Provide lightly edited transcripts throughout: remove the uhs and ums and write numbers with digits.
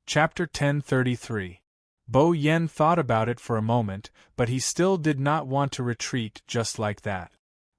Chapter 1033. Bo Yen thought about it for a moment, but he still did not want to retreat just like that.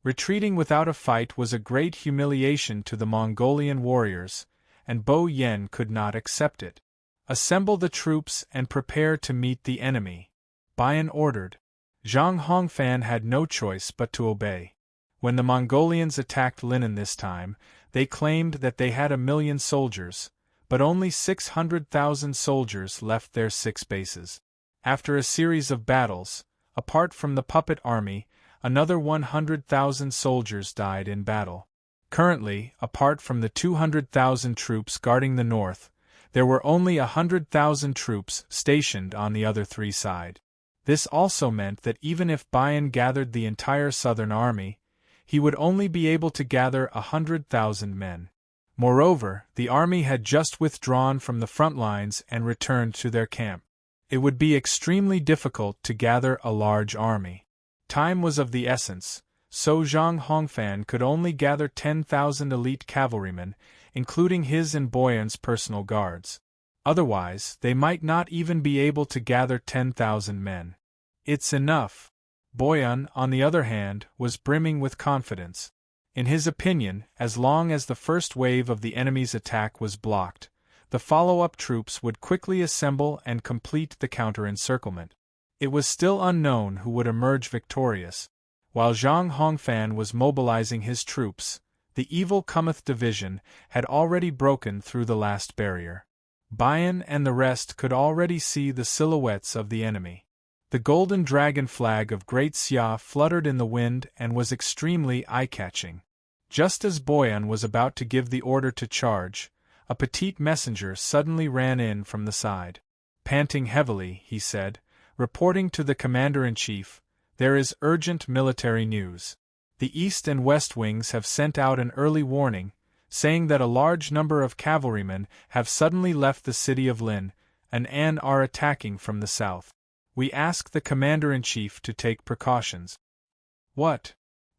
Retreating without a fight was a great humiliation to the Mongolian warriors, and Bo Yen could not accept it. Assemble the troops and prepare to meet the enemy, Bayan ordered. Zhang Hongfan had no choice but to obey. When the Mongolians attacked Linen this time, they claimed that they had 1,000,000 soldiers, but only 600,000 soldiers left their 6 bases. After a series of battles, apart from the puppet army, another 100,000 soldiers died in battle. Currently, apart from the 200,000 troops guarding the north, there were only 100,000 troops stationed on the other 3 sides. This also meant that even if Bayan gathered the entire southern army, he would only be able to gather 100,000 men. Moreover, the army had just withdrawn from the front lines and returned to their camp. It would be extremely difficult to gather a large army. Time was of the essence, so Zhang Hongfan could only gather 10,000 elite cavalrymen, including his and Boyan's personal guards. Otherwise, they might not even be able to gather 10,000 men. It's enough. Boyan, on the other hand, was brimming with confidence. In his opinion, as long as the first wave of the enemy's attack was blocked, the follow-up troops would quickly assemble and complete the counter-encirclement. It was still unknown who would emerge victorious. While Zhang Hongfan was mobilizing his troops, the Evil Cometh division had already broken through the last barrier. Bayan and the rest could already see the silhouettes of the enemy. The golden dragon flag of Great Xia fluttered in the wind and was extremely eye-catching. Just as Boyan was about to give the order to charge, a petite messenger suddenly ran in from the side. Panting heavily, he said, reporting to the commander-in-chief, "There is urgent military news. The east and west wings have sent out an early warning, saying that a large number of cavalrymen have suddenly left the city of Lin, and are attacking from the south. We ask the commander-in-chief to take precautions." What?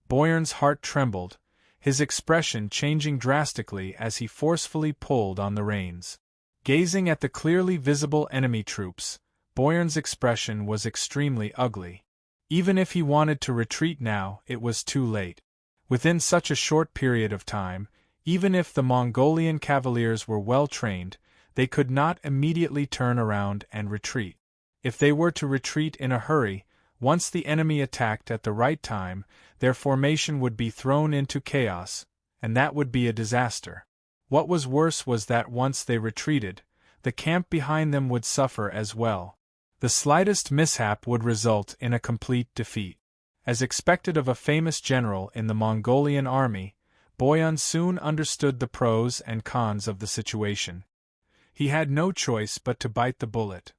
Boyan's heart trembled, his expression changing drastically as he forcefully pulled on the reins. Gazing at the clearly visible enemy troops, Boyan's expression was extremely ugly. Even if he wanted to retreat now, it was too late. Within such a short period of time, even if the Mongolian cavaliers were well trained, they could not immediately turn around and retreat. If they were to retreat in a hurry, once the enemy attacked at the right time, their formation would be thrown into chaos, and that would be a disaster. What was worse was that once they retreated, the camp behind them would suffer as well. The slightest mishap would result in a complete defeat. As expected of a famous general in the Mongolian army, Boyan soon understood the pros and cons of the situation. He had no choice but to bite the bullet.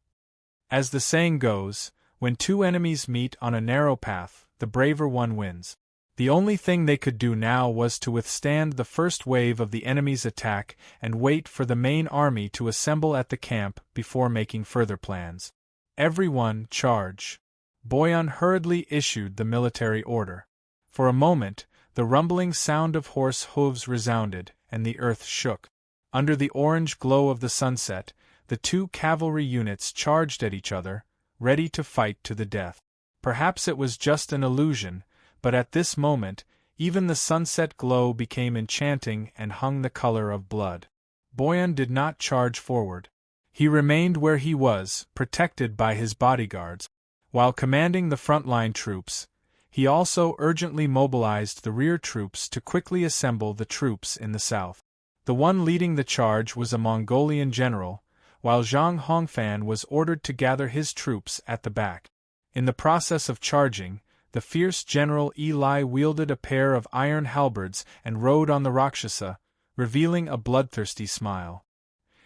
As the saying goes, when 2 enemies meet on a narrow path, the braver one wins. The only thing they could do now was to withstand the first wave of the enemy's attack and wait for the main army to assemble at the camp before making further plans. Everyone, charge! Boyan hurriedly issued the military order. For a moment, the rumbling sound of horse hooves resounded, and the earth shook. Under the orange glow of the sunset, the 2 cavalry units charged at each other, ready to fight to the death. Perhaps it was just an illusion, but at this moment, even the sunset glow became enchanting and hung the color of blood. Boyan did not charge forward. He remained where he was, protected by his bodyguards. While commanding the front-line troops, he also urgently mobilized the rear troops to quickly assemble the troops in the south. The one leading the charge was a Mongolian general, while Zhang Hongfan was ordered to gather his troops at the back. In the process of charging, the fierce General Eli wielded a pair of iron halberds and rode on the Rakshasa, revealing a bloodthirsty smile.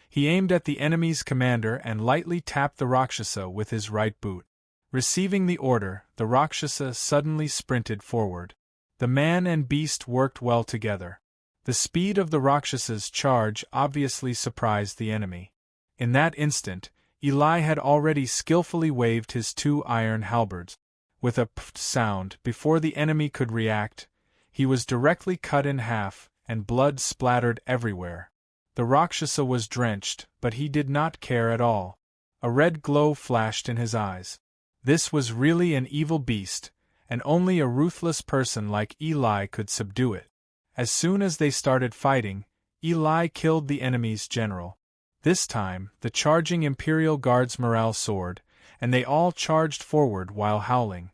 He aimed at the enemy's commander and lightly tapped the Rakshasa with his right boot. Receiving the order, the Rakshasa suddenly sprinted forward. The man and beast worked well together. The speed of the Rakshasa's charge obviously surprised the enemy. In that instant, Eli had already skillfully waved his 2 iron halberds. With a pft sound, before the enemy could react, he was directly cut in half, and blood splattered everywhere. The Rakshasa was drenched, but he did not care at all. A red glow flashed in his eyes. This was really an evil beast, and only a ruthless person like Eli could subdue it. As soon as they started fighting, Eli killed the enemy's general. This time, the charging Imperial Guard's morale soared, and they all charged forward while howling.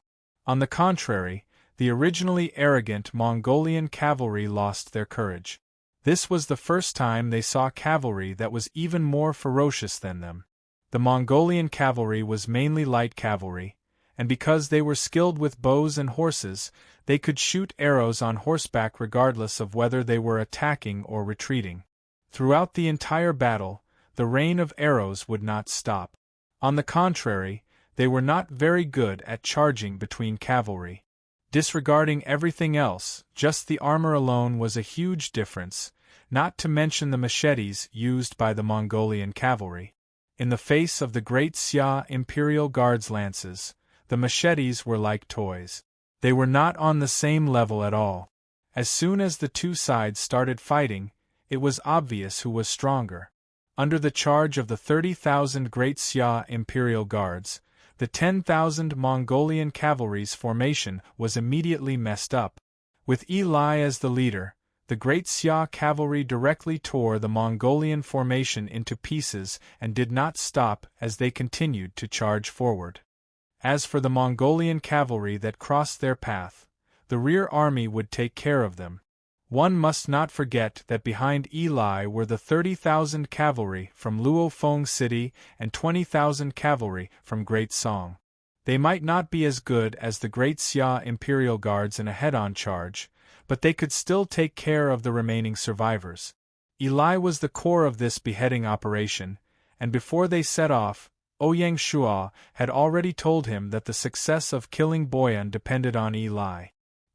On the contrary, the originally arrogant Mongolian cavalry lost their courage. This was the first time they saw cavalry that was even more ferocious than them. The Mongolian cavalry was mainly light cavalry, and because they were skilled with bows and horses, they could shoot arrows on horseback regardless of whether they were attacking or retreating. Throughout the entire battle, the rain of arrows would not stop. On the contrary, they were not very good at charging between cavalry. Disregarding everything else, just the armor alone was a huge difference, not to mention the machetes used by the Mongolian cavalry. In the face of the great Xia Imperial Guard's lances, the machetes were like toys. They were not on the same level at all. As soon as the two sides started fighting, it was obvious who was stronger. Under the charge of the 30,000 great Xia Imperial Guards, the 10,000 Mongolian cavalry's formation was immediately messed up. With Eli as the leader, the great Xia cavalry directly tore the Mongolian formation into pieces and did not stop as they continued to charge forward. As for the Mongolian cavalry that crossed their path, the rear army would take care of them. One must not forget that behind Eli were the 30,000 cavalry from Luofeng City and 20,000 cavalry from Great Song. They might not be as good as the great Xia Imperial Guards in a head-on charge, but they could still take care of the remaining survivors. Eli was the core of this beheading operation, and before they set off, Ouyang Shua had already told him that the success of killing Boyan depended on Eli.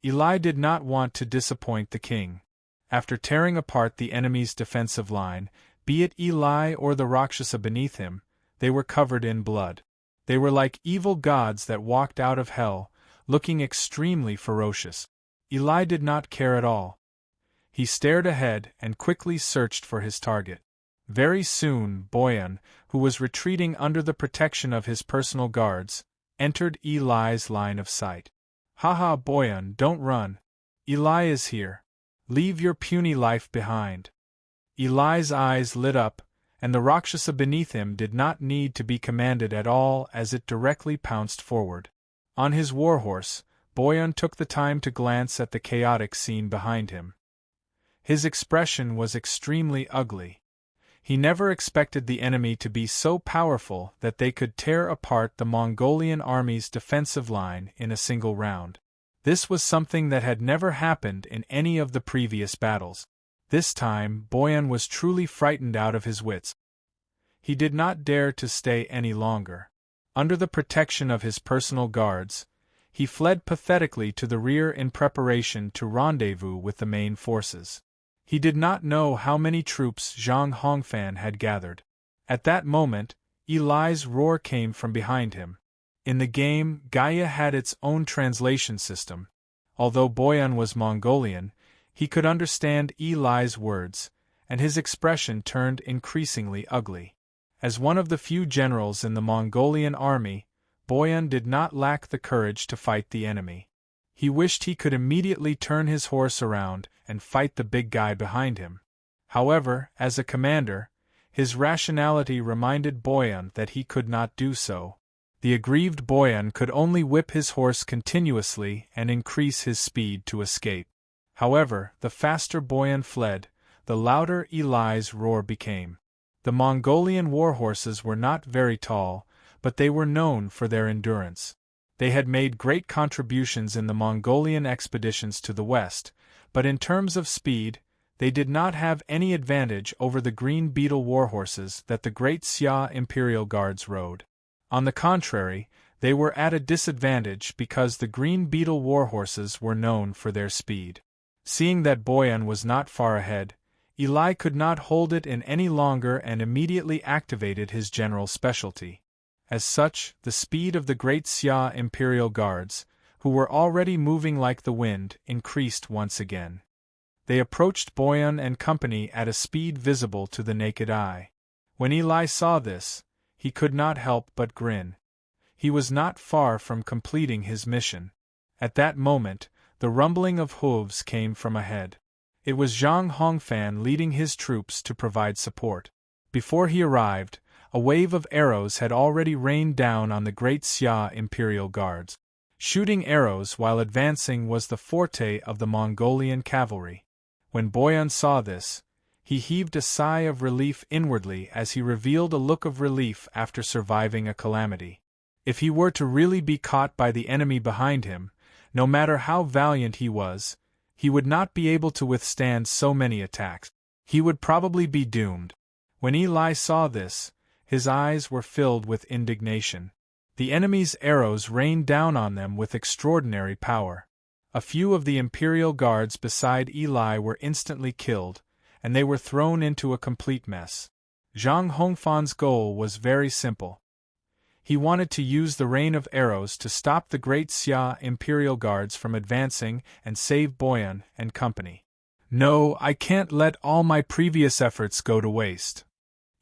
Eli did not want to disappoint the king. After tearing apart the enemy's defensive line, be it Eli or the Rakshasa beneath him, they were covered in blood. They were like evil gods that walked out of hell, looking extremely ferocious. Eli did not care at all. He stared ahead and quickly searched for his target. Very soon, Boyan, who was retreating under the protection of his personal guards, entered Eli's line of sight. "Haha, Boyan, don't run. Eli is here. Leave your puny life behind." Eli's eyes lit up, and the Rakshasa beneath him did not need to be commanded at all as it directly pounced forward. On his warhorse, Boyan took the time to glance at the chaotic scene behind him. His expression was extremely ugly. He never expected the enemy to be so powerful that they could tear apart the Mongolian army's defensive line in a single round. This was something that had never happened in any of the previous battles. This time, Boyan was truly frightened out of his wits. He did not dare to stay any longer. Under the protection of his personal guards, he fled pathetically to the rear in preparation to rendezvous with the main forces. He did not know how many troops Zhang Hongfan had gathered. At that moment, Eli's roar came from behind him. In the game, Gaia had its own translation system. Although Boyan was Mongolian, he could understand Eli's words, and his expression turned increasingly ugly. As one of the few generals in the Mongolian army, Boyan did not lack the courage to fight the enemy. He wished he could immediately turn his horse around and fight the big guy behind him. However, as a commander, his rationality reminded Boyan that he could not do so. The aggrieved Boyan could only whip his horse continuously and increase his speed to escape. However, the faster Boyan fled, the louder Eli's roar became. The Mongolian warhorses were not very tall, but they were known for their endurance. They had made great contributions in the Mongolian expeditions to the west, but in terms of speed, they did not have any advantage over the green beetle warhorses that the great Xia Imperial Guards rode. On the contrary, they were at a disadvantage because the green beetle warhorses were known for their speed. Seeing that Boyan was not far ahead, Eli could not hold it in any longer and immediately activated his general specialty. As such, the speed of the great Xia Imperial Guards, who were already moving like the wind, increased once again. They approached Boyan and company at a speed visible to the naked eye. When Eli saw this, he could not help but grin. He was not far from completing his mission. At that moment, the rumbling of hooves came from ahead. It was Zhang Hongfan leading his troops to provide support. Before he arrived, a wave of arrows had already rained down on the great Xia Imperial Guards. Shooting arrows while advancing was the forte of the Mongolian cavalry. When Boyan saw this, he heaved a sigh of relief inwardly as he revealed a look of relief after surviving a calamity. If he were to really be caught by the enemy behind him, no matter how valiant he was, he would not be able to withstand so many attacks. He would probably be doomed. When Eli saw this, his eyes were filled with indignation. The enemy's arrows rained down on them with extraordinary power. A few of the Imperial Guards beside Eli were instantly killed, and they were thrown into a complete mess. Zhang Hongfan's goal was very simple. He wanted to use the rain of arrows to stop the great Xia Imperial Guards from advancing and save Boyan and company. No, I can't let all my previous efforts go to waste.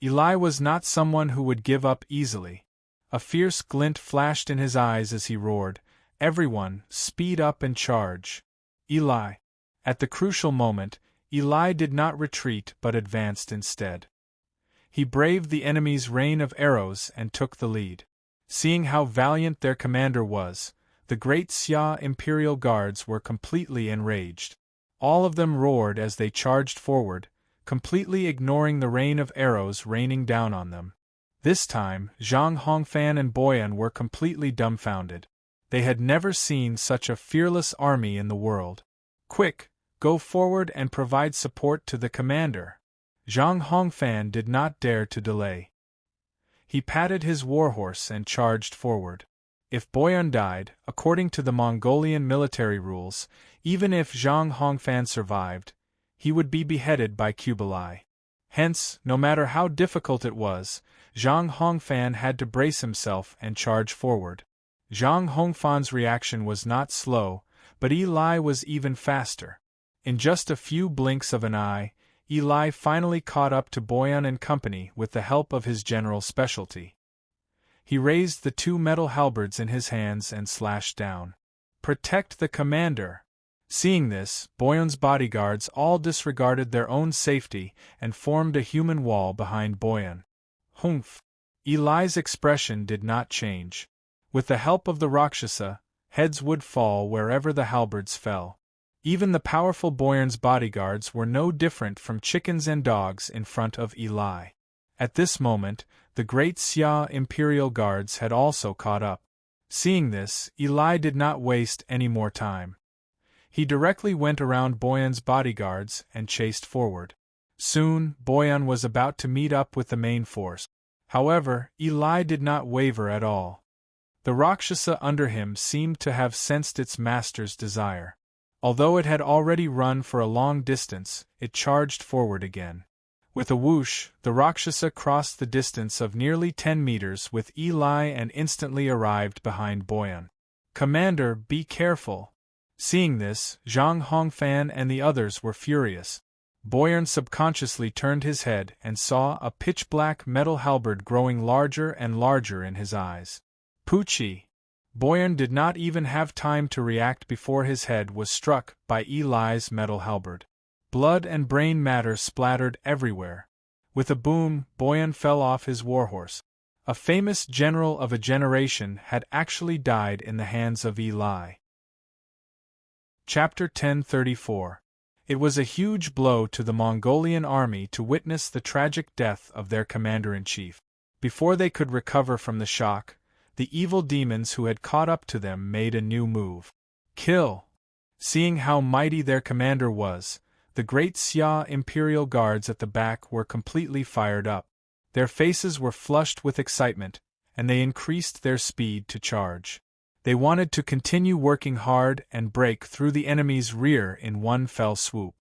Eli was not someone who would give up easily. A fierce glint flashed in his eyes as he roared, "Everyone, speed up and charge!" Eli. At the crucial moment, Eli did not retreat but advanced instead. He braved the enemy's rain of arrows and took the lead. Seeing how valiant their commander was, the great Xia Imperial Guards were completely enraged. All of them roared as they charged forward, completely ignoring the rain of arrows raining down on them. This time, Zhang Hongfan and Boyan were completely dumbfounded. They had never seen such a fearless army in the world. "Quick, go forward and provide support to the commander." Zhang Hongfan did not dare to delay. He patted his warhorse and charged forward. If Boyan died, according to the Mongolian military rules, even if Zhang Hongfan survived, he would be beheaded by Kublai. Hence, no matter how difficult it was, Zhang Hongfan had to brace himself and charge forward. Zhang Hongfan's reaction was not slow, but Eli was even faster. In just a few blinks of an eye, Eli finally caught up to Boyan and company with the help of his general specialty. He raised the two metal halberds in his hands and slashed down. "Protect the commander!" Seeing this, Boyan's bodyguards all disregarded their own safety and formed a human wall behind Boyan. Humph! Eli's expression did not change. With the help of the Rakshasa, heads would fall wherever the halberds fell. Even the powerful Boyan's bodyguards were no different from chickens and dogs in front of Eli. At this moment, the great Xia Imperial Guards had also caught up. Seeing this, Eli did not waste any more time. He directly went around Boyan's bodyguards and chased forward. Soon, Boyan was about to meet up with the main force. However, Eli did not waver at all. The Rakshasa under him seemed to have sensed its master's desire. Although it had already run for a long distance, it charged forward again. With a whoosh, the Rakshasa crossed the distance of nearly 10 meters with Eli and instantly arrived behind Boyan. "Commander, be careful!" Seeing this, Zhang Hongfan and the others were furious. Boyan subconsciously turned his head and saw a pitch-black metal halberd growing larger and larger in his eyes. Poochie! Boyan did not even have time to react before his head was struck by Eli's metal halberd. Blood and brain matter splattered everywhere. With a boom, Boyan fell off his warhorse. A famous general of a generation had actually died in the hands of Eli. Chapter 1034. It was a huge blow to the Mongolian army to witness the tragic death of their commander-in-chief. Before they could recover from the shock, the evil demons who had caught up to them made a new move. Kill! Seeing how mighty their commander was, the great Xia Imperial Guards at the back were completely fired up. Their faces were flushed with excitement, and they increased their speed to charge. They wanted to continue working hard and break through the enemy's rear in one fell swoop.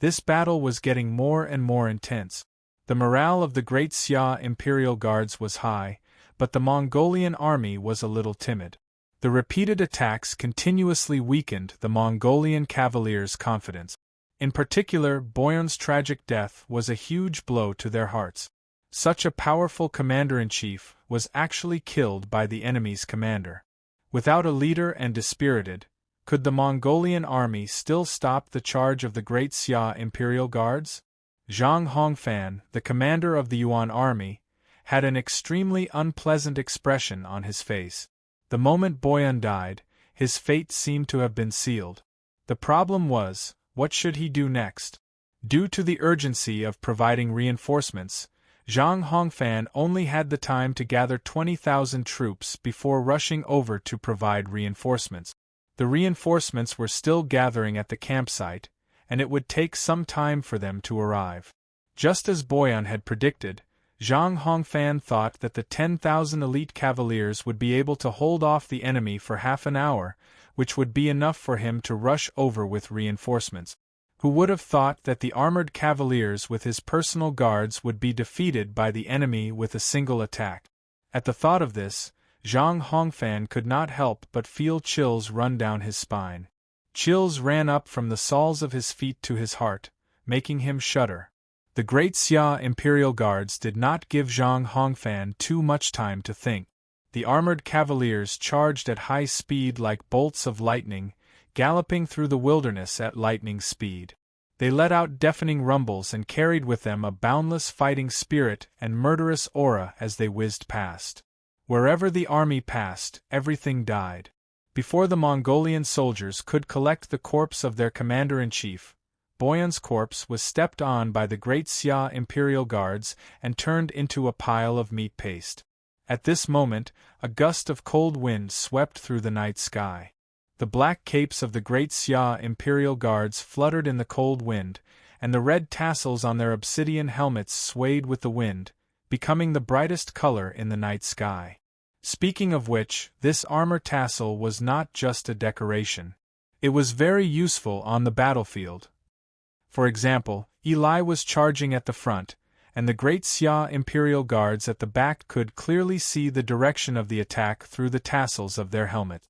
This battle was getting more and more intense. The morale of the great Xia Imperial Guards was high, but the Mongolian army was a little timid. The repeated attacks continuously weakened the Mongolian cavaliers' confidence. In particular, Boyon's tragic death was a huge blow to their hearts. Such a powerful commander-in-chief was actually killed by the enemy's commander. Without a leader and dispirited, could the Mongolian army still stop the charge of the Great Xia Imperial Guards? Zhang Hongfan, the commander of the Yuan army, had an extremely unpleasant expression on his face. The moment Boyan died, his fate seemed to have been sealed. The problem was, what should he do next? Due to the urgency of providing reinforcements, Zhang Hongfan only had the time to gather 20,000 troops before rushing over to provide reinforcements. The reinforcements were still gathering at the campsite, and it would take some time for them to arrive. Just as Boyan had predicted, Zhang Hongfan thought that the 10,000 elite cavaliers would be able to hold off the enemy for half an hour, which would be enough for him to rush over with reinforcements. Who would have thought that the armored cavaliers with his personal guards would be defeated by the enemy with a single attack? At the thought of this, Zhang Hongfan could not help but feel chills run down his spine. Chills ran up from the soles of his feet to his heart, making him shudder. The Great Xia Imperial Guards did not give Zhang Hongfan too much time to think. The armored cavaliers charged at high speed like bolts of lightning, galloping through the wilderness at lightning speed. They let out deafening rumbles and carried with them a boundless fighting spirit and murderous aura as they whizzed past. Wherever the army passed, everything died. Before the Mongolian soldiers could collect the corpse of their commander-in-chief, Boyan's corpse was stepped on by the Great Xia Imperial Guards and turned into a pile of meat paste. At this moment, a gust of cold wind swept through the night sky. The black capes of the Great Xia Imperial Guards fluttered in the cold wind, and the red tassels on their obsidian helmets swayed with the wind, becoming the brightest color in the night sky. Speaking of which, this armor tassel was not just a decoration. It was very useful on the battlefield. For example, Eli was charging at the front, and the Great Xia Imperial Guards at the back could clearly see the direction of the attack through the tassels of their helmet.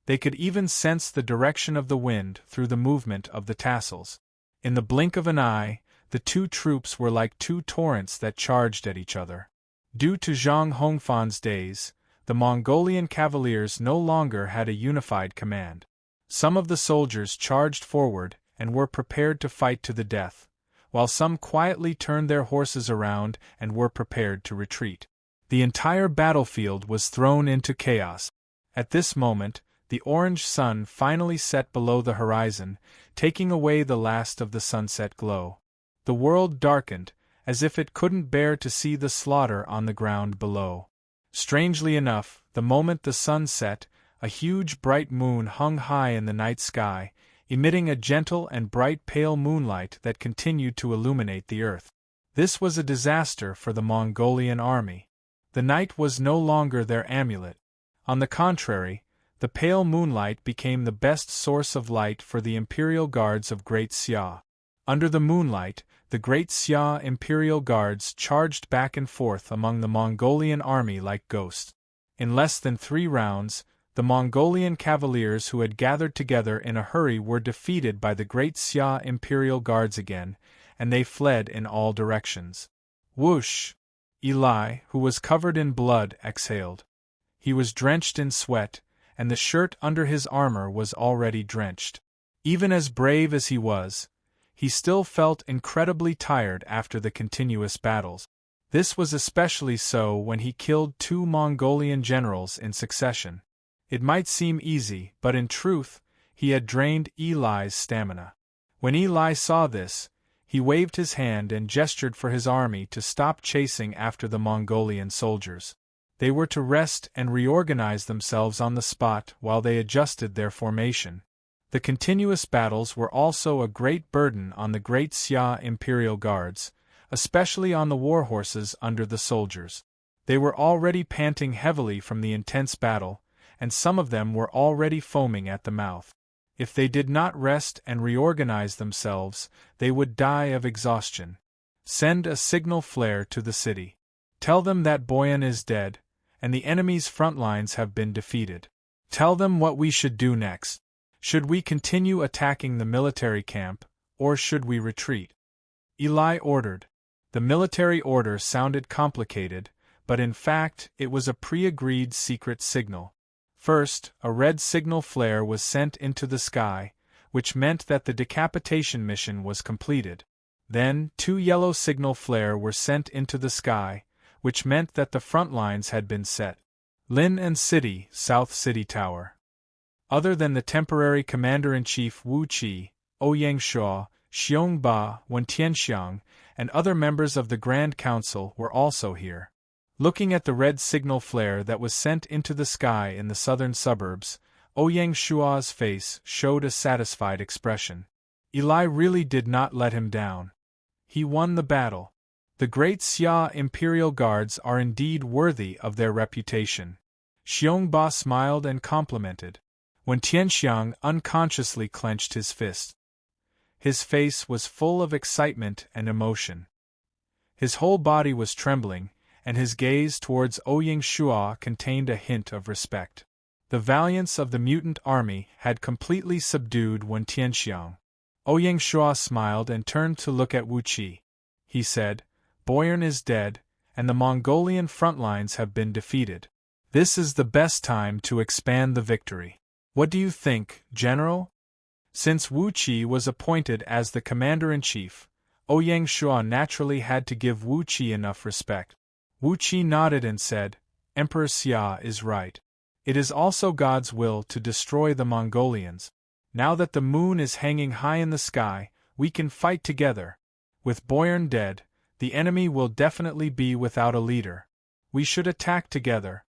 They could even sense the direction of the wind through the movement of the tassels. In the blink of an eye, the two troops were like two torrents that charged at each other. Due to Zhang Hongfan's days, the Mongolian cavaliers no longer had a unified command. Some of the soldiers charged forward and were prepared to fight to the death, while some quietly turned their horses around and were prepared to retreat. The entire battlefield was thrown into chaos. At this moment, the orange sun finally set below the horizon, taking away the last of the sunset glow. The world darkened, as if it couldn't bear to see the slaughter on the ground below. Strangely enough, the moment the sun set, a huge bright moon hung high in the night sky, emitting a gentle and bright pale moonlight that continued to illuminate the earth. This was a disaster for the Mongolian army. The night was no longer their amulet. On the contrary, the pale moonlight became the best source of light for the Imperial Guards of Great Xia. Under the moonlight, the Great Xia Imperial Guards charged back and forth among the Mongolian army like ghosts. In less than 3 rounds, the Mongolian cavaliers who had gathered together in a hurry were defeated by the Great Xia Imperial Guards again, and they fled in all directions. Whoosh! Eli, who was covered in blood, exhaled. He was drenched in sweat, and the shirt under his armor was already drenched. Even as brave as he was, he still felt incredibly tired after the continuous battles. This was especially so when he killed 2 Mongolian generals in succession. It might seem easy, but in truth, he had drained Eli's stamina. When Eli saw this, he waved his hand and gestured for his army to stop chasing after the Mongolian soldiers. They were to rest and reorganize themselves on the spot while they adjusted their formation. The continuous battles were also a great burden on the Great Xia Imperial Guards, especially on the war horses under the soldiers. They were already panting heavily from the intense battle, and some of them were already foaming at the mouth. If they did not rest and reorganize themselves, they would die of exhaustion. Send a signal flare to the city. Tell them that Boyan is dead, and the enemy's front lines have been defeated. Tell them what we should do next. Should we continue attacking the military camp, or should we retreat? Eli ordered. The military order sounded complicated, but in fact it was a pre-agreed secret signal. First, a red signal flare was sent into the sky, which meant that the decapitation mission was completed. Then, 2 yellow signal flare were sent into the sky, which meant that the front lines had been set. Lin and City, South City Tower. Other than the temporary commander-in-chief Wu Qi, Ouyang Shuo, Xiong Ba, Wen Tianxiang, and other members of the Grand Council were also here. Looking at the red signal flare that was sent into the sky in the southern suburbs, Ouyang Shuo's face showed a satisfied expression. Eli really did not let him down. He won the battle. The great Xia Imperial Guards are indeed worthy of their reputation. Xiong Ba smiled and complimented. When Tianxiang unconsciously clenched his fist. His face was full of excitement and emotion. His whole body was trembling, and his gaze towards Ouyang Shuo contained a hint of respect. The valiance of the mutant army had completely subdued Wen Tianxiang. Ouyang Shuo smiled and turned to look at Wu Qi. He said, "Boyarn is dead, and the Mongolian front lines have been defeated. This is the best time to expand the victory. What do you think, General?" Since Wu Qi was appointed as the commander-in-chief, Ouyang Shuo naturally had to give Wu Qi enough respect. Wu Qi nodded and said, "Emperor Xia is right. It is also God's will to destroy the Mongolians. Now that the moon is hanging high in the sky, we can fight together. With Boyarn dead, the enemy will definitely be without a leader. We should attack together."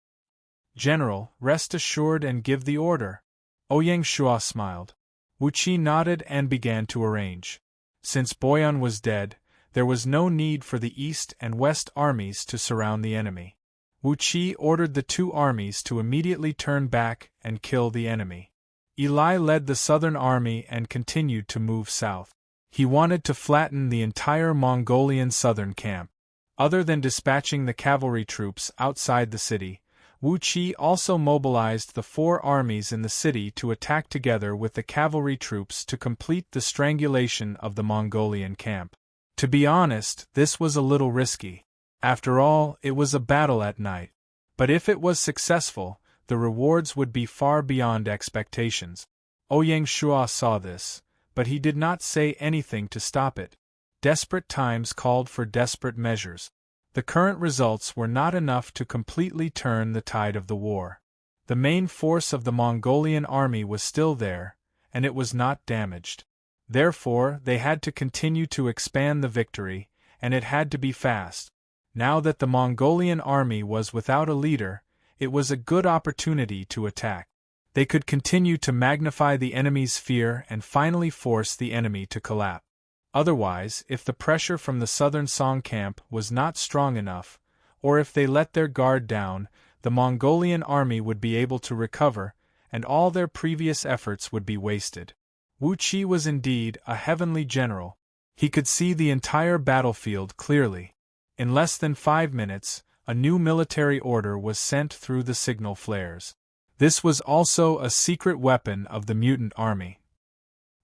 "General, rest assured and give the order." Ouyang Shuo smiled. Wu Qi nodded and began to arrange. Since Boyarn was dead, there was no need for the East and West armies to surround the enemy. Wu Qi ordered the 2 armies to immediately turn back and kill the enemy. Eli led the southern army and continued to move south. He wanted to flatten the entire Mongolian southern camp. Other than dispatching the cavalry troops outside the city, Wu Qi also mobilized the 4 armies in the city to attack together with the cavalry troops to complete the strangulation of the Mongolian camp. To be honest, this was a little risky. After all, it was a battle at night. But if it was successful, the rewards would be far beyond expectations. Ouyang Shuo saw this, but he did not say anything to stop it. Desperate times called for desperate measures. The current results were not enough to completely turn the tide of the war. The main force of the Mongolian army was still there, and it was not damaged. Therefore, they had to continue to expand the victory, and it had to be fast. Now that the Mongolian army was without a leader, it was a good opportunity to attack. They could continue to magnify the enemy's fear and finally force the enemy to collapse. Otherwise, if the pressure from the southern Song camp was not strong enough, or if they let their guard down, the Mongolian army would be able to recover, and all their previous efforts would be wasted. Wu Qi was indeed a heavenly general. He could see the entire battlefield clearly. In less than 5 minutes, a new military order was sent through the signal flares. This was also a secret weapon of the mutant army.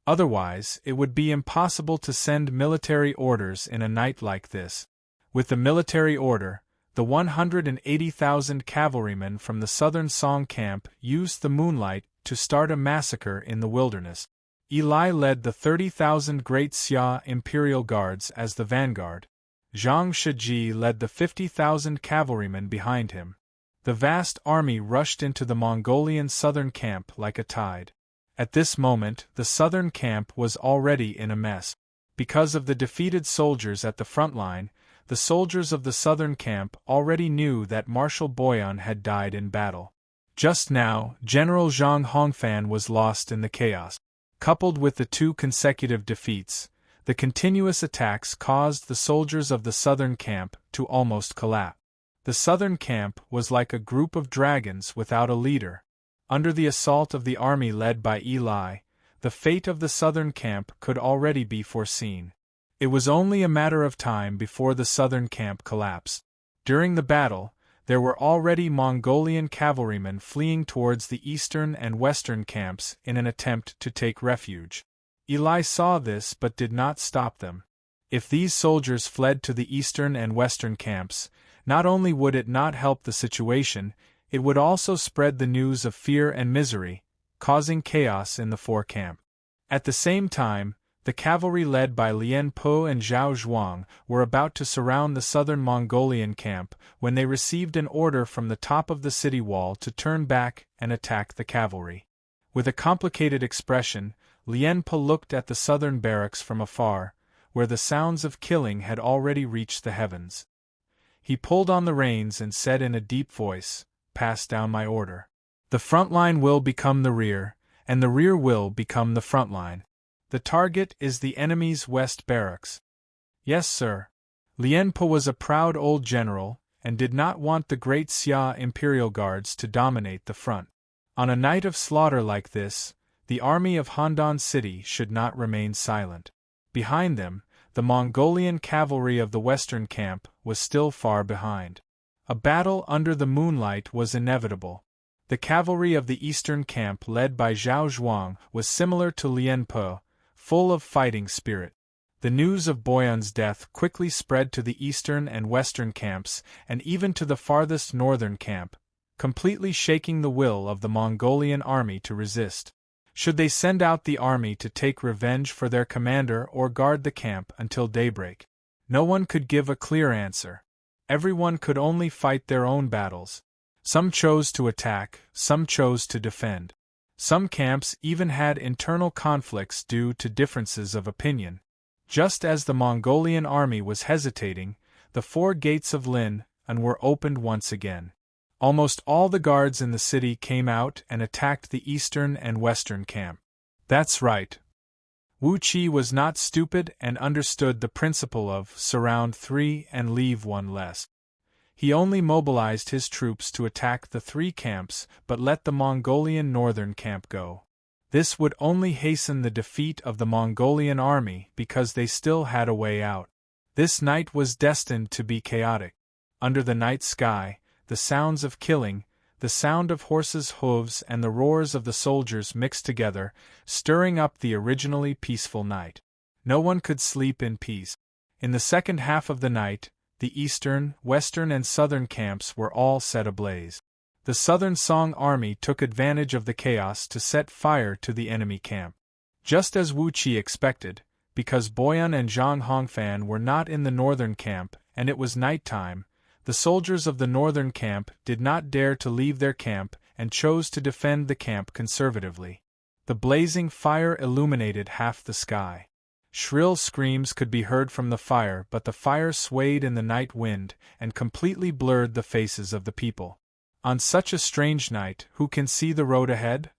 Otherwise, it would be impossible to send military orders in a night like this. With the military order, the 180,000 cavalrymen from the southern Song camp used the moonlight to start a massacre in the wilderness. Eli led the 30,000 Great Xia Imperial Guards as the vanguard. Zhang Shiji led the 50,000 cavalrymen behind him. The vast army rushed into the Mongolian southern camp like a tide. At this moment, the southern camp was already in a mess. Because of the defeated soldiers at the front line, the soldiers of the southern camp already knew that Marshal Boyarn had died in battle. Just now, General Zhang Hongfan was lost in the chaos. Coupled with the 2 consecutive defeats, the continuous attacks caused the soldiers of the southern camp to almost collapse. The southern camp was like a group of dragons without a leader. Under the assault of the army led by Eli, the fate of the southern camp could already be foreseen. It was only a matter of time before the southern camp collapsed. During the battle, there were already Mongolian cavalrymen fleeing towards the eastern and western camps in an attempt to take refuge. Eli saw this but did not stop them. If these soldiers fled to the eastern and western camps, not only would it not help the situation, it would also spread the news of fear and misery, causing chaos in the four camp. At the same time, the cavalry led by Lien Po and Zhao Zhuang were about to surround the southern Mongolian camp when they received an order from the top of the city wall to turn back and attack the cavalry. With a complicated expression, Lien Po looked at the southern barracks from afar, where the sounds of killing had already reached the heavens. He pulled on the reins and said in a deep voice, "Pass down my order. The front line will become the rear, and the rear will become the front line. The target is the enemy's west barracks." "Yes, sir." Lien Po was a proud old general, and did not want the great Xia Imperial Guards to dominate the front. On a night of slaughter like this, the army of Handan City should not remain silent. Behind them, the Mongolian cavalry of the western camp was still far behind. A battle under the moonlight was inevitable. The cavalry of the eastern camp led by Zhao Zhuang was similar to Lien Po, full of fighting spirit. The news of Boyan's death quickly spread to the eastern and western camps and even to the farthest northern camp, completely shaking the will of the Mongolian army to resist. Should they send out the army to take revenge for their commander or guard the camp until daybreak? No one could give a clear answer. Everyone could only fight their own battles. Some chose to attack, some chose to defend. Some camps even had internal conflicts due to differences of opinion. Just as the Mongolian army was hesitating, the four gates of Lin were opened once again. Almost all the guards in the city came out and attacked the eastern and western camp. That's right. Wu Qi was not stupid and understood the principle of surround 3 and leave 1 less. He only mobilized his troops to attack the 3 camps but let the Mongolian northern camp go. This would only hasten the defeat of the Mongolian army because they still had a way out. This night was destined to be chaotic. Under the night sky, the sounds of killing, the sound of horses' hooves and the roars of the soldiers mixed together, stirring up the originally peaceful night. No one could sleep in peace. In the second half of the night, the eastern, western and southern camps were all set ablaze. The southern Song army took advantage of the chaos to set fire to the enemy camp. Just as Wu Qi expected, because Boyan and Zhang Hongfan were not in the northern camp and it was night time, the soldiers of the northern camp did not dare to leave their camp and chose to defend the camp conservatively. The blazing fire illuminated half the sky. Shrill screams could be heard from the fire, but the fire swayed in the night wind and completely blurred the faces of the people. On such a strange night, who can see the road ahead?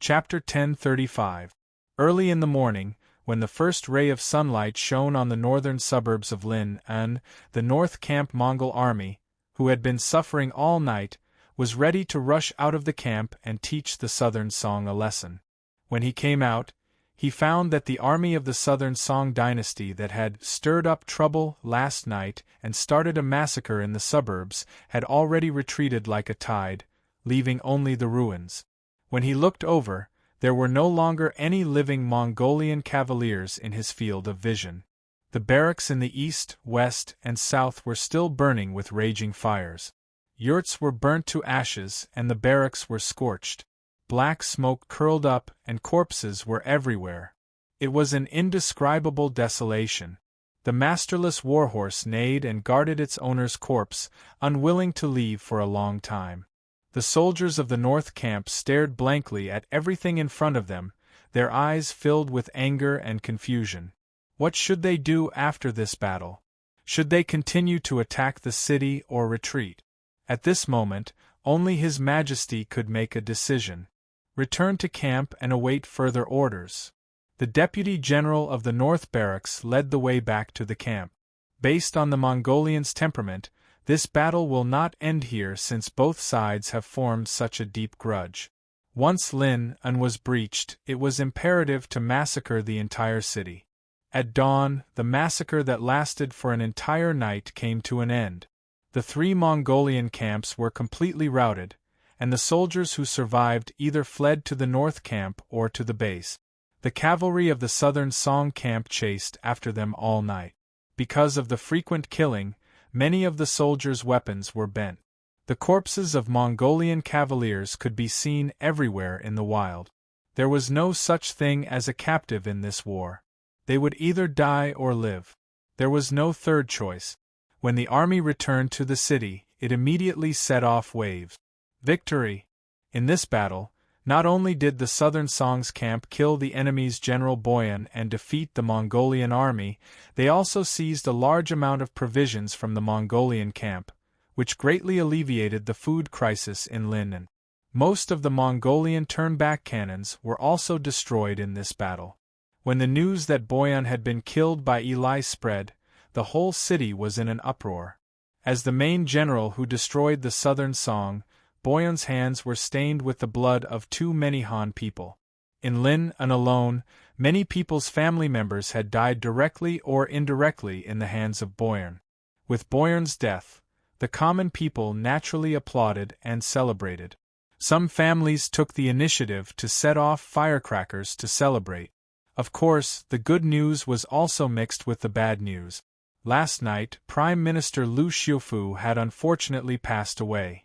Chapter 1035. Early in the morning, when the first ray of sunlight shone on the northern suburbs of Lin An, the North Camp Mongol army, who had been suffering all night, was ready to rush out of the camp and teach the southern Song a lesson. When he came out, he found that the army of the southern Song dynasty that had stirred up trouble last night and started a massacre in the suburbs had already retreated like a tide, leaving only the ruins. When he looked over, there were no longer any living Mongolian cavaliers in his field of vision. The barracks in the east, west, and south were still burning with raging fires. Yurts were burnt to ashes and the barracks were scorched. Black smoke curled up and corpses were everywhere. It was an indescribable desolation. The masterless warhorse neighed and guarded its owner's corpse, unwilling to leave for a long time. The soldiers of the North Camp stared blankly at everything in front of them, their eyes filled with anger and confusion. What should they do after this battle? Should they continue to attack the city or retreat? At this moment, only His Majesty could make a decision. Return to camp and await further orders. The Deputy General of the North Barracks led the way back to the camp. Based on the Mongolians' temperament, this battle will not end here since both sides have formed such a deep grudge. Once Lin An was breached, it was imperative to massacre the entire city. At dawn, the massacre that lasted for an entire night came to an end. The 3 Mongolian camps were completely routed, and the soldiers who survived either fled to the North Camp or to the base. The cavalry of the southern Song camp chased after them all night. Because of the frequent killing, many of the soldiers' weapons were bent. The corpses of Mongolian cavaliers could be seen everywhere in the wild. There was no such thing as a captive in this war. They would either die or live. There was no third choice. When the army returned to the city, it immediately set off waves. Victory! In this battle, not only did the southern Song's camp kill the enemy's General Boyan and defeat the Mongolian army, they also seized a large amount of provisions from the Mongolian camp, which greatly alleviated the food crisis in Linnan. Most of the Mongolian turn-back cannons were also destroyed in this battle. When the news that Boyan had been killed by Eli spread, the whole city was in an uproar. As the main general who destroyed the southern Song, Boyan's hands were stained with the blood of too many Han people. In Linnan alone, many people's family members had died directly or indirectly in the hands of Boyan. With Boyan's death, the common people naturally applauded and celebrated. Some families took the initiative to set off firecrackers to celebrate. Of course, the good news was also mixed with the bad news. Last night, Prime Minister Lu Xiufu had unfortunately passed away.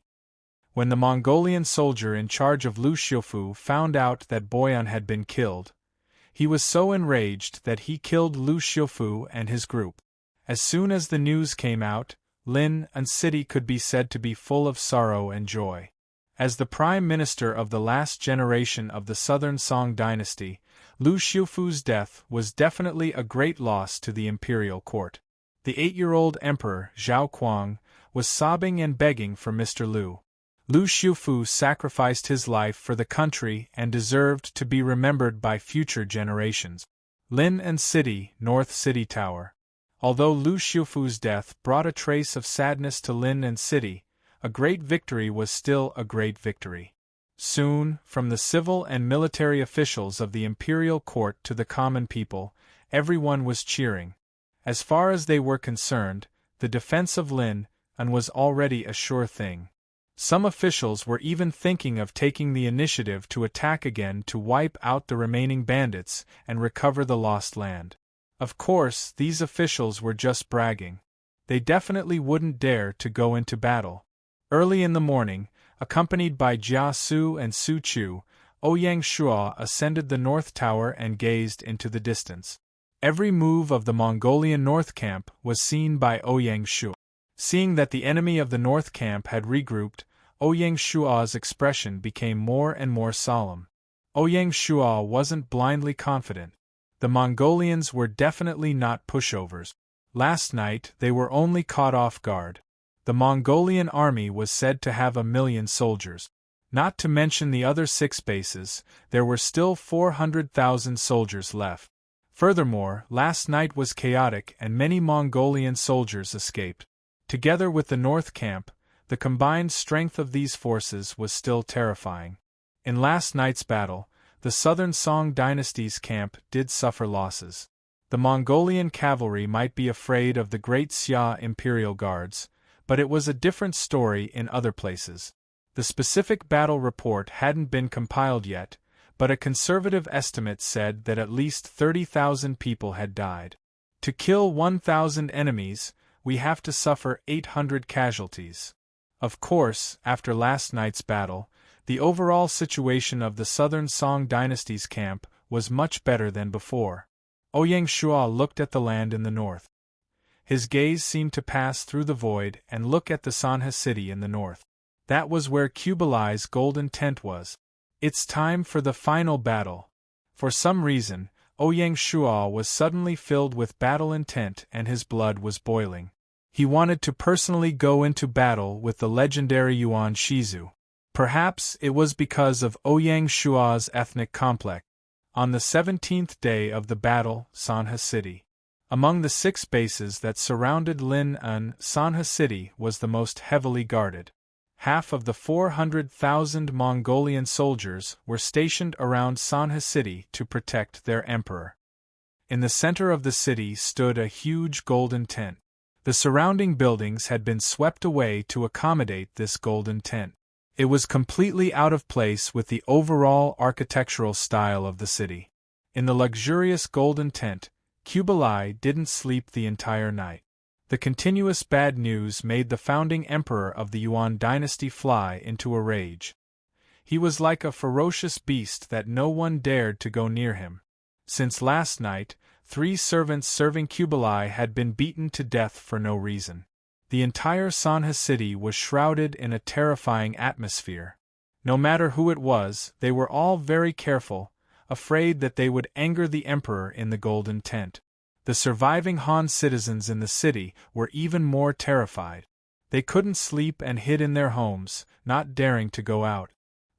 When the Mongolian soldier in charge of Lu Xiufu found out that Boyan had been killed, he was so enraged that he killed Lu Xiufu and his group. As soon as the news came out, Linnan city could be said to be full of sorrow and joy. As the prime minister of the last generation of the southern Song dynasty, Lu Xiufu's death was definitely a great loss to the imperial court. The 8-year-old emperor, Zhao Kuang, was sobbing and begging for Mr. Lu. Lu Xiufu sacrificed his life for the country and deserved to be remembered by future generations. Linnan City, North City Tower. Although Lu Xiufu's death brought a trace of sadness to Linnan City, a great victory was still a great victory. Soon, from the civil and military officials of the imperial court to the common people, everyone was cheering. As far as they were concerned, the defense of Linnan was already a sure thing. Some officials were even thinking of taking the initiative to attack again to wipe out the remaining bandits and recover the lost land. Of course, these officials were just bragging. They definitely wouldn't dare to go into battle. Early in the morning, accompanied by Jia Su and Su Chu, Ouyang Shua ascended the North Tower and gazed into the distance. Every move of the Mongolian North Camp was seen by Ouyang Shua. Seeing that the enemy of the North Camp had regrouped, Ouyang Shua's expression became more and more solemn. Ouyang Shua wasn't blindly confident. The Mongolians were definitely not pushovers. Last night they were only caught off guard. The Mongolian army was said to have 1 million soldiers. Not to mention the other 6 bases, there were still 400,000 soldiers left. Furthermore, last night was chaotic and many Mongolian soldiers escaped. Together with the North Camp, the combined strength of these forces was still terrifying. In last night's battle, the southern Song dynasty's camp did suffer losses. The Mongolian cavalry might be afraid of the great Xia imperial guards, but it was a different story in other places. The specific battle report hadn't been compiled yet, but a conservative estimate said that at least 30,000 people had died. To kill 1,000 enemies, we have to suffer 800 casualties. Of course, after last night's battle, the overall situation of the southern Song dynasty's camp was much better than before. Ouyang Shua looked at the land in the north. His gaze seemed to pass through the void and look at the Sanha city in the north. That was where Kublai's golden tent was. It's time for the final battle. For some reason, Ouyang Shua was suddenly filled with battle intent and his blood was boiling. He wanted to personally go into battle with the legendary Yuan Shizu. Perhaps it was because of Ouyang Shua's ethnic complex. On the 17th day of the battle, Sanha City. Among the 6 bases that surrounded Linnan, Sanha City was the most heavily guarded. Half of the 400,000 Mongolian soldiers were stationed around Sanha City to protect their emperor. In the center of the city stood a huge golden tent. The surrounding buildings had been swept away to accommodate this golden tent. It was completely out of place with the overall architectural style of the city. In the luxurious golden tent, Kublai didn't sleep the entire night. The continuous bad news made the founding emperor of the Yuan dynasty fly into a rage. He was like a ferocious beast that no one dared to go near him. Since last night, 3 servants serving Kublai had been beaten to death for no reason. The entire Sanha city was shrouded in a terrifying atmosphere. No matter who it was, they were all very careful, afraid that they would anger the emperor in the golden tent. The surviving Han citizens in the city were even more terrified. They couldn't sleep and hid in their homes, not daring to go out.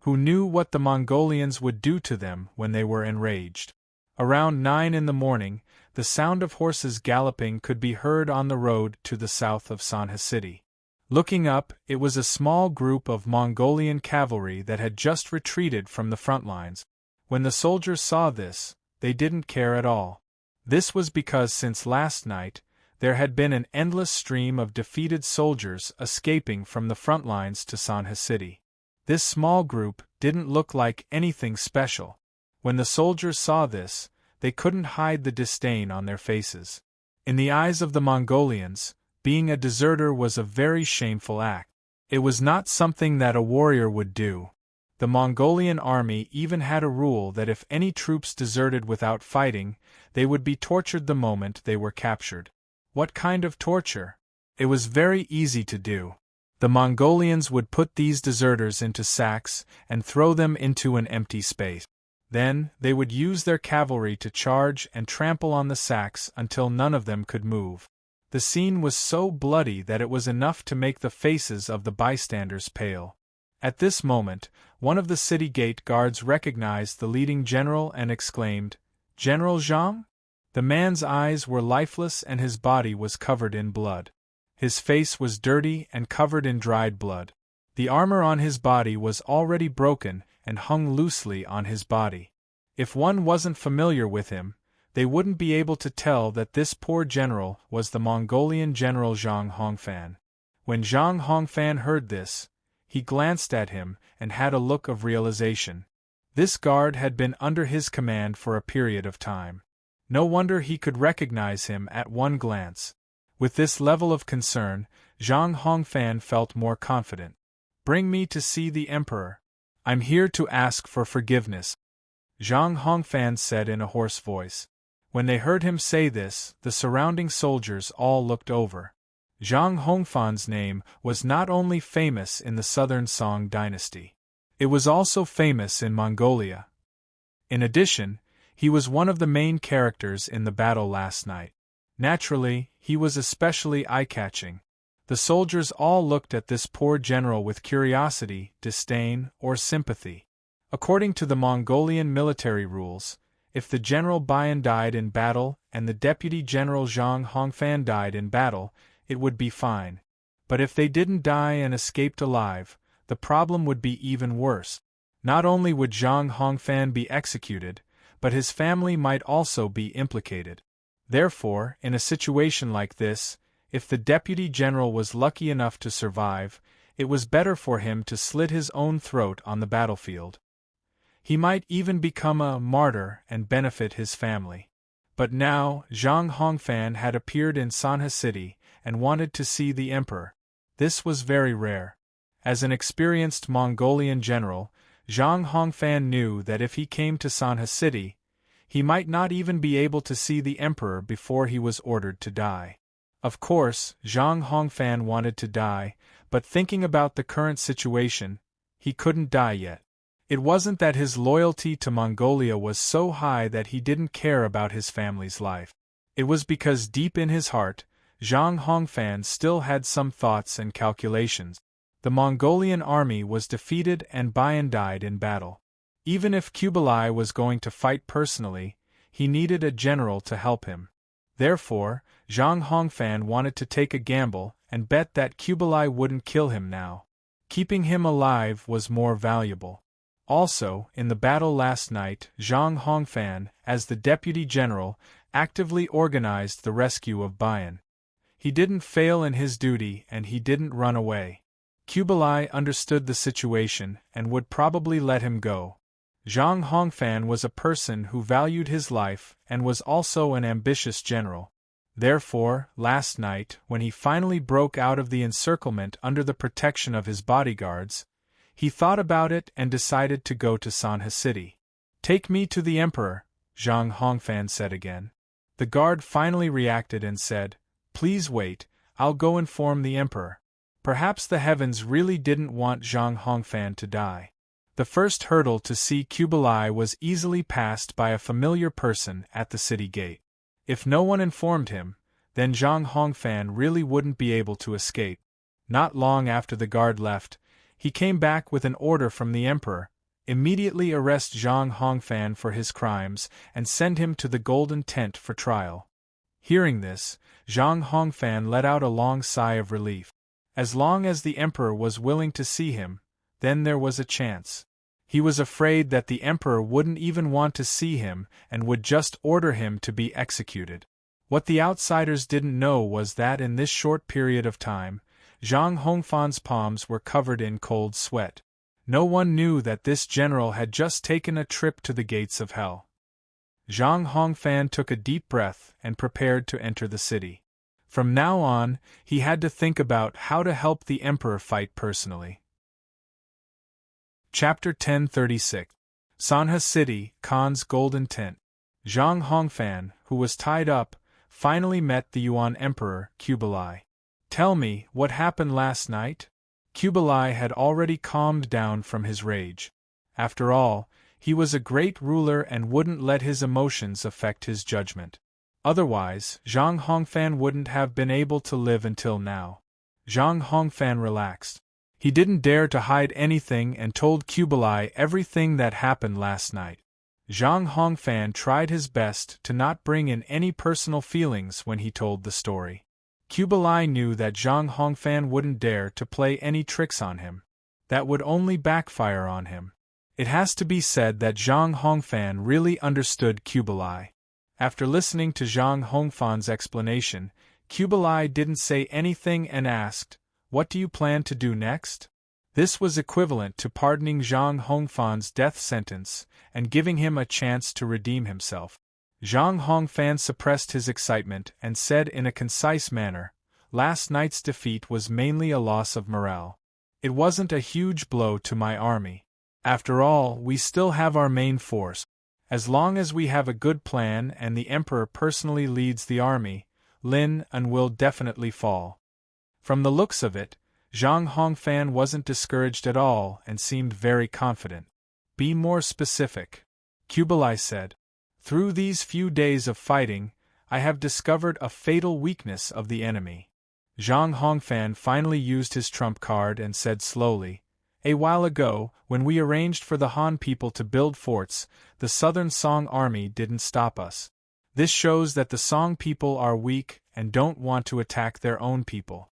Who knew what the Mongolians would do to them when they were enraged? Around 9 in the morning, the sound of horses galloping could be heard on the road to the south of Sanha city. Looking up, it was a small group of Mongolian cavalry that had just retreated from the front lines. When the soldiers saw this, they didn't care at all. This was because since last night, there had been an endless stream of defeated soldiers escaping from the front lines to Sanha city. This small group didn't look like anything special. When the soldiers saw this, they couldn't hide the disdain on their faces. In the eyes of the Mongolians, being a deserter was a very shameful act. It was not something that a warrior would do. The Mongolian army even had a rule that if any troops deserted without fighting, they would be tortured the moment they were captured. What kind of torture? It was very easy to do. The Mongolians would put these deserters into sacks and throw them into an empty space. Then, they would use their cavalry to charge and trample on the sacks until none of them could move. The scene was so bloody that it was enough to make the faces of the bystanders pale. At this moment, one of the city gate guards recognized the leading general and exclaimed, "General Zhang?" The man's eyes were lifeless and his body was covered in blood. His face was dirty and covered in dried blood. The armor on his body was already broken and hung loosely on his body. If one wasn't familiar with him, they wouldn't be able to tell that this poor general was the Mongolian general Zhang Hongfan. When Zhang Hongfan heard this, he glanced at him and had a look of realization. This guard had been under his command for a period of time. No wonder he could recognize him at one glance. With this level of concern, Zhang Hongfan felt more confident. "Bring me to see the emperor. I'm here to ask for forgiveness," Zhang Hongfan said in a hoarse voice. When they heard him say this, the surrounding soldiers all looked over. Zhang Hongfan's name was not only famous in the southern Song dynasty. It was also famous in Mongolia. In addition, he was one of the main characters in the battle last night. Naturally, he was especially eye-catching. The soldiers all looked at this poor general with curiosity, disdain, or sympathy. According to the Mongolian military rules, if the General Bayan died in battle and the Deputy General Zhang Hongfan died in battle, it would be fine. But if they didn't die and escaped alive, the problem would be even worse. Not only would Zhang Hongfan be executed, but his family might also be implicated. Therefore, in a situation like this, if the Deputy General was lucky enough to survive, it was better for him to slit his own throat on the battlefield. He might even become a martyr and benefit his family. But now, Zhang Hongfan had appeared in Sanha city and wanted to see the emperor. This was very rare. As an experienced Mongolian general, Zhang Hongfan knew that if he came to Sanha city, he might not even be able to see the emperor before he was ordered to die. Of course, Zhang Hongfan wanted to die, but thinking about the current situation, he couldn't die yet. It wasn't that his loyalty to Mongolia was so high that he didn't care about his family's life. It was because deep in his heart, Zhang Hongfan still had some thoughts and calculations. The Mongolian army was defeated and Bayan died in battle. Even if Kublai was going to fight personally, he needed a general to help him. Therefore, Zhang Hongfan wanted to take a gamble and bet that Kublai wouldn't kill him now. Keeping him alive was more valuable. Also, in the battle last night, Zhang Hongfan, as the deputy general, actively organized the rescue of Bayan. He didn't fail in his duty and he didn't run away. Kublai understood the situation and would probably let him go. Zhang Hongfan was a person who valued his life and was also an ambitious general. Therefore, last night, when he finally broke out of the encirclement under the protection of his bodyguards, he thought about it and decided to go to Sanha City. "Take me to the Emperor," Zhang Hongfan said again. The guard finally reacted and said, "Please wait, I'll go inform the Emperor." Perhaps the heavens really didn't want Zhang Hongfan to die. The first hurdle to see Kublai was easily passed by a familiar person at the city gate. If no one informed him, then Zhang Hongfan really wouldn't be able to escape. Not long after the guard left, he came back with an order from the Emperor: immediately arrest Zhang Hongfan for his crimes and send him to the Golden Tent for trial. Hearing this, Zhang Hongfan let out a long sigh of relief. As long as the Emperor was willing to see him, then there was a chance. He was afraid that the Emperor wouldn't even want to see him and would just order him to be executed. What the outsiders didn't know was that in this short period of time, Zhang Hongfan's palms were covered in cold sweat. No one knew that this general had just taken a trip to the gates of hell. Zhang Hongfan took a deep breath and prepared to enter the city. From now on, he had to think about how to help the Emperor fight personally. Chapter 1036. Sanha City, Khan's Golden Tent. Zhang Hongfan, who was tied up, finally met the Yuan Emperor, Kublai. "Tell me, what happened last night?" Kublai had already calmed down from his rage. After all, he was a great ruler and wouldn't let his emotions affect his judgment. Otherwise, Zhang Hongfan wouldn't have been able to live until now. Zhang Hongfan relaxed. He didn't dare to hide anything and told Kublai everything that happened last night. Zhang Hongfan tried his best to not bring in any personal feelings when he told the story. Kublai knew that Zhang Hongfan wouldn't dare to play any tricks on him. That would only backfire on him. It has to be said that Zhang Hongfan really understood Kublai. After listening to Zhang Hongfan's explanation, Kublai didn't say anything and asked, "What do you plan to do next?" This was equivalent to pardoning Zhang Hongfan's death sentence and giving him a chance to redeem himself. Zhang Hongfan suppressed his excitement and said in a concise manner, "Last night's defeat was mainly a loss of morale. It wasn't a huge blow to my army. After all, we still have our main force. As long as we have a good plan and the Emperor personally leads the army, Lin An will definitely fall." From the looks of it, Zhang Hongfan wasn't discouraged at all and seemed very confident. "Be more specific," Kublai said. "Through these few days of fighting, I have discovered a fatal weakness of the enemy." Zhang Hongfan finally used his trump card and said slowly, "A while ago, when we arranged for the Han people to build forts, the Southern Song army didn't stop us. This shows that the Song people are weak and don't want to attack their own people."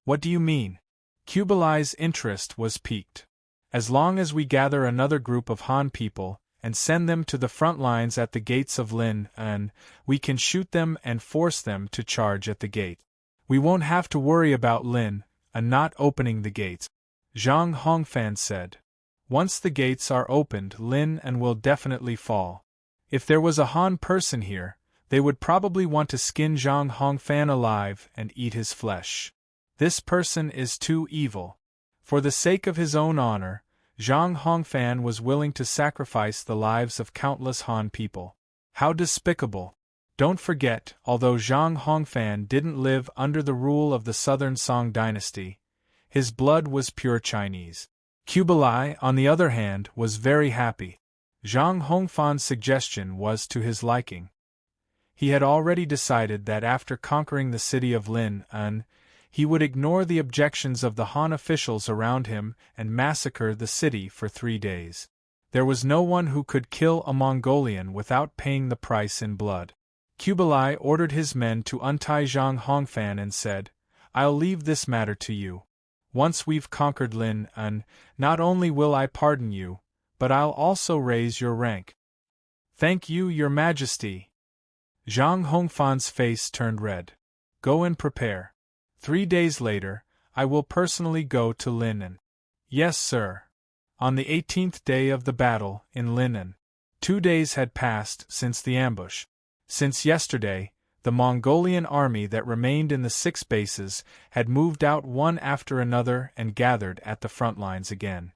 "What do you mean?" Kublai's interest was piqued. "As long as we gather another group of Han people and send them to the front lines at the gates of Lin An, we can shoot them and force them to charge at the gate. We won't have to worry about Lin An not opening the gates," Zhang Hongfan said. "Once the gates are opened, Lin An will definitely fall. If there was a Han person here, they would probably want to skin Zhang Hongfan alive and eat his flesh. This person is too evil." For the sake of his own honor, Zhang Hongfan was willing to sacrifice the lives of countless Han people. How despicable! Don't forget, although Zhang Hongfan didn't live under the rule of the Southern Song dynasty, his blood was pure Chinese. Kublai, on the other hand, was very happy. Zhang Hongfan's suggestion was to his liking. He had already decided that after conquering the city of Lin An, he would ignore the objections of the Han officials around him and massacre the city for 3 days. There was no one who could kill a Mongolian without paying the price in blood. Kublai ordered his men to untie Zhang Hongfan and said, "I'll leave this matter to you. Once we've conquered Lin An, not only will I pardon you, but I'll also raise your rank." "Thank you, Your Majesty." Zhang Hongfan's face turned red. "Go and prepare. 3 days later, I will personally go to Lin An." "Yes, sir." On the 18th day of the battle, in Linnan. 2 days had passed since the ambush. Since yesterday, the Mongolian army that remained in the 6 bases had moved out one after another and gathered at the front lines again.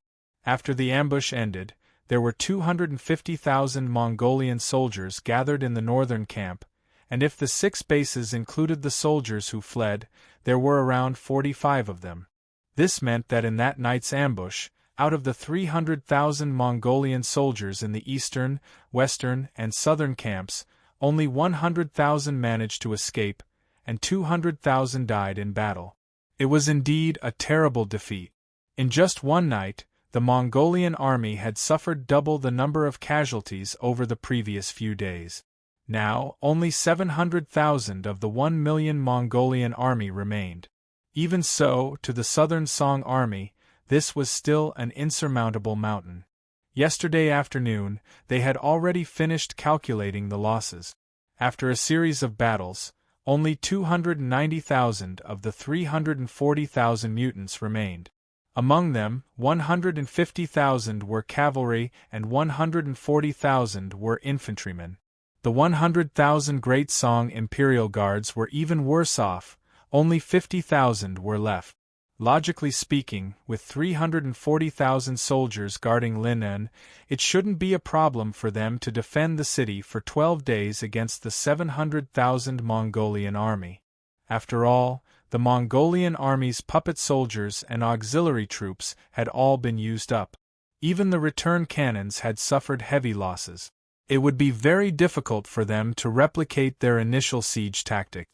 After the ambush ended, there were 250,000 Mongolian soldiers gathered in the northern camp, and if the 6 bases included the soldiers who fled, there were around 45 of them. This meant that in that night's ambush, out of the 300,000 Mongolian soldiers in the eastern, western, and southern camps, only 100,000 managed to escape, and 200,000 died in battle. It was indeed a terrible defeat. In just one night, the Mongolian army had suffered double the number of casualties over the previous few days. Now, only 700,000 of the 1 million Mongolian army remained. Even so, to the Southern Song army, this was still an insurmountable mountain. Yesterday afternoon, they had already finished calculating the losses. After a series of battles, only 290,000 of the 340,000 mutants remained. Among them, 150,000 were cavalry and 140,000 were infantrymen. The 100,000 Great Song Imperial Guards were even worse off, only 50,000 were left. Logically speaking, with 340,000 soldiers guarding Linnan, it shouldn't be a problem for them to defend the city for 12 days against the 700,000 Mongolian army. After all, the Mongolian army's puppet soldiers and auxiliary troops had all been used up. Even the return cannons had suffered heavy losses. It would be very difficult for them to replicate their initial siege tactic.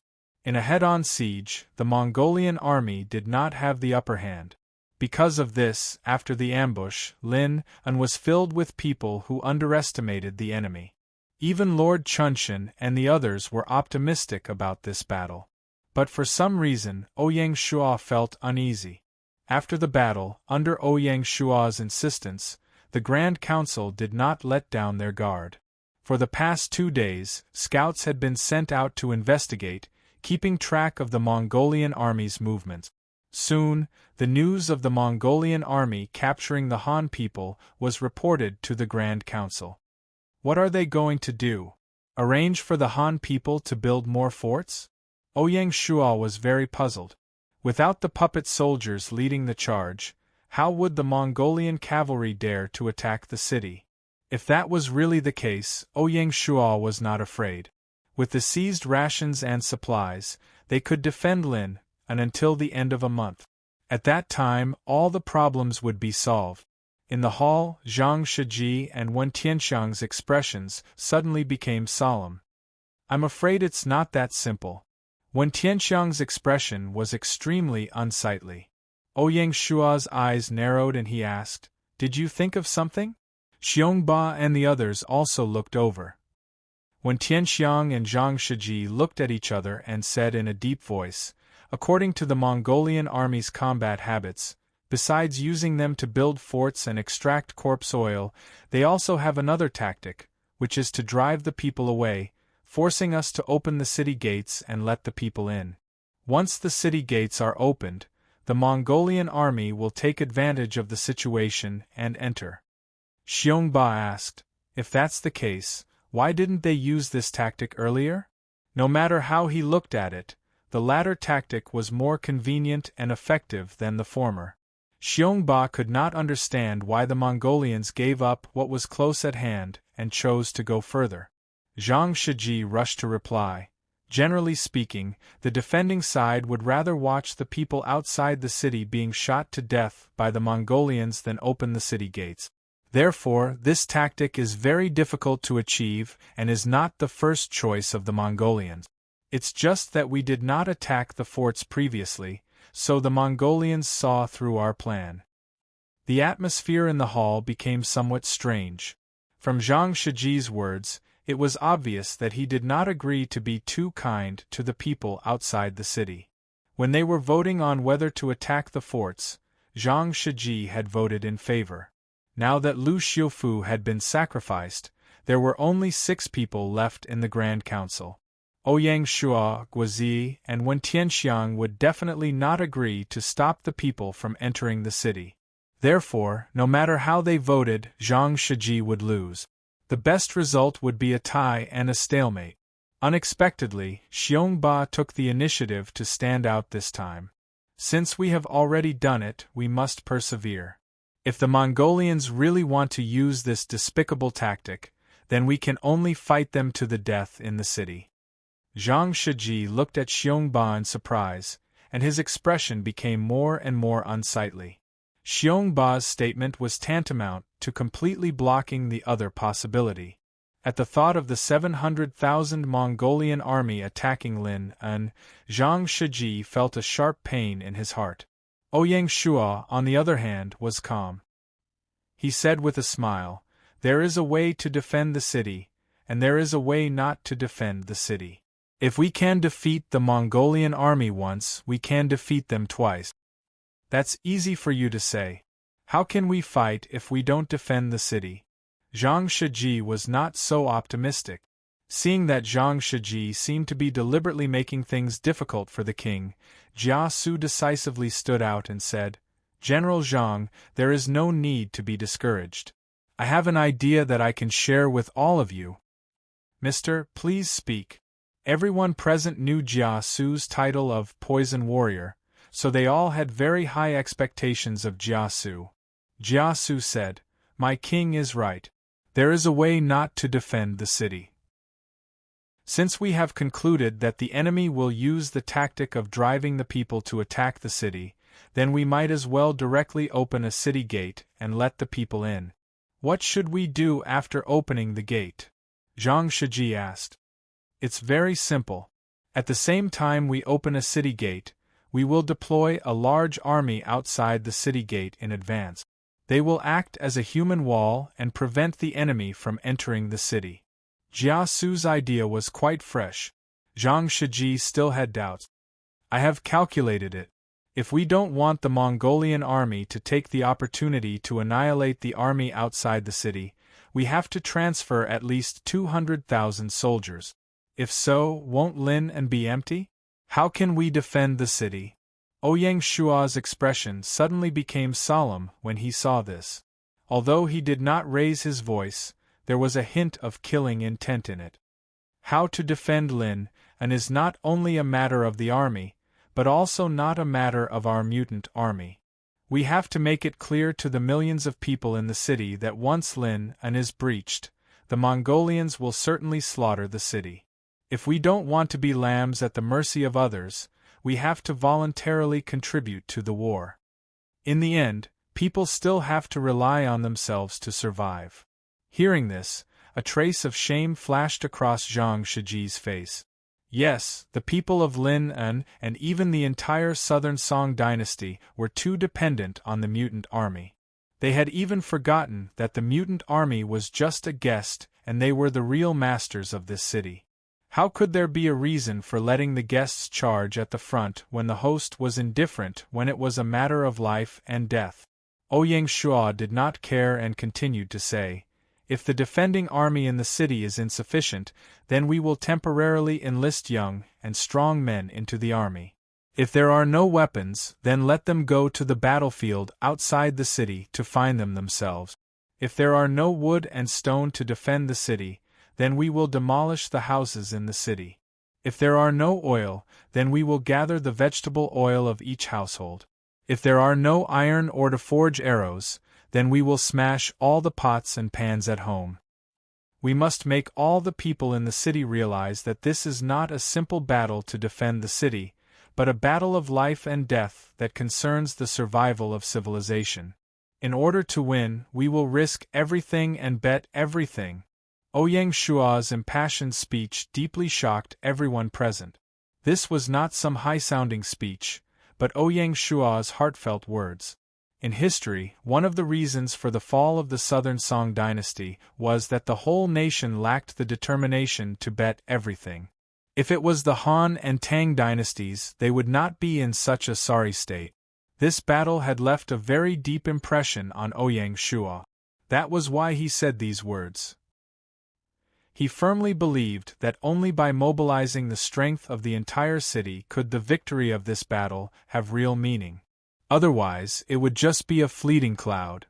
In a head-on siege, the Mongolian army did not have the upper hand. Because of this, after the ambush, Linnan was filled with people who underestimated the enemy. Even Lord Chunshan and the others were optimistic about this battle. But for some reason, Ouyang Shua felt uneasy. After the battle, under Ouyang Shua's insistence, the Grand Council did not let down their guard. For the past 2 days, scouts had been sent out to investigate, keeping track of the Mongolian army's movements. Soon, the news of the Mongolian army capturing the Han people was reported to the Grand Council. What are they going to do? Arrange for the Han people to build more forts? Ouyang Shua was very puzzled. Without the puppet soldiers leading the charge, how would the Mongolian cavalry dare to attack the city? If that was really the case, Ouyang Shua was not afraid. With the seized rations and supplies, they could defend Linnan until the end of a month. At that time, all the problems would be solved. In the hall, Zhang Shiji and Wen Tianxiang's expressions suddenly became solemn. I'm afraid it's not that simple. Wen Tianxiang's expression was extremely unsightly. Ouyang Shua's eyes narrowed and he asked, "Did you think of something?" Xiongba and the others also looked over. Wen Tianxiang and Zhang Shiji looked at each other and said in a deep voice, "According to the Mongolian army's combat habits, besides using them to build forts and extract corpse oil, they also have another tactic, which is to drive the people away, forcing us to open the city gates and let the people in. Once the city gates are opened, the Mongolian army will take advantage of the situation and enter." Xiongba asked, "If that's the case, why didn't they use this tactic earlier?" No matter how he looked at it, the latter tactic was more convenient and effective than the former. Xiongba could not understand why the Mongolians gave up what was close at hand and chose to go further. Zhang Shiji rushed to reply, "Generally speaking, the defending side would rather watch the people outside the city being shot to death by the Mongolians than open the city gates. Therefore, this tactic is very difficult to achieve and is not the first choice of the Mongolians. It's just that we did not attack the forts previously, so the Mongolians saw through our plan." The atmosphere in the hall became somewhat strange. From Zhang Shiji's words, it was obvious that he did not agree to be too kind to the people outside the city. When they were voting on whether to attack the forts, Zhang Shiji had voted in favor. Now that Lu Xiufu had been sacrificed, there were only 6 people left in the Grand Council. Ouyang Shua, Guozi, and Wen Tianxiang would definitely not agree to stop the people from entering the city. Therefore, no matter how they voted, Zhang Shiji would lose. The best result would be a tie and a stalemate. Unexpectedly, Xiongba took the initiative to stand out this time. Since we have already done it, we must persevere. If the Mongolians really want to use this despicable tactic, then we can only fight them to the death in the city. Zhang Shiji looked at Xiongba in surprise, and his expression became more and more unsightly. Xiongba's statement was tantamount to completely blocking the other possibility. At the thought of the 700,000 Mongolian army attacking Lin An, Zhang Shiji felt a sharp pain in his heart. Ouyang Shua, on the other hand, was calm. He said with a smile, "There is a way to defend the city, and there is a way not to defend the city. If we can defeat the Mongolian army once, we can defeat them twice." "That's easy for you to say. How can we fight if we don't defend the city?" Zhang Shiji was not so optimistic. Seeing that Zhang Shiji seemed to be deliberately making things difficult for the king, Jia Su decisively stood out and said, "General Zhang, there is no need to be discouraged. I have an idea that I can share with all of you." "Mister, please speak." Everyone present knew Jia Su's title of Poison Warrior, so they all had very high expectations of Jia Su. Jia Su said, "My king is right. There is a way not to defend the city. Since we have concluded that the enemy will use the tactic of driving the people to attack the city, then we might as well directly open a city gate and let the people in." "What should we do after opening the gate?" Zhang Shiji asked. "It's very simple. At the same time we open a city gate, we will deploy a large army outside the city gate in advance. They will act as a human wall and prevent the enemy from entering the city." Jia Su's idea was quite fresh. Zhang Shiji still had doubts. "I have calculated it. If we don't want the Mongolian army to take the opportunity to annihilate the army outside the city, we have to transfer at least 200,000 soldiers. If so, won't Lin An be empty? How can we defend the city?" Ouyang Shua's expression suddenly became solemn when he saw this. Although he did not raise his voice, there was a hint of killing intent in it. How to defend Lin An is not only a matter of the army, but also not a matter of our mutant army. We have to make it clear to the millions of people in the city that once Lin An is breached, the Mongolians will certainly slaughter the city. If we don't want to be lambs at the mercy of others, we have to voluntarily contribute to the war. In the end, people still have to rely on themselves to survive. Hearing this, a trace of shame flashed across Zhang Shiji's face. Yes, the people of Lin An and even the entire southern Song dynasty were too dependent on the mutant army. They had even forgotten that the mutant army was just a guest and they were the real masters of this city. How could there be a reason for letting the guests charge at the front when the host was indifferent when it was a matter of life and death? Ouyang Shua did not care and continued to say, "If the defending army in the city is insufficient, then we will temporarily enlist young and strong men into the army. If there are no weapons, then let them go to the battlefield outside the city to find them themselves. If there are no wood and stone to defend the city, then we will demolish the houses in the city. If there are no oil, then we will gather the vegetable oil of each household. If there are no iron or to forge arrows, then we will smash all the pots and pans at home. We must make all the people in the city realize that this is not a simple battle to defend the city, but a battle of life and death that concerns the survival of civilization. In order to win, we will risk everything and bet everything." Ouyang Shua's impassioned speech deeply shocked everyone present. This was not some high-sounding speech, but Ouyang Shua's heartfelt words. In history, one of the reasons for the fall of the southern Song dynasty was that the whole nation lacked the determination to bet everything. If it was the Han and Tang dynasties, they would not be in such a sorry state. This battle had left a very deep impression on Ouyang Shua. That was why he said these words. He firmly believed that only by mobilizing the strength of the entire city could the victory of this battle have real meaning. Otherwise, it would just be a fleeting cloud.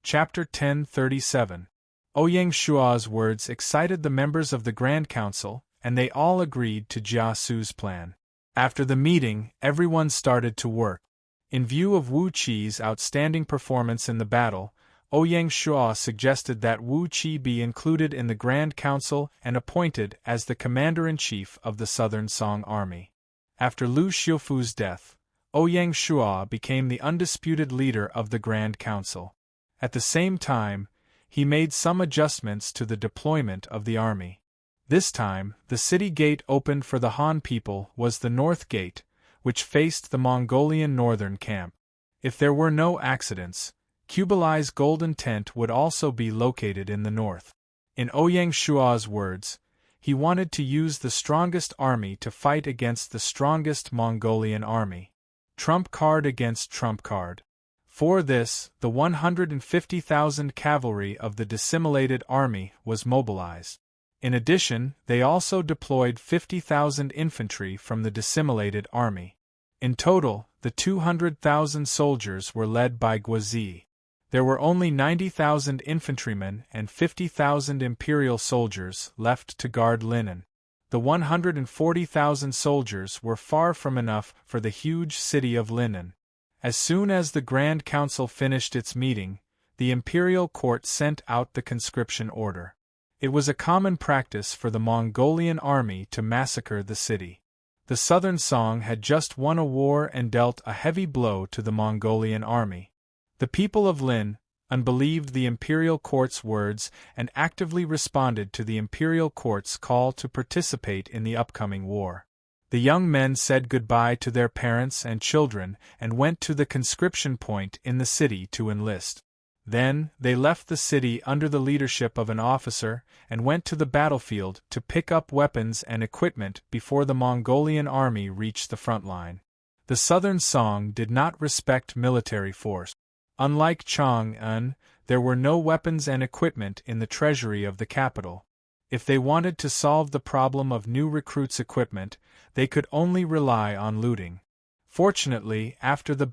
Chapter 1037. Ouyang Shua's words excited the members of the Grand Council, and they all agreed to Jia Su's plan. After the meeting, everyone started to work. In view of Wu Qi's outstanding performance in the battle, Ouyang Shua suggested that Wu Qi be included in the Grand Council and appointed as the commander-in-chief of the Southern Song Army. After Lu Xiufu's death, Ouyang Shua became the undisputed leader of the Grand Council. At the same time, he made some adjustments to the deployment of the army. This time, the city gate opened for the Han people was the North Gate, which faced the Mongolian northern camp. If there were no accidents, Kublai's golden tent would also be located in the north. In Ouyang Shua's words, he wanted to use the strongest army to fight against the strongest Mongolian army. Trump card against trump card. For this, the 150,000 cavalry of the dissimulated army was mobilized. In addition, they also deployed 50,000 infantry from the dissimulated army. In total, the 200,000 soldiers were led by Guazi. There were only 90,000 infantrymen and 50,000 imperial soldiers left to guard Linen. The 140,000 soldiers were far from enough for the huge city of Linen. As soon as the Grand Council finished its meeting, the imperial court sent out the conscription order. It was a common practice for the Mongolian army to massacre the city. The Southern Song had just won a war and dealt a heavy blow to the Mongolian army. The people of Lin unbelieved the imperial court's words and actively responded to the imperial court's call to participate in the upcoming war. The young men said goodbye to their parents and children and went to the conscription point in the city to enlist. Then, they left the city under the leadership of an officer and went to the battlefield to pick up weapons and equipment before the Mongolian army reached the front line. The Southern Song did not respect military force. Unlike Chang'an, there were no weapons and equipment in the treasury of the capital. If they wanted to solve the problem of new recruits' equipment, they could only rely on looting. Fortunately, after the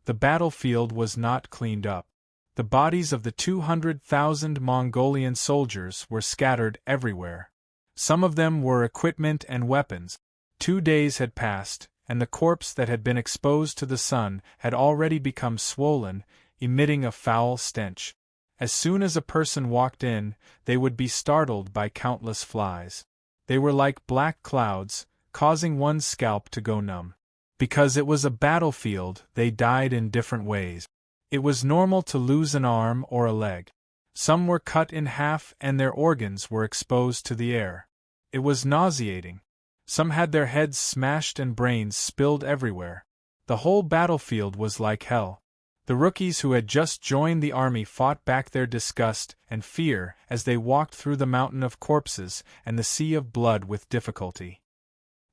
battlefield was not cleaned up. The bodies of the 200,000 Mongolian soldiers were scattered everywhere. Some of them were equipment and weapons. 2 days had passed, and the corpse that had been exposed to the sun had already become swollen, emitting a foul stench. As soon as a person walked in, they would be startled by countless flies. They were like black clouds, causing one's scalp to go numb. Because it was a battlefield, they died in different ways. It was normal to lose an arm or a leg. Some were cut in half and their organs were exposed to the air. It was nauseating. Some had their heads smashed and brains spilled everywhere. The whole battlefield was like hell. The rookies who had just joined the army fought back their disgust and fear as they walked through the mountain of corpses and the sea of blood with difficulty.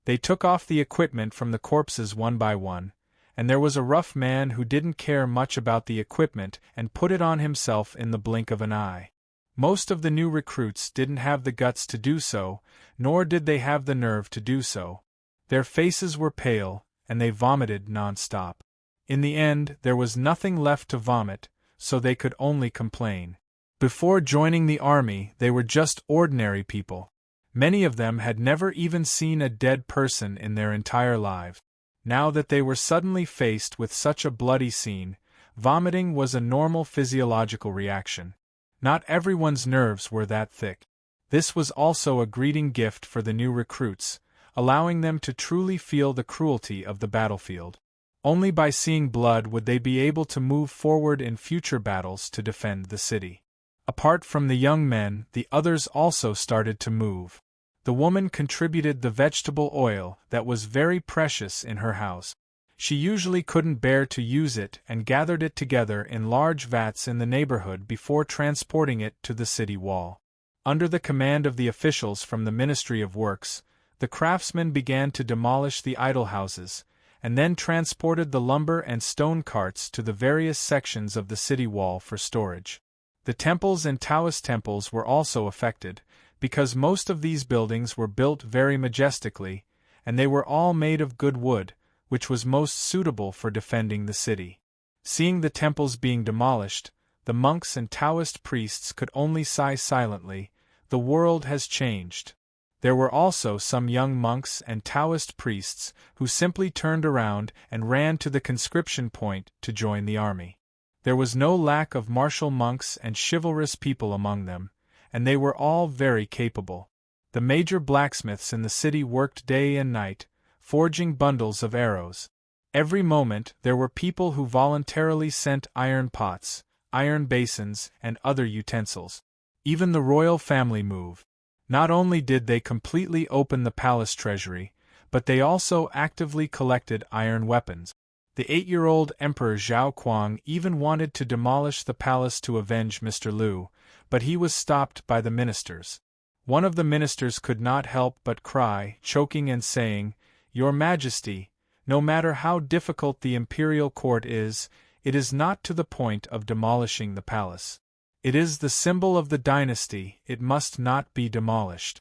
They took off the equipment from the corpses one by one, and there was a rough man who didn't care much about the equipment and put it on himself in the blink of an eye. Most of the new recruits didn't have the guts to do so, nor did they have the nerve to do so. Their faces were pale, and they vomited non-stop. In the end, there was nothing left to vomit, so they could only complain. Before joining the army, they were just ordinary people. Many of them had never even seen a dead person in their entire lives. Now that they were suddenly faced with such a bloody scene, vomiting was a normal physiological reaction. Not everyone's nerves were that thick. This was also a greeting gift for the new recruits, allowing them to truly feel the cruelty of the battlefield. Only by seeing blood would they be able to move forward in future battles to defend the city. Apart from the young men, the others also started to move. The woman contributed the vegetable oil that was very precious in her house. She usually couldn't bear to use it and gathered it together in large vats in the neighborhood before transporting it to the city wall. Under the command of the officials from the Ministry of Works, the craftsmen began to demolish the idol houses, and then transported the lumber and stone carts to the various sections of the city wall for storage. The temples and Taoist temples were also affected, because most of these buildings were built very majestically, and they were all made of good wood, which was most suitable for defending the city. Seeing the temples being demolished, the monks and Taoist priests could only sigh silently, "The world has changed." There were also some young monks and Taoist priests who simply turned around and ran to the conscription point to join the army. There was no lack of martial monks and chivalrous people among them, and they were all very capable. The major blacksmiths in the city worked day and night, forging bundles of arrows. Every moment there were people who voluntarily sent iron pots, iron basins, and other utensils. Even the royal family moved. Not only did they completely open the palace treasury, but they also actively collected iron weapons. The 8-year-old Emperor Zhao Kuang even wanted to demolish the palace to avenge Mr. Liu, but he was stopped by the ministers. One of the ministers could not help but cry, choking and saying, "Your Majesty, no matter how difficult the imperial court is, it is not to the point of demolishing the palace. It is the symbol of the dynasty, it must not be demolished."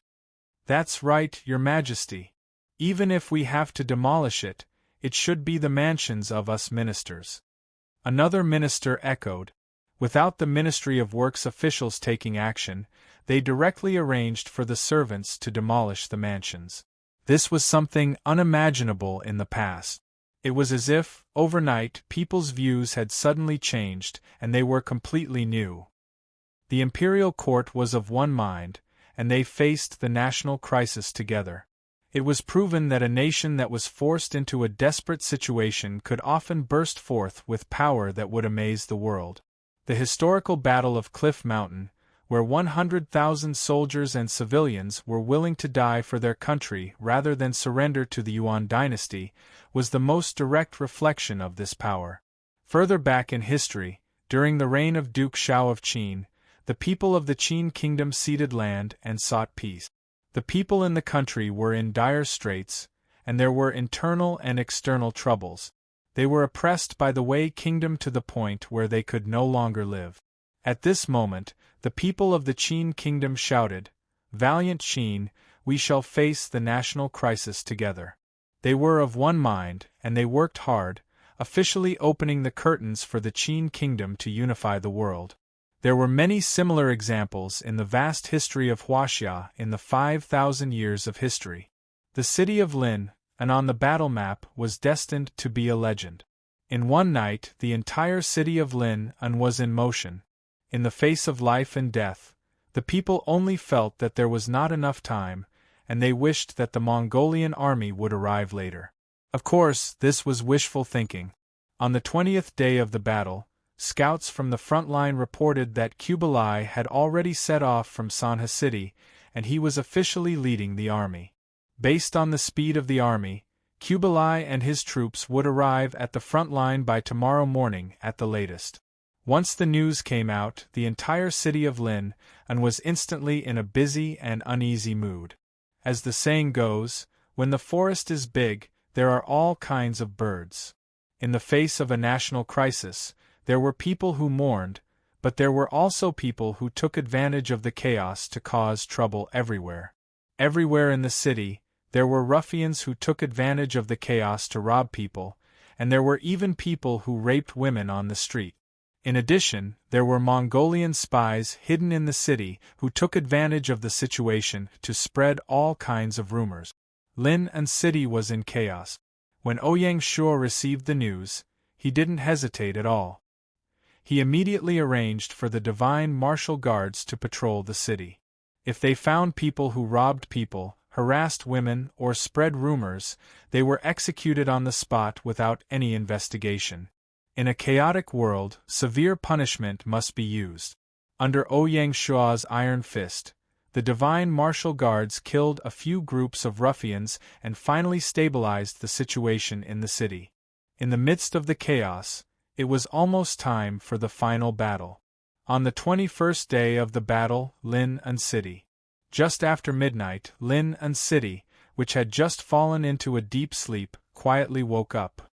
"That's right, Your Majesty. Even if we have to demolish it, it should be the mansions of us ministers." Another minister echoed. Without the Ministry of Works officials taking action, they directly arranged for the servants to demolish the mansions. This was something unimaginable in the past. It was as if, overnight, people's views had suddenly changed, and they were completely new. The imperial court was of one mind, and they faced the national crisis together. It was proven that a nation that was forced into a desperate situation could often burst forth with power that would amaze the world. The historical Battle of Cliff Mountain, where 100,000 soldiers and civilians were willing to die for their country rather than surrender to the Yuan dynasty, was the most direct reflection of this power. Further back in history, during the reign of Duke Shao of Qin, the people of the Qin kingdom ceded land and sought peace. The people in the country were in dire straits, and there were internal and external troubles. They were oppressed by the Wei kingdom to the point where they could no longer live. At this moment, the people of the Qin kingdom shouted, "Valiant Qin, we shall face the national crisis together." They were of one mind, and they worked hard, officially opening the curtains for the Qin kingdom to unify the world. There were many similar examples in the vast history of Huaxia in the 5,000 years of history. The city of Lin, and on the battle map, was destined to be a legend. In one night the entire city of Lin was in motion. In the face of life and death, the people only felt that there was not enough time, and they wished that the Mongolian army would arrive later. Of course, this was wishful thinking. On the 20th day of the battle, scouts from the front line reported that Kublai had already set off from Sanha City, and he was officially leading the army. Based on the speed of the army, Kublai and his troops would arrive at the front line by tomorrow morning at the latest. Once the news came out, the entire city of Lin was instantly in a busy and uneasy mood. As the saying goes, when the forest is big, there are all kinds of birds. In the face of a national crisis, there were people who mourned, but there were also people who took advantage of the chaos to cause trouble everywhere. Everywhere in the city, there were ruffians who took advantage of the chaos to rob people, and there were even people who raped women on the street. In addition, there were Mongolian spies hidden in the city who took advantage of the situation to spread all kinds of rumors. Lin city was in chaos. When Ouyang Shuo received the news, he didn't hesitate at all. He immediately arranged for the divine martial guards to patrol the city. If they found people who robbed people, harassed women, or spread rumors, they were executed on the spot without any investigation. In a chaotic world, severe punishment must be used. Under Ouyang Shuo's iron fist, the divine martial guards killed a few groups of ruffians and finally stabilized the situation in the city. In the midst of the chaos, it was almost time for the final battle. On the 21st day of the battle, Lin city. Just after midnight, Lin city, which had just fallen into a deep sleep, quietly woke up.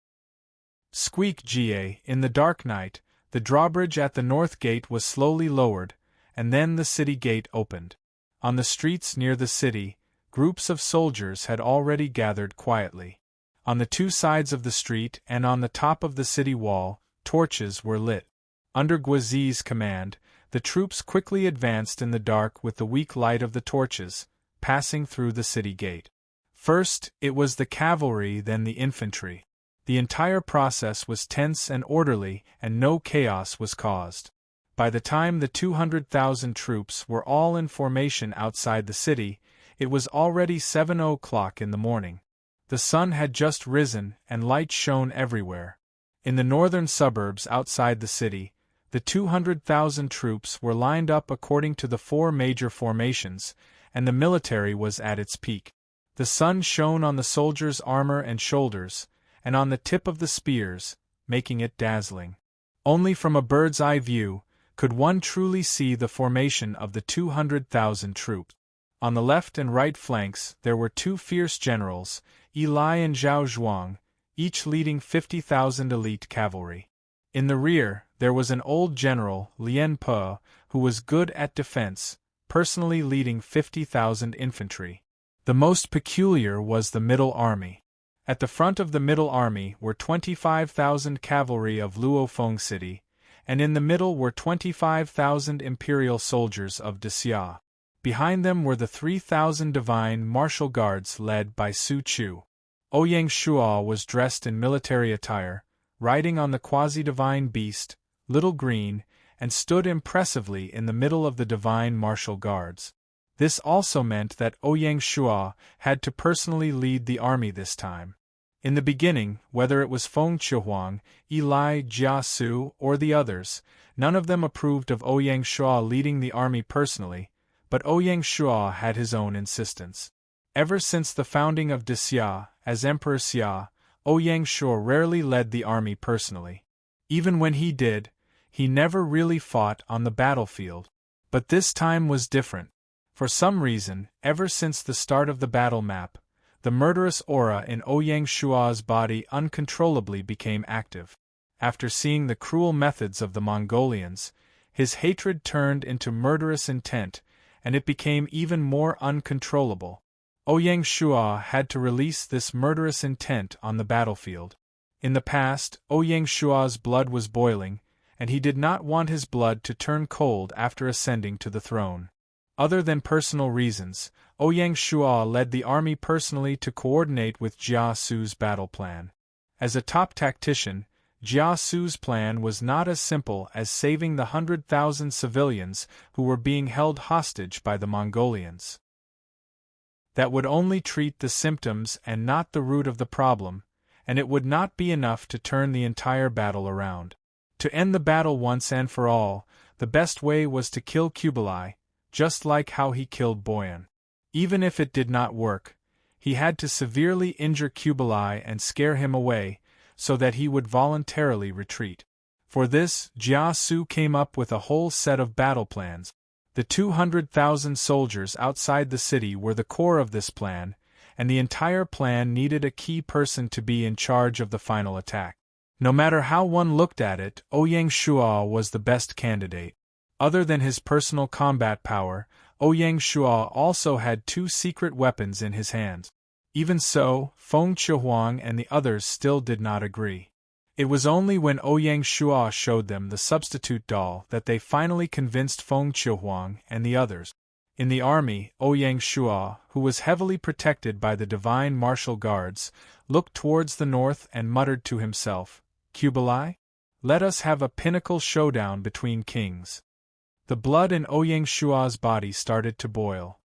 Squeak Jie, in the dark night, the drawbridge at the north gate was slowly lowered, and then the city gate opened. On the streets near the city, groups of soldiers had already gathered quietly. On the two sides of the street and on the top of the city wall, torches were lit. Under Guizi's command, the troops quickly advanced in the dark with the weak light of the torches, passing through the city gate. First, it was the cavalry, then the infantry. The entire process was tense and orderly, and no chaos was caused. By the time the 200,000 troops were all in formation outside the city, it was already 7 o'clock in the morning. The sun had just risen, and light shone everywhere. In the northern suburbs outside the city, the 200,000 troops were lined up according to the 4 major formations, and the military was at its peak. The sun shone on the soldiers' armor and shoulders, and on the tip of the spears, making it dazzling. Only from a bird's-eye view could one truly see the formation of the 200,000 troops. On the left and right flanks there were 2 fierce generals, Eli and Zhao Zhuang, each leading 50,000 elite cavalry. In the rear, there was an old general, Lien Po, who was good at defense, personally leading 50,000 infantry. The most peculiar was the Middle Army. At the front of the Middle Army were 25,000 cavalry of Luofeng City, and in the middle were 25,000 imperial soldiers of Xia. Behind them were the 3,000 divine martial guards led by Su Chu. Ouyang Shuo was dressed in military attire, riding on the quasi-divine beast, Little Green, and stood impressively in the middle of the divine martial guards. This also meant that Ouyang Shuo had to personally lead the army this time. In the beginning, whether it was Feng Qiuhuang, Eli Jiasu, or the others, none of them approved of Ouyang Shuo leading the army personally, but Ouyang Shuo had his own insistence. Ever since the founding of Xia, as Emperor Xia, Ouyang Shuo rarely led the army personally. Even when he did, he never really fought on the battlefield. But this time was different. For some reason, ever since the start of the battle map, the murderous aura in Ouyang Shuo's body uncontrollably became active. After seeing the cruel methods of the Mongolians, his hatred turned into murderous intent, and it became even more uncontrollable. Ouyang Shuo had to release this murderous intent on the battlefield. In the past, Ouyang Shuo's blood was boiling, and he did not want his blood to turn cold after ascending to the throne. Other than personal reasons, Ouyang Shuo led the army personally to coordinate with Jia Su's battle plan. As a top tactician, Jia Su's plan was not as simple as saving the 100,000 civilians who were being held hostage by the Mongolians. That would only treat the symptoms and not the root of the problem, and it would not be enough to turn the entire battle around. To end the battle once and for all, the best way was to kill Kublai, just like how he killed Boyan. Even if it did not work, he had to severely injure Kublai and scare him away, so that he would voluntarily retreat. For this, Jia Su came up with a whole set of battle plans. The 200,000 soldiers outside the city were the core of this plan, and the entire plan needed a key person to be in charge of the final attack. No matter how one looked at it, Ouyang Shuo was the best candidate. Other than his personal combat power, Ouyang Shuo also had 2 secret weapons in his hands. Even so, Feng Qiuhuang and the others still did not agree. It was only when Ouyang Shuo showed them the substitute doll that they finally convinced Feng Qiuhuang and the others. In the army, Ouyang Shuo, who was heavily protected by the divine martial guards, looked towards the north and muttered to himself, "Kublai? Let us have a pinnacle showdown between kings." The blood in Ouyang Shuo's body started to boil.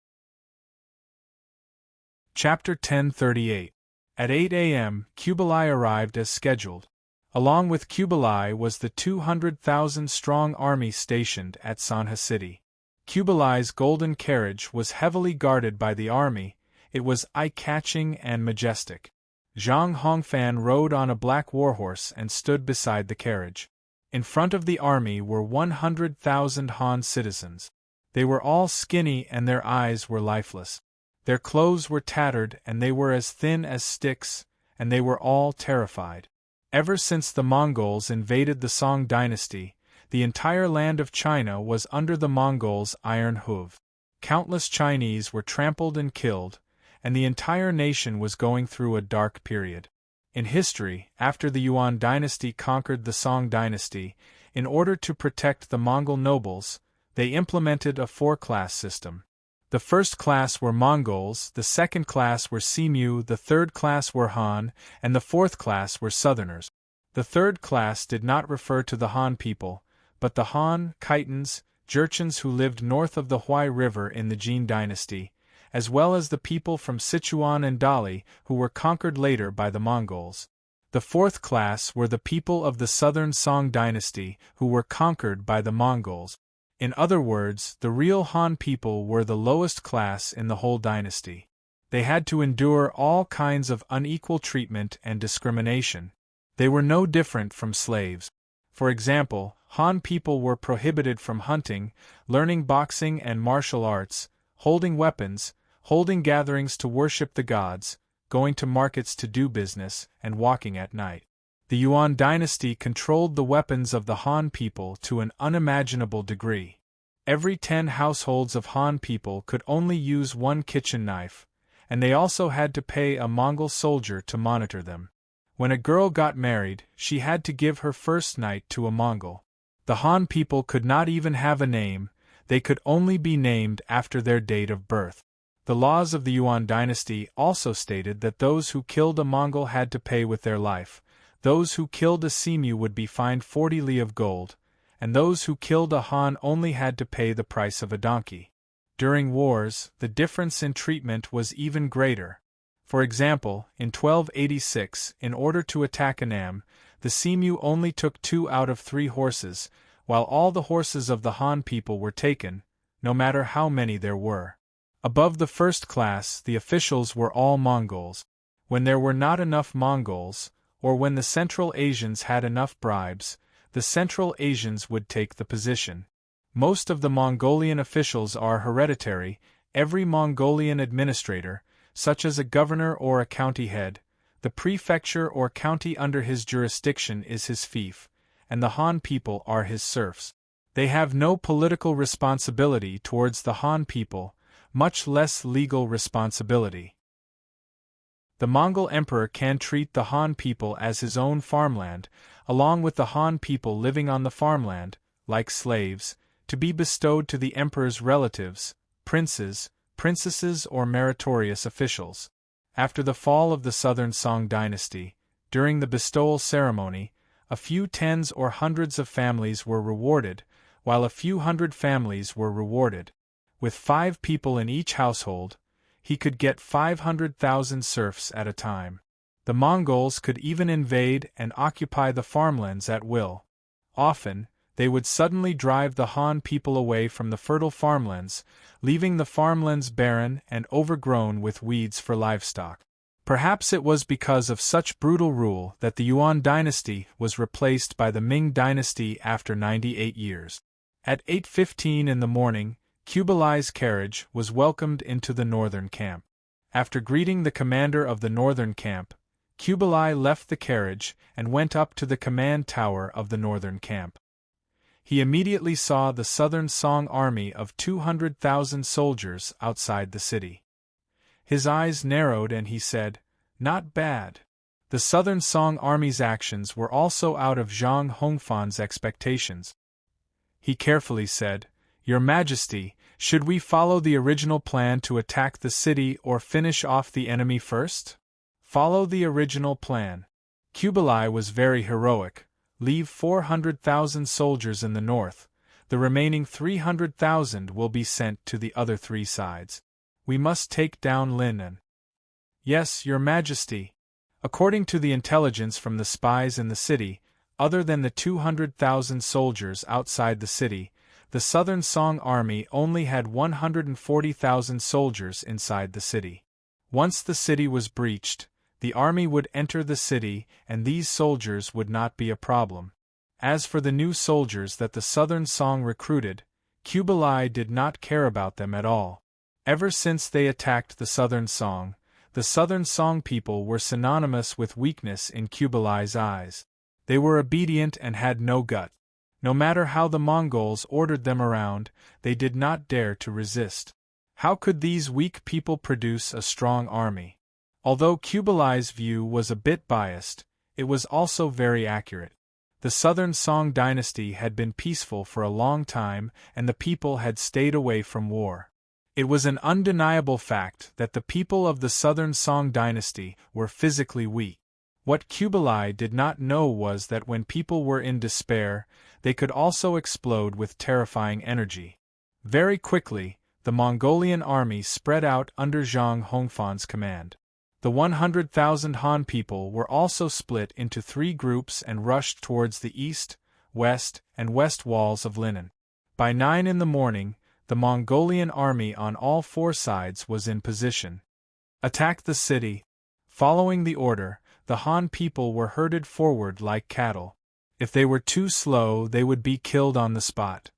Chapter 1038. At 8 a.m., Kublai arrived as scheduled. Along with Kublai was the 200,000-strong army stationed at Sanha City. Kublai's golden carriage was heavily guarded by the army. It was eye-catching and majestic. Zhang Hongfan rode on a black warhorse and stood beside the carriage. In front of the army were 100,000 Han citizens. They were all skinny and their eyes were lifeless. Their clothes were tattered and they were as thin as sticks, and they were all terrified. Ever since the Mongols invaded the Song dynasty, the entire land of China was under the Mongols' iron hoof. Countless Chinese were trampled and killed, and the entire nation was going through a dark period. In history, after the Yuan dynasty conquered the Song dynasty, in order to protect the Mongol nobles, they implemented a four-class system. The first class were Mongols, the second class were Simyu, the third class were Han, and the fourth class were Southerners. The third class did not refer to the Han people, but the Han, Khitans, Jurchens who lived north of the Huai River in the Jin dynasty, as well as the people from Sichuan and Dali who were conquered later by the Mongols. The fourth class were the people of the southern Song dynasty who were conquered by the Mongols. In other words, the real Han people were the lowest class in the whole dynasty. They had to endure all kinds of unequal treatment and discrimination. They were no different from slaves. For example, Han people were prohibited from hunting, learning boxing and martial arts, holding weapons, holding gatherings to worship the gods, going to markets to do business, and walking at night. The Yuan dynasty controlled the weapons of the Han people to an unimaginable degree. Every 10 households of Han people could only use one kitchen knife, and they also had to pay a Mongol soldier to monitor them. When a girl got married, she had to give her first night to a Mongol. The Han people could not even have a name, they could only be named after their date of birth. The laws of the Yuan dynasty also stated that those who killed a Mongol had to pay with their life. Those who killed a Simyu would be fined 40 li of gold, and those who killed a Han only had to pay the price of a donkey. During wars, the difference in treatment was even greater. For example, in 1286, in order to attack Annam, the Simyu only took 2 out of 3 horses, while all the horses of the Han people were taken, no matter how many there were. Above the first class, the officials were all Mongols. When there were not enough Mongols, or when the Central Asians had enough bribes, the Central Asians would take the position. Most of the Mongolian officials are hereditary. Every Mongolian administrator, such as a governor or a county head, the prefecture or county under his jurisdiction is his fief, and the Han people are his serfs. They have no political responsibility towards the Han people, much less legal responsibility. The Mongol emperor can treat the Han people as his own farmland, along with the Han people living on the farmland, like slaves, to be bestowed to the emperor's relatives, princes, princesses or meritorious officials. After the fall of the southern Song dynasty, during the bestowal ceremony, a few tens or hundreds of families were rewarded, while a few hundred families were rewarded. With 5 people in each household, he could get 500,000 serfs at a time. The Mongols could even invade and occupy the farmlands at will. Often, they would suddenly drive the Han people away from the fertile farmlands, leaving the farmlands barren and overgrown with weeds for livestock. Perhaps it was because of such brutal rule that the Yuan dynasty was replaced by the Ming dynasty after 98 years. At 8:15 in the morning, Kublai's carriage was welcomed into the northern camp. After greeting the commander of the northern camp, Kublai left the carriage and went up to the command tower of the northern camp. He immediately saw the southern Song army of 200,000 soldiers outside the city. His eyes narrowed and he said, "Not bad." The southern Song army's actions were also out of Zhang Hongfan's expectations. He carefully said, "Your Majesty, should we follow the original plan to attack the city or finish off the enemy first?" "Follow the original plan." Kublai was very heroic. Leave 400,000 soldiers in the north. The remaining 300,000 will be sent to the other 3 sides. We must take down Lin. "Yes, Your Majesty." According to the intelligence from the spies in the city, other than the 200,000 soldiers outside the city, the southern Song army only had 140,000 soldiers inside the city. Once the city was breached, the army would enter the city and these soldiers would not be a problem. As for the new soldiers that the southern Song recruited, Kublai did not care about them at all. Ever since they attacked the southern Song people were synonymous with weakness in Kublai's eyes. They were obedient and had no gut. No matter how the Mongols ordered them around, they did not dare to resist. How could these weak people produce a strong army? Although Kublai's view was a bit biased, it was also very accurate. The Southern Song dynasty had been peaceful for a long time, and the people had stayed away from war. It was an undeniable fact that the people of the Southern Song dynasty were physically weak. What Kublai did not know was that when people were in despair, they could also explode with terrifying energy. Very quickly, the Mongolian army spread out under Zhang Hongfan's command. The 100,000 Han people were also split into 3 groups and rushed towards the east, west, and west walls of Linen. By 9 in the morning, the Mongolian army on all 4 sides was in position. Attack the city. Following the order, the Han people were herded forward like cattle. If they were too slow, they would be killed on the spot.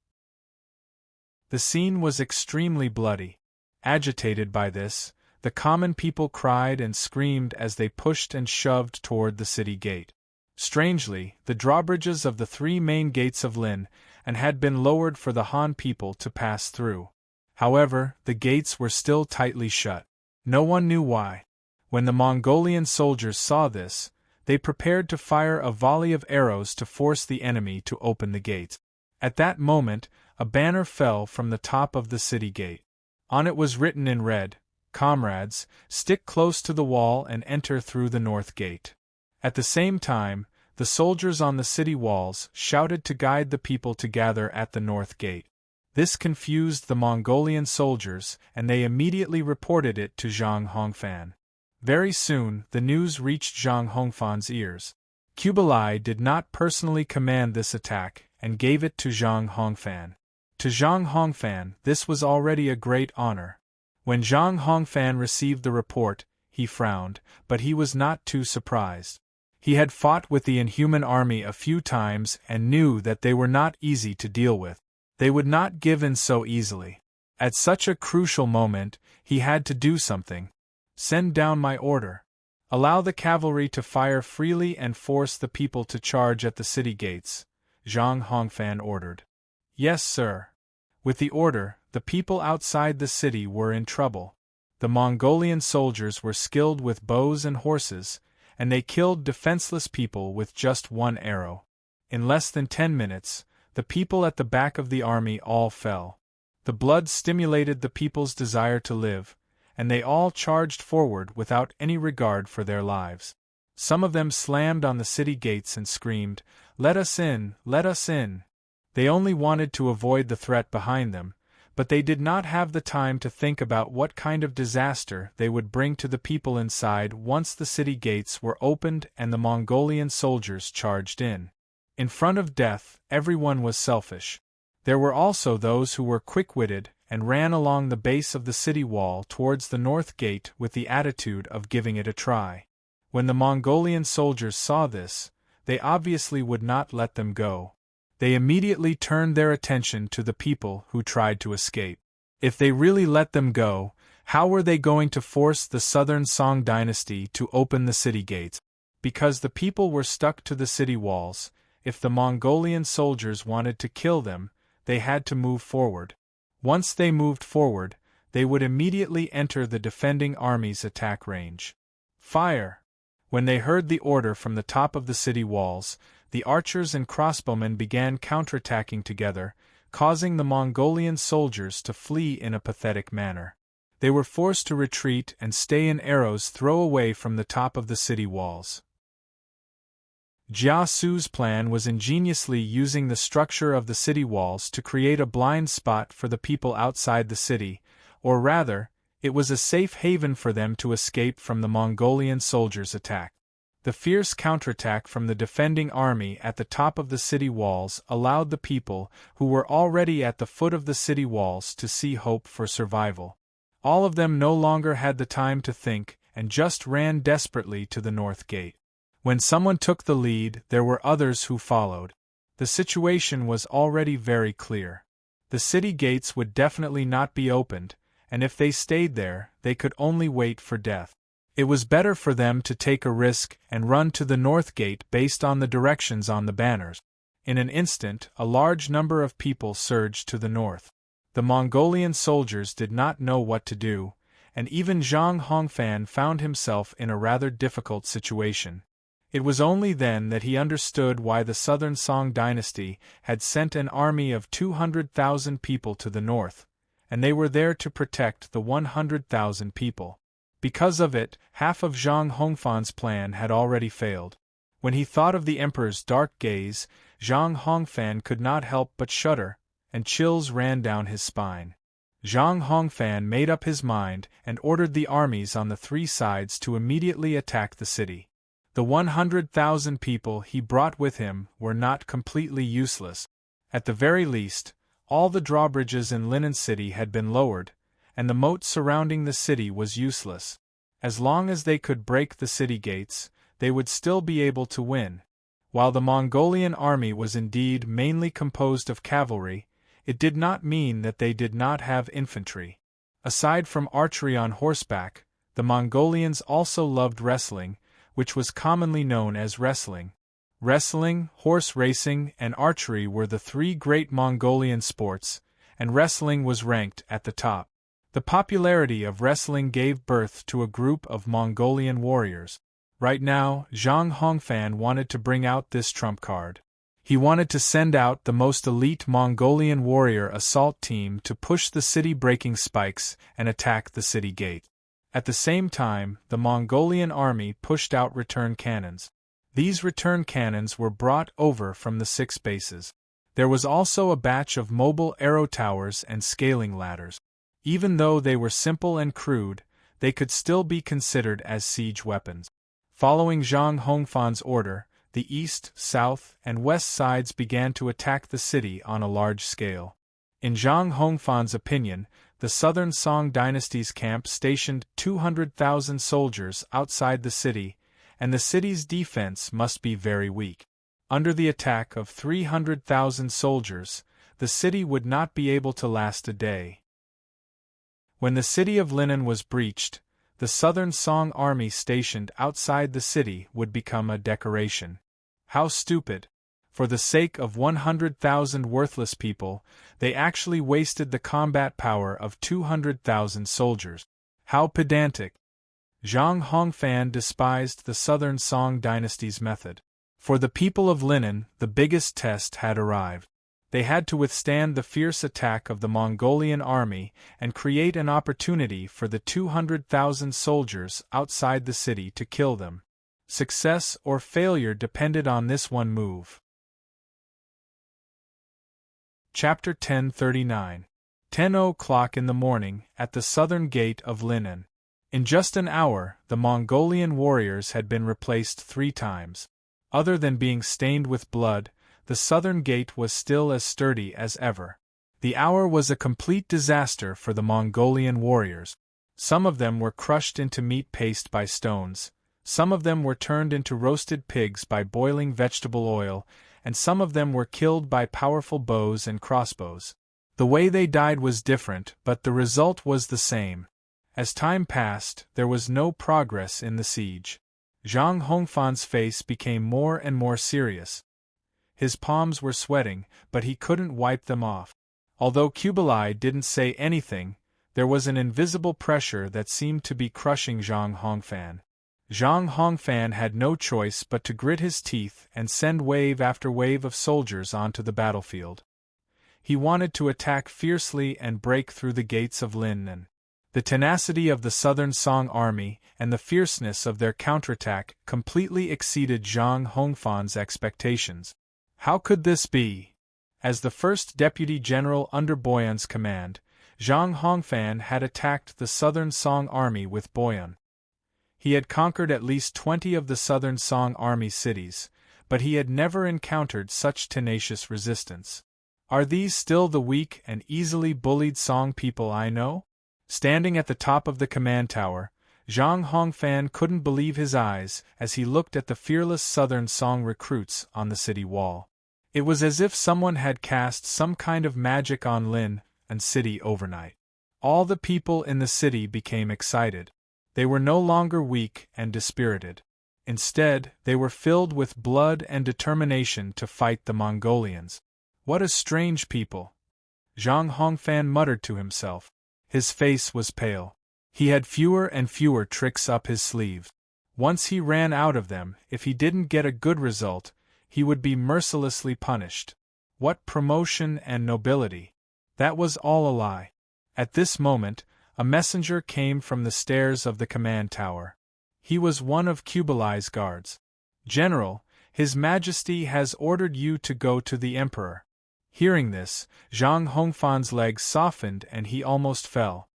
The scene was extremely bloody. Agitated by this, the common people cried and screamed as they pushed and shoved toward the city gate. Strangely, the drawbridges of the 3 main gates of Lin had been lowered for the Han people to pass through. However, the gates were still tightly shut. No one knew why. When the Mongolian soldiers saw this, they prepared to fire a volley of arrows to force the enemy to open the gates. At that moment, a banner fell from the top of the city gate. On it was written in red, "Comrades, stick close to the wall and enter through the north gate." At the same time, the soldiers on the city walls shouted to guide the people to gather at the north gate. This confused the Mongolian soldiers, and they immediately reported it to Zhang Hongfan. Very soon, the news reached Zhang Hongfan's ears. Kublai did not personally command this attack, and gave it to Zhang Hongfan. To Zhang Hongfan, this was already a great honor. When Zhang Hongfan received the report, he frowned, but he was not too surprised. He had fought with the Inhuman army a few times and knew that they were not easy to deal with. They would not give in so easily. At such a crucial moment, he had to do something. Send down my order. Allow the cavalry to fire freely and force the people to charge at the city gates, Zhang Hongfan ordered. Yes, sir. With the order, the people outside the city were in trouble. The Mongolian soldiers were skilled with bows and horses, and they killed defenseless people with just 1 arrow. In less than 10 minutes, the people at the back of the army all fell. The blood stimulated the people's desire to live, and they all charged forward without any regard for their lives. Some of them slammed on the city gates and screamed, "Let us in, let us in!" They only wanted to avoid the threat behind them, but they did not have the time to think about what kind of disaster they would bring to the people inside once the city gates were opened and the Mongolian soldiers charged in. In front of death, everyone was selfish. There were also those who were quick-witted and ran along the base of the city wall towards the north gate with the attitude of giving it a try. When the Mongolian soldiers saw this, they obviously would not let them go. They immediately turned their attention to the people who tried to escape. If they really let them go, how were they going to force the Southern Song dynasty to open the city gates? Because the people were stuck to the city walls, if the Mongolian soldiers wanted to kill them, they had to move forward. Once they moved forward, they would immediately enter the defending army's attack range. Fire! When they heard the order from the top of the city walls, the archers and crossbowmen began counterattacking together, causing the Mongolian soldiers to flee in a pathetic manner. They were forced to retreat and stay in arrows throw away from the top of the city walls. Jia Su's plan was ingeniously using the structure of the city walls to create a blind spot for the people outside the city, or rather, it was a safe haven for them to escape from the Mongolian soldiers' attack. The fierce counterattack from the defending army at the top of the city walls allowed the people who were already at the foot of the city walls to see hope for survival. All of them no longer had the time to think and just ran desperately to the north gate. When someone took the lead, there were others who followed. The situation was already very clear. The city gates would definitely not be opened, and if they stayed there, they could only wait for death. It was better for them to take a risk and run to the north gate based on the directions on the banners. In an instant, a large number of people surged to the north. The Mongolian soldiers did not know what to do, and even Zhang Hongfan found himself in a rather difficult situation. It was only then that he understood why the Southern Song dynasty had sent an army of 200,000 people to the north, and they were there to protect the 100,000 people. Because of it, half of Zhang Hongfan's plan had already failed. When he thought of the emperor's dark gaze, Zhang Hongfan could not help but shudder, and chills ran down his spine. Zhang Hongfan made up his mind and ordered the armies on the three sides to immediately attack the city. The 100,000 people he brought with him were not completely useless. At the very least, all the drawbridges in Linen City had been lowered, and the moat surrounding the city was useless. As long as they could break the city gates, they would still be able to win. While the Mongolian army was indeed mainly composed of cavalry, it did not mean that they did not have infantry. Aside from archery on horseback, the Mongolians also loved wrestling, which was commonly known as wrestling. Wrestling, horse racing, and archery were the three great Mongolian sports, and wrestling was ranked at the top. The popularity of wrestling gave birth to a group of Mongolian warriors. Right now, Zhang Hongfan wanted to bring out this trump card. He wanted to send out the most elite Mongolian warrior assault team to push the city-breaking spikes and attack the city gate. At the same time, the Mongolian army pushed out return cannons. These return cannons were brought over from the 6 bases. There was also a batch of mobile arrow towers and scaling ladders. Even though they were simple and crude, they could still be considered as siege weapons. Following Zhang Hongfan's order, the east, south, and west sides began to attack the city on a large scale. In Zhang Hongfan's opinion, the Southern Song dynasty's camp stationed 200,000 soldiers outside the city, and the city's defense must be very weak. Under the attack of 300,000 soldiers, the city would not be able to last a day. When the city of Linen was breached, the Southern Song army stationed outside the city would become a decoration. How stupid! For the sake of 100,000 worthless people, they actually wasted the combat power of 200,000 soldiers. How pedantic! Zhang Hongfan despised the Southern Song dynasty's method. For the people of Linen, the biggest test had arrived. They had to withstand the fierce attack of the Mongolian army and create an opportunity for the 200,000 soldiers outside the city to kill them. Success or failure depended on this one move. Chapter 1039. 10 o'clock in the morning, at the southern gate of Linen. In just an hour, the Mongolian warriors had been replaced 3 times. Other than being stained with blood, the southern gate was still as sturdy as ever. The hour was a complete disaster for the Mongolian warriors. Some of them were crushed into meat paste by stones, some of them were turned into roasted pigs by boiling vegetable oil, and some of them were killed by powerful bows and crossbows. The way they died was different, but the result was the same. As time passed, there was no progress in the siege. Zhang Hongfan's face became more and more serious. His palms were sweating, but he couldn't wipe them off. Although Kublai didn't say anything, there was an invisible pressure that seemed to be crushing Zhang Hongfan. Zhang Hongfan had no choice but to grit his teeth and send wave after wave of soldiers onto the battlefield. He wanted to attack fiercely and break through the gates of Linen. The tenacity of the Southern Song army and the fierceness of their counterattack completely exceeded Zhang Hongfan's expectations. How could this be? As the first deputy general under Boyan's command, Zhang Hongfan had attacked the Southern Song army with Boyan. He had conquered at least 20 of the Southern Song army cities, but he had never encountered such tenacious resistance. Are these still the weak and easily bullied Song people I know? Standing at the top of the command tower, Zhang Hongfan couldn't believe his eyes as he looked at the fearless Southern Song recruits on the city wall. It was as if someone had cast some kind of magic on Lin and city overnight. All the people in the city became excited. They were no longer weak and dispirited. Instead, they were filled with blood and determination to fight the Mongolians. What a strange people! Zhang Hongfan muttered to himself. His face was pale. He had fewer and fewer tricks up his sleeve. Once he ran out of them, if he didn't get a good result, he would be mercilessly punished. What promotion and nobility! That was all a lie. At this moment, a messenger came from the stairs of the command tower. He was one of Kublai's guards. "General, His Majesty has ordered you to go to the Emperor." Hearing this, Zhang Hongfan's legs softened and he almost fell.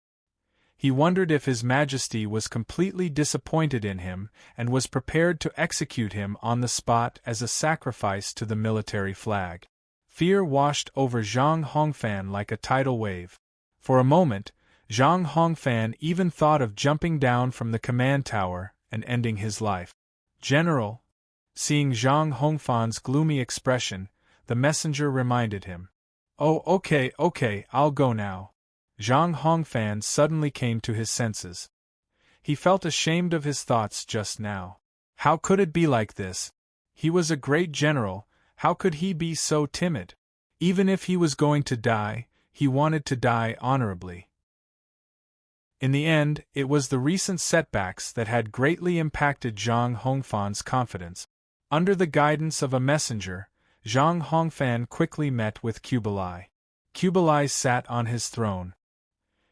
He wondered if His Majesty was completely disappointed in him and was prepared to execute him on the spot as a sacrifice to the military flag. Fear washed over Zhang Hongfan like a tidal wave. For a moment, Zhang Hongfan even thought of jumping down from the command tower and ending his life. "General," seeing Zhang Hongfan's gloomy expression, the messenger reminded him. "Oh, okay, I'll go now." Zhang Hongfan suddenly came to his senses. He felt ashamed of his thoughts just now. How could it be like this? He was a great general, how could he be so timid? Even if he was going to die, he wanted to die honorably. In the end, it was the recent setbacks that had greatly impacted Zhang Hongfan's confidence. Under the guidance of a messenger, Zhang Hongfan quickly met with Kublai. Kublai sat on his throne.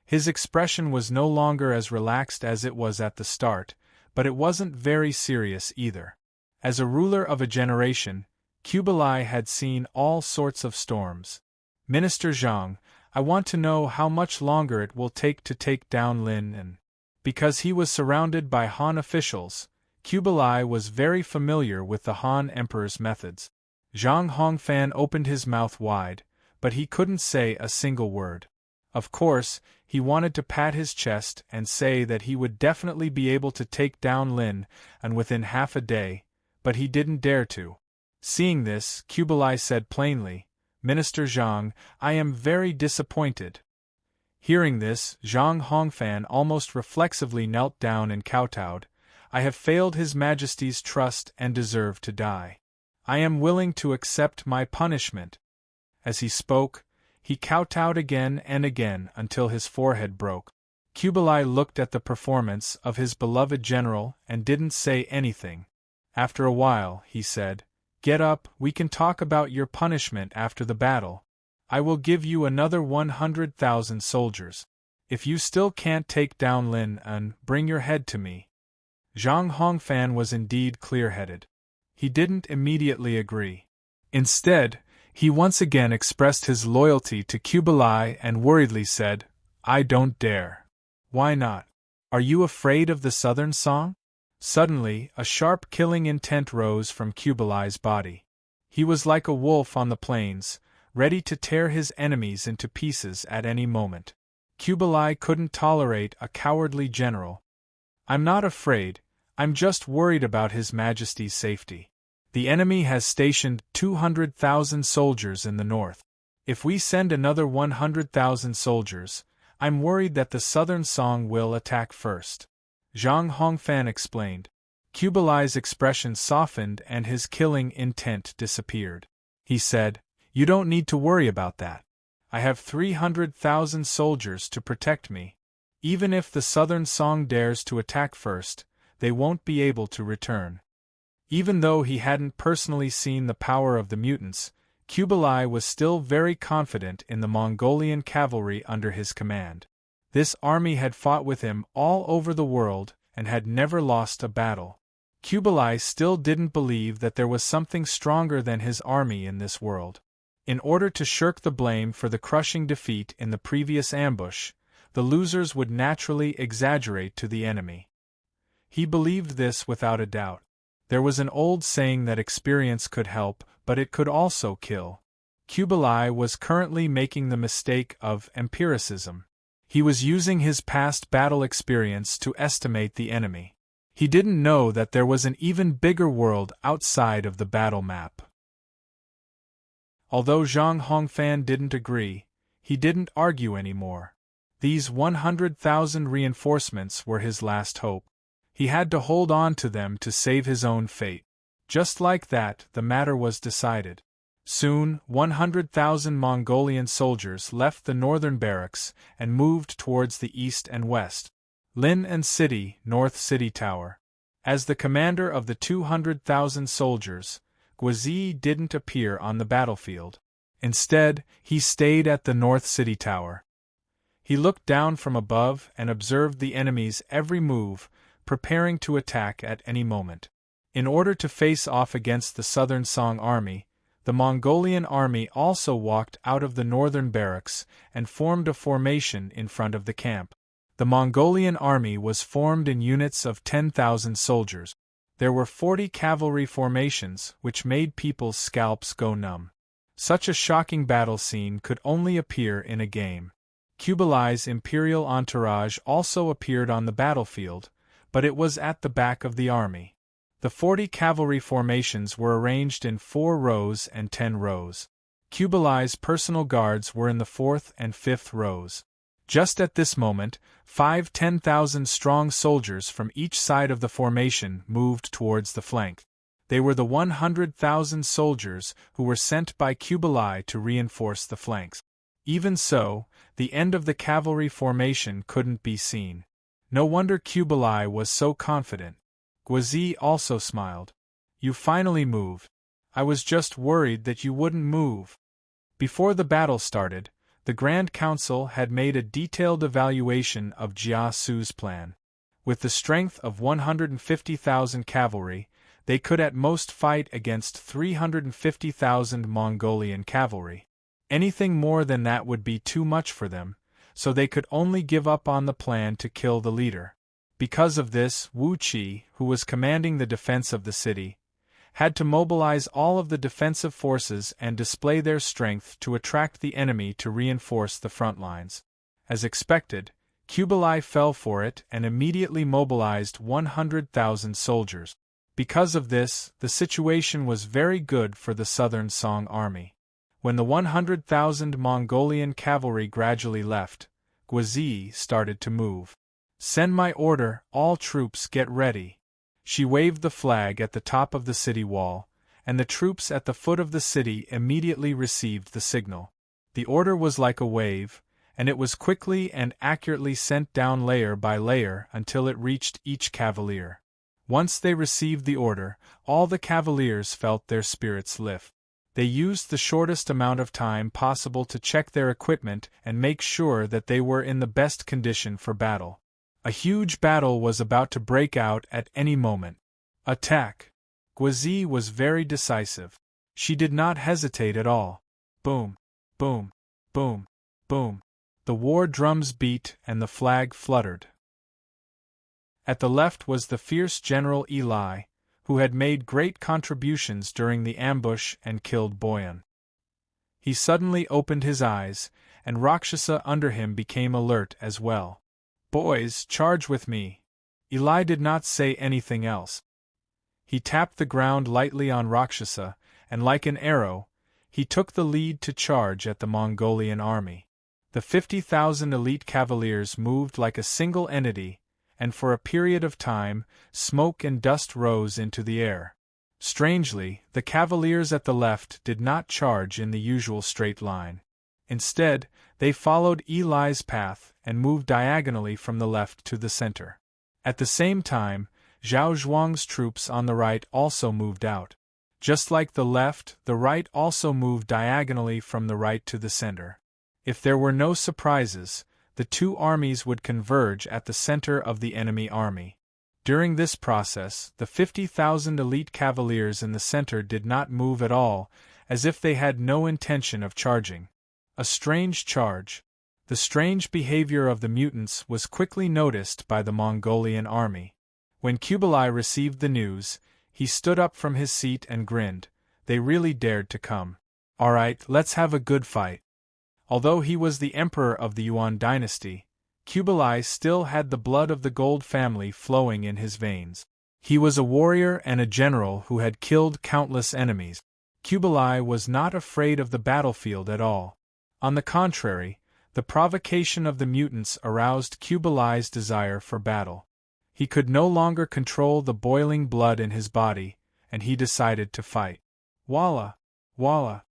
His expression was no longer as relaxed as it was at the start, but it wasn't very serious either. As a ruler of a generation, Kublai had seen all sorts of storms. "Minister Zhang, I want to know how much longer it will take to take down Lin and..." Because he was surrounded by Han officials, Kublai was very familiar with the Han Emperor's methods. Zhang Hongfan opened his mouth wide, but he couldn't say a single word. Of course, he wanted to pat his chest and say that he would definitely be able to take down Lin and within half a day, but he didn't dare to. Seeing this, Kublai said plainly, "Minister Zhang, I am very disappointed." Hearing this, Zhang Hongfan almost reflexively knelt down and kowtowed. "I have failed His Majesty's trust and deserve to die. I am willing to accept my punishment." As he spoke, he kowtowed again and again until his forehead broke. Kublai looked at the performance of his beloved general and didn't say anything. After a while, he said, "Get up, we can talk about your punishment after the battle. I will give you another 100,000 soldiers. If you still can't take down Lin and bring your head to me." Zhang Hongfan was indeed clear-headed. He didn't immediately agree. Instead, he once again expressed his loyalty to Kublai and worriedly said, "I don't dare." "Why not? Are you afraid of the Southern Song?" Suddenly, a sharp killing intent rose from Kublai's body. He was like a wolf on the plains, ready to tear his enemies into pieces at any moment. Kublai couldn't tolerate a cowardly general. "I'm not afraid, I'm just worried about His Majesty's safety. The enemy has stationed 200,000 soldiers in the north. If we send another 100,000 soldiers, I'm worried that the Southern Song will attack first." Zhang Hongfan explained. Kublai's expression softened and his killing intent disappeared. He said, "You don't need to worry about that. I have 300,000 soldiers to protect me. Even if the Southern Song dares to attack first, they won't be able to return." Even though he hadn't personally seen the power of the mutants, Kublai was still very confident in the Mongolian cavalry under his command. This army had fought with him all over the world and had never lost a battle. Kublai still didn't believe that there was something stronger than his army in this world. In order to shirk the blame for the crushing defeat in the previous ambush, the losers would naturally exaggerate to the enemy. He believed this without a doubt. There was an old saying that experience could help, but it could also kill. Kublai was currently making the mistake of empiricism. He was using his past battle experience to estimate the enemy. He didn't know that there was an even bigger world outside of the battle map. Although Zhang Hongfan didn't agree, he didn't argue anymore. These 100,000 reinforcements were his last hope. He had to hold on to them to save his own fate. Just like that, the matter was decided. Soon, 100,000 Mongolian soldiers left the northern barracks and moved towards the east and west. Lin and City, North City Tower. As the commander of the 200,000 soldiers, Guizi didn't appear on the battlefield. Instead, he stayed at the North City Tower. He looked down from above and observed the enemy's every move, preparing to attack at any moment. In order to face off against the Southern Song army, the Mongolian army also walked out of the northern barracks and formed a formation in front of the camp. The Mongolian army was formed in units of 10,000 soldiers. There were 40 cavalry formations, which made people's scalps go numb. Such a shocking battle scene could only appear in a game. Kublai's imperial entourage also appeared on the battlefield, but it was at the back of the army. The 40 cavalry formations were arranged in 4 rows and 10 rows. Kublai's personal guards were in the 4th and 5th rows. Just at this moment, 5 10,000-strong soldiers from each side of the formation moved towards the flank. They were the 100,000 soldiers who were sent by Kublai to reinforce the flanks. Even so, the end of the cavalry formation couldn't be seen. No wonder Kublai was so confident. Guizi also smiled. "You finally moved. I was just worried that you wouldn't move." Before the battle started, the Grand Council had made a detailed evaluation of Jia Su's plan. With the strength of 150,000 cavalry, they could at most fight against 350,000 Mongolian cavalry. Anything more than that would be too much for them, so they could only give up on the plan to kill the leader. Because of this, Wu Qi, who was commanding the defense of the city, had to mobilize all of the defensive forces and display their strength to attract the enemy to reinforce the front lines. As expected, Kublai fell for it and immediately mobilized 100,000 soldiers. Because of this, the situation was very good for the Southern Song army. When the 100,000 Mongolian cavalry gradually left, Guizi started to move. "Send my order, all troops get ready." She waved the flag at the top of the city wall, and the troops at the foot of the city immediately received the signal. The order was like a wave, and it was quickly and accurately sent down layer by layer until it reached each cavalier. Once they received the order, all the cavaliers felt their spirits lift. They used the shortest amount of time possible to check their equipment and make sure that they were in the best condition for battle. A huge battle was about to break out at any moment. Attack! Guizi was very decisive. She did not hesitate at all. Boom! Boom! Boom! Boom! The war drums beat and the flag fluttered. At the left was the fierce General Eli, who had made great contributions during the ambush and killed Boyan. He suddenly opened his eyes, and Rakshasa under him became alert as well. "Boys, charge with me." Eli did not say anything else. He tapped the ground lightly on Rakshasa, and like an arrow, he took the lead to charge at the Mongolian army. The 50,000 elite cavaliers moved like a single entity, and for a period of time, smoke and dust rose into the air. Strangely, the cavaliers at the left did not charge in the usual straight line. Instead, they followed Eli's path and moved diagonally from the left to the center. At the same time, Zhao Zhuang's troops on the right also moved out. Just like the left, the right also moved diagonally from the right to the center. If there were no surprises, the two armies would converge at the center of the enemy army. During this process, the 50,000 elite cavaliers in the center did not move at all, as if they had no intention of charging. A strange charge. The strange behavior of the mutants was quickly noticed by the Mongolian army. When Kublai received the news, he stood up from his seat and grinned. They really dared to come. "All right, let's have a good fight." Although he was the emperor of the Yuan dynasty, Kublai still had the blood of the Gold family flowing in his veins. He was a warrior and a general who had killed countless enemies. Kublai was not afraid of the battlefield at all. On the contrary, the provocation of the mutants aroused Kublai's desire for battle. He could no longer control the boiling blood in his body, and he decided to fight. Walla! Walla!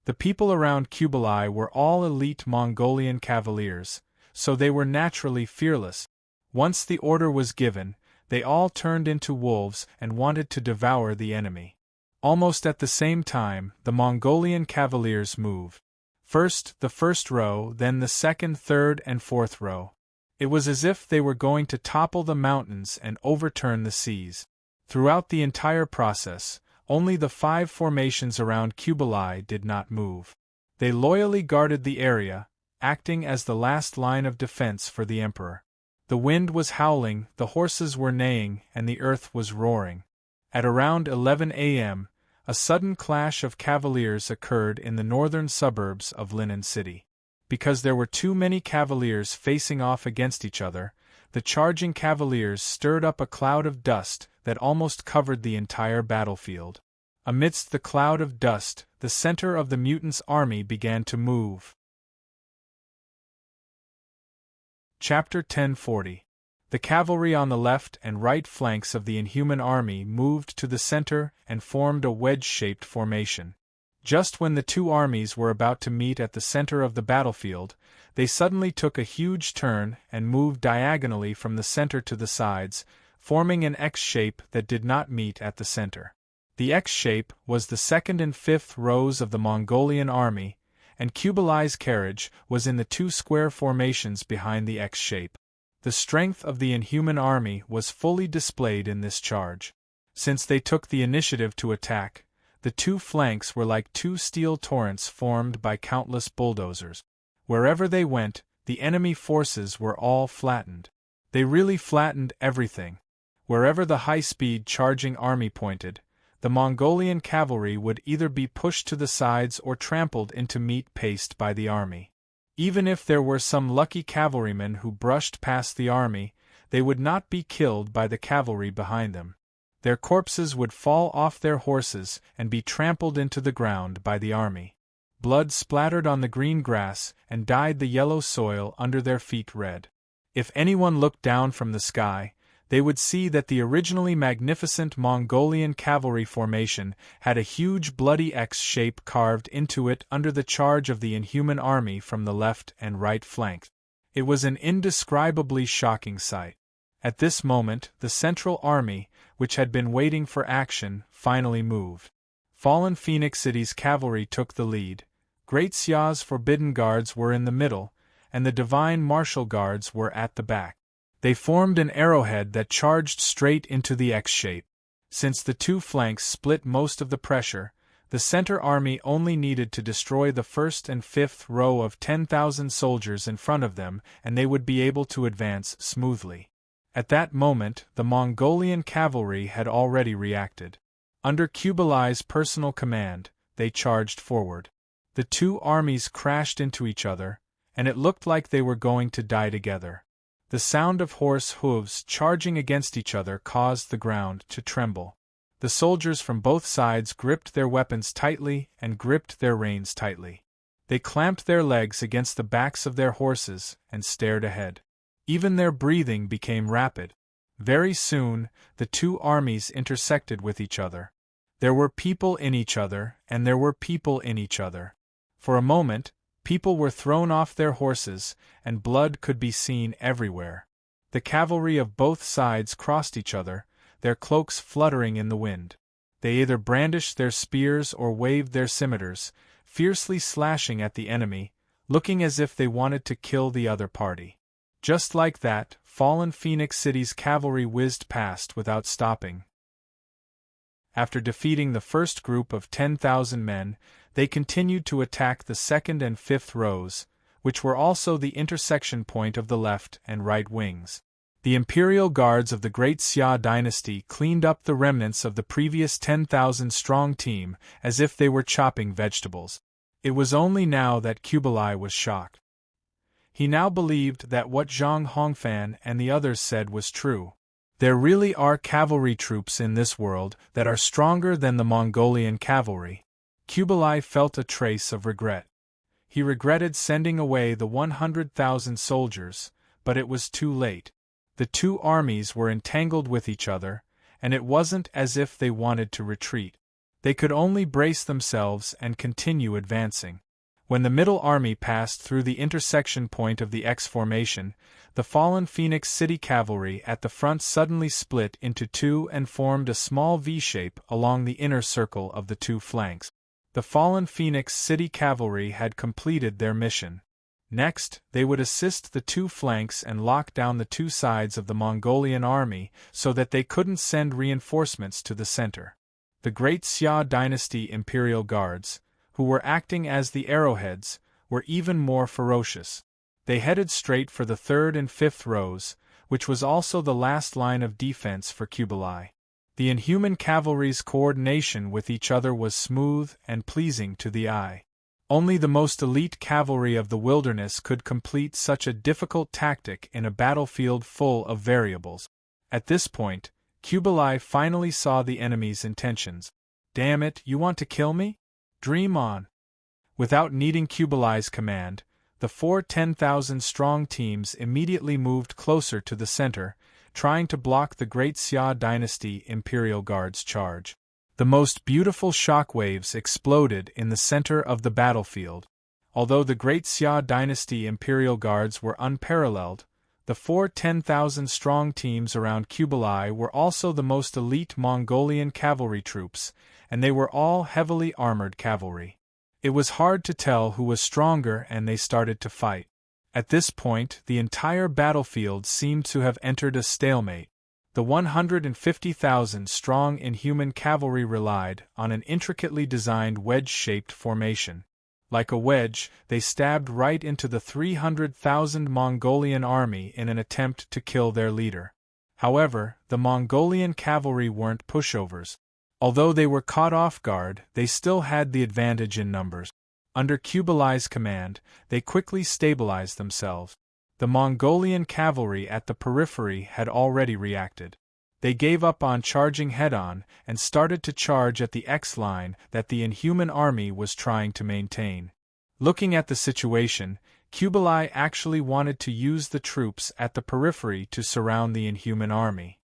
The people around Kublai were all elite Mongolian cavaliers, so they were naturally fearless. Once the order was given, they all turned into wolves and wanted to devour the enemy. Almost at the same time, the Mongolian cavaliers moved. First the first row, then the second, third, and fourth row. It was as if they were going to topple the mountains and overturn the seas. Throughout the entire process, only the 5 formations around Kublai did not move. They loyally guarded the area, acting as the last line of defense for the emperor. The wind was howling, the horses were neighing, and the earth was roaring. At around 11 a.m., a sudden clash of cavaliers occurred in the northern suburbs of Linen City. Because there were too many cavaliers facing off against each other, the charging cavaliers stirred up a cloud of dust that almost covered the entire battlefield. Amidst the cloud of dust, the center of the mutants' army began to move. Chapter 1040. The cavalry on the left and right flanks of the Inhuman army moved to the center and formed a wedge-shaped formation. Just when the two armies were about to meet at the center of the battlefield, they suddenly took a huge turn and moved diagonally from the center to the sides, forming an X shape that did not meet at the center. The X shape was the second and fifth rows of the Mongolian army, and Kublai's carriage was in the 2 square formations behind the X shape. The strength of the Inhuman army was fully displayed in this charge. Since they took the initiative to attack, the 2 flanks were like 2 steel torrents formed by countless bulldozers. Wherever they went, the enemy forces were all flattened. They really flattened everything. Wherever the high-speed charging army pointed, the Mongolian cavalry would either be pushed to the sides or trampled into meat paste by the army. Even if there were some lucky cavalrymen who brushed past the army, they would not be killed by the cavalry behind them. Their corpses would fall off their horses and be trampled into the ground by the army. Blood splattered on the green grass and dyed the yellow soil under their feet red. If anyone looked down from the sky, they would see that the originally magnificent Mongolian cavalry formation had a huge bloody X shape carved into it under the charge of the Inhuman army from the left and right flanks. It was an indescribably shocking sight. At this moment, the Central Army, which had been waiting for action, finally moved. Fallen Phoenix City's cavalry took the lead, Great Xia's Forbidden Guards were in the middle, and the Divine Martial Guards were at the back. They formed an arrowhead that charged straight into the X shape. Since the 2 flanks split most of the pressure, the center army only needed to destroy the first and fifth row of 10,000 soldiers in front of them and they would be able to advance smoothly. At that moment, the Mongolian cavalry had already reacted. Under Kublai's personal command, they charged forward. The 2 armies crashed into each other, and it looked like they were going to die together. The sound of horse hooves charging against each other caused the ground to tremble. The soldiers from both sides gripped their weapons tightly and gripped their reins tightly. They clamped their legs against the backs of their horses and stared ahead. Even their breathing became rapid. Very soon, the 2 armies intersected with each other. There were people in each other, and there were people in each other. For a moment, people were thrown off their horses, and blood could be seen everywhere. The cavalry of both sides crossed each other, their cloaks fluttering in the wind. They either brandished their spears or waved their scimitars, fiercely slashing at the enemy, looking as if they wanted to kill the other party. Just like that, fallen Phoenix City's cavalry whizzed past without stopping. After defeating the first group of 10,000 men, they continued to attack the second and fifth rows, which were also the intersection point of the left and right wings. The imperial guards of the Great Xia dynasty cleaned up the remnants of the previous 10,000-strong team as if they were chopping vegetables. It was only now that Kublai was shocked. He now believed that what Zhang Hongfan and the others said was true. There really are cavalry troops in this world that are stronger than the Mongolian cavalry. Kublai felt a trace of regret. He regretted sending away the 100,000 soldiers, but it was too late. The 2 armies were entangled with each other, and it wasn't as if they wanted to retreat. They could only brace themselves and continue advancing. When the middle army passed through the intersection point of the X formation, the fallen Phoenix City cavalry at the front suddenly split into two and formed a small V-shape along the inner circle of the two flanks. The fallen Phoenix City cavalry had completed their mission. Next, they would assist the two flanks and lock down the two sides of the Mongolian army so that they couldn't send reinforcements to the center. The Great Xia Dynasty Imperial Guards, who were acting as the arrowheads, were even more ferocious. They headed straight for the third and fifth rows, which was also the last line of defense for Kublai. The inhuman cavalry's coordination with each other was smooth and pleasing to the eye. Only the most elite cavalry of the wilderness could complete such a difficult tactic in a battlefield full of variables. At this point, Kublai finally saw the enemy's intentions. "Damn it, you want to kill me? Dream on." Without needing Kublai's command, the four 10,000-strong teams immediately moved closer to the center, trying to block the Great Xia Dynasty Imperial Guard's charge. The most beautiful shockwaves exploded in the center of the battlefield. Although the Great Xia Dynasty Imperial Guards were unparalleled, the four 10,000-strong teams around Kublai were also the most elite Mongolian cavalry troops, and they were all heavily armored cavalry. It was hard to tell who was stronger, and they started to fight. At this point, the entire battlefield seemed to have entered a stalemate. The 150,000-strong inhuman cavalry relied on an intricately designed wedge-shaped formation. Like a wedge, they stabbed right into the 300,000 Mongolian army in an attempt to kill their leader. However, the Mongolian cavalry weren't pushovers. Although they were caught off guard, they still had the advantage in numbers. Under Kublai's command, they quickly stabilized themselves. The Mongolian cavalry at the periphery had already reacted. They gave up on charging head-on and started to charge at the X-line that the inhuman army was trying to maintain. Looking at the situation, Kublai actually wanted to use the troops at the periphery to surround the inhuman army.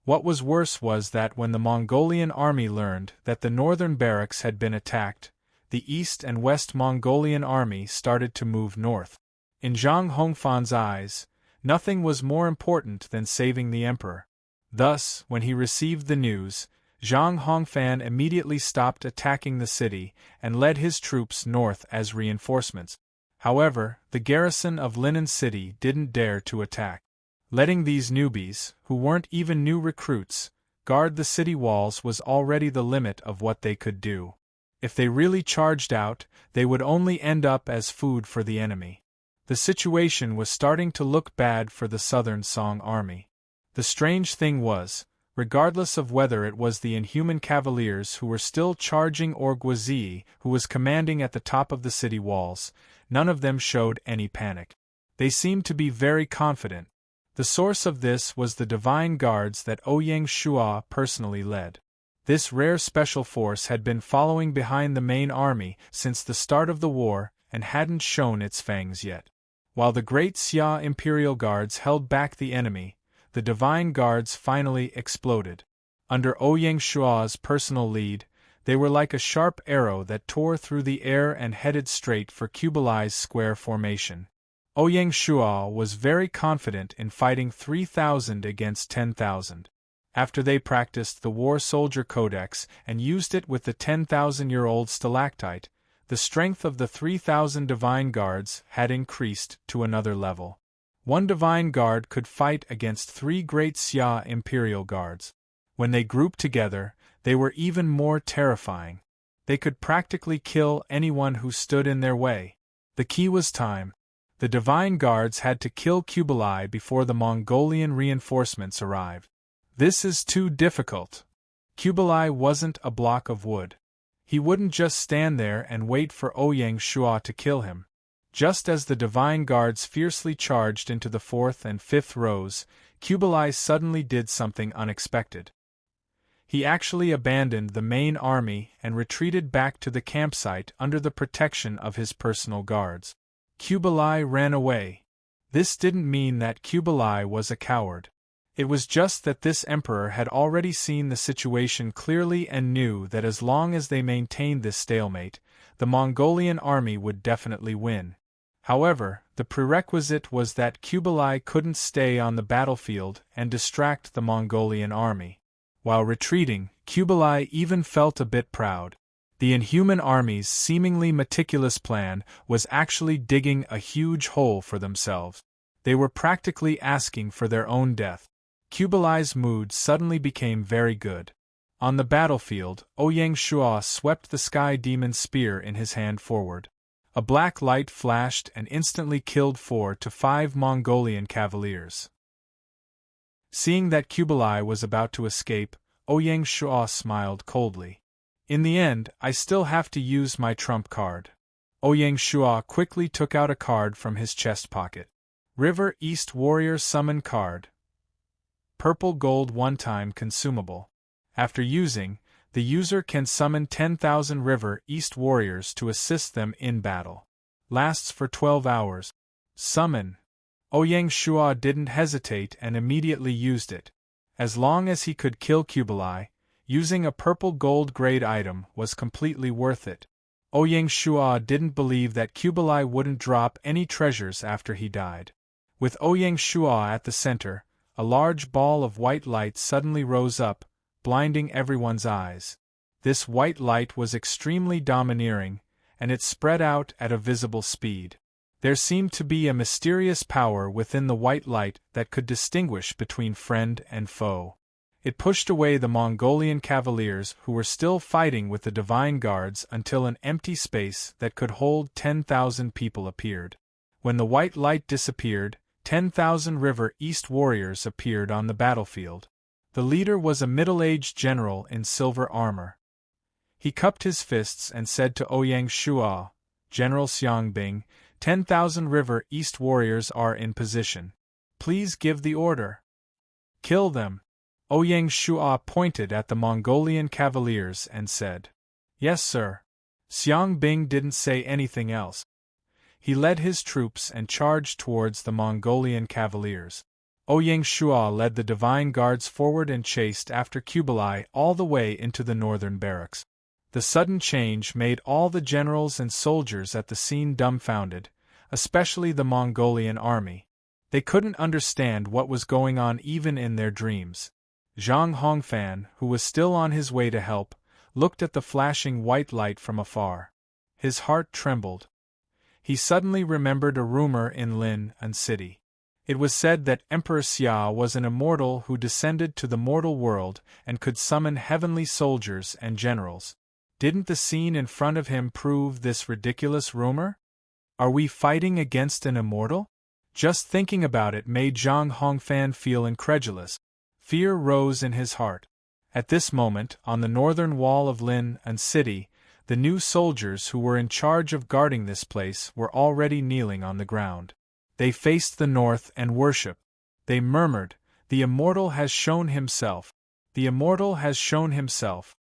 What was worse was that when the Mongolian army learned that the northern barracks had been attacked, the East and West Mongolian army started to move north. In Zhang Hongfan's eyes, nothing was more important than saving the emperor. Thus, when he received the news, Zhang Hongfan immediately stopped attacking the city and led his troops north as reinforcements. However, the garrison of Linen City didn't dare to attack. Letting these newbies, who weren't even new recruits, guard the city walls was already the limit of what they could do. If they really charged out, they would only end up as food for the enemy. The situation was starting to look bad for the Southern Song army. The strange thing was, regardless of whether it was the inhuman cavaliers who were still charging or Guizhi, who was commanding at the top of the city walls, none of them showed any panic. They seemed to be very confident. The source of this was the divine guards that Ouyang Shua personally led. This rare special force had been following behind the main army since the start of the war and hadn't shown its fangs yet. While the Great Xia Imperial Guards held back the enemy, the Divine Guards finally exploded. Under Ouyang Shua's personal lead, they were like a sharp arrow that tore through the air and headed straight for Kublai's square formation. Ouyang Shua was very confident in fighting 3,000 against 10,000. After they practiced the War Soldier Codex and used it with the 10,000-year-old stalactite, the strength of the 3,000 Divine Guards had increased to another level. One Divine Guard could fight against 3 Great Xia Imperial Guards. When they grouped together, they were even more terrifying. They could practically kill anyone who stood in their way. The key was time. The Divine Guards had to kill Kublai before the Mongolian reinforcements arrived. This is too difficult. Kublai wasn't a block of wood. He wouldn't just stand there and wait for Ouyang Shua to kill him. Just as the Divine Guards fiercely charged into the 4th and 5th rows, Kublai suddenly did something unexpected. He actually abandoned the main army and retreated back to the campsite under the protection of his personal guards. Kublai ran away. This didn't mean that Kublai was a coward. It was just that this emperor had already seen the situation clearly and knew that as long as they maintained this stalemate, the Mongolian army would definitely win. However, the prerequisite was that Kublai couldn't stay on the battlefield and distract the Mongolian army. While retreating, Kublai even felt a bit proud. The inhuman army's seemingly meticulous plan was actually digging a huge hole for themselves. They were practically asking for their own death. Kublai's mood suddenly became very good. On the battlefield, Ouyang Shua swept the sky demon's spear in his hand forward. A black light flashed and instantly killed 4 to 5 Mongolian cavaliers. Seeing that Kublai was about to escape, Ouyang Shua smiled coldly. In the end, I still have to use my trump card. Ouyang Shua quickly took out a card from his chest pocket. River East Warrior Summon Card. Purple gold one-time consumable. After using, the user can summon 10,000 River East Warriors to assist them in battle. Lasts for 12 hours. Summon. Ouyang Shua didn't hesitate and immediately used it. As long as he could kill Kublai, using a purple gold grade item was completely worth it. Ouyang Shua didn't believe that Kublai wouldn't drop any treasures after he died. With Ouyang Shua at the center, a large ball of white light suddenly rose up, blinding everyone's eyes. This white light was extremely domineering, and it spread out at a visible speed. There seemed to be a mysterious power within the white light that could distinguish between friend and foe. It pushed away the Mongolian cavaliers who were still fighting with the divine guards until an empty space that could hold 10,000 people appeared. When the white light disappeared, 10,000 River East warriors appeared on the battlefield. The leader was a middle-aged general in silver armor. He cupped his fists and said to Ouyang Shua, "General Xiangbing, 10,000 River East warriors are in position. Please give the order." "Kill them." Ouyang Shua pointed at the Mongolian cavaliers and said, "Yes, sir." Xiangbing didn't say anything else. He led his troops and charged towards the Mongolian cavaliers. Ouyang Shua led the divine guards forward and chased after Kublai all the way into the northern barracks. The sudden change made all the generals and soldiers at the scene dumbfounded, especially the Mongolian army. They couldn't understand what was going on even in their dreams. Zhang Hongfan, who was still on his way to help, looked at the flashing white light from afar. His heart trembled. He suddenly remembered a rumor in Lin and City. It was said that Emperor Xia was an immortal who descended to the mortal world and could summon heavenly soldiers and generals. Didn't the scene in front of him prove this ridiculous rumor? Are we fighting against an immortal? Just thinking about it made Zhang Hongfan feel incredulous. Fear rose in his heart. At this moment, on the northern wall of Lin and City, the new soldiers who were in charge of guarding this place were already kneeling on the ground. They faced the north and worshipped. They murmured, "The immortal has shown himself. The immortal has shown himself."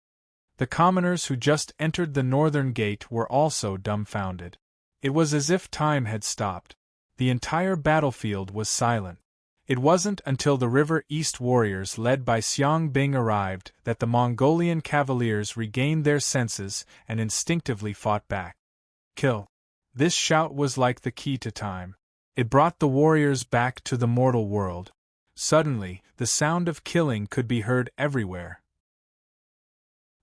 The commoners who just entered the northern gate were also dumbfounded. It was as if time had stopped. The entire battlefield was silent. It wasn't until the River East warriors led by Xiangbing arrived that the Mongolian cavaliers regained their senses and instinctively fought back. "Kill!" This shout was like the key to time. It brought the warriors back to the mortal world. Suddenly, the sound of killing could be heard everywhere.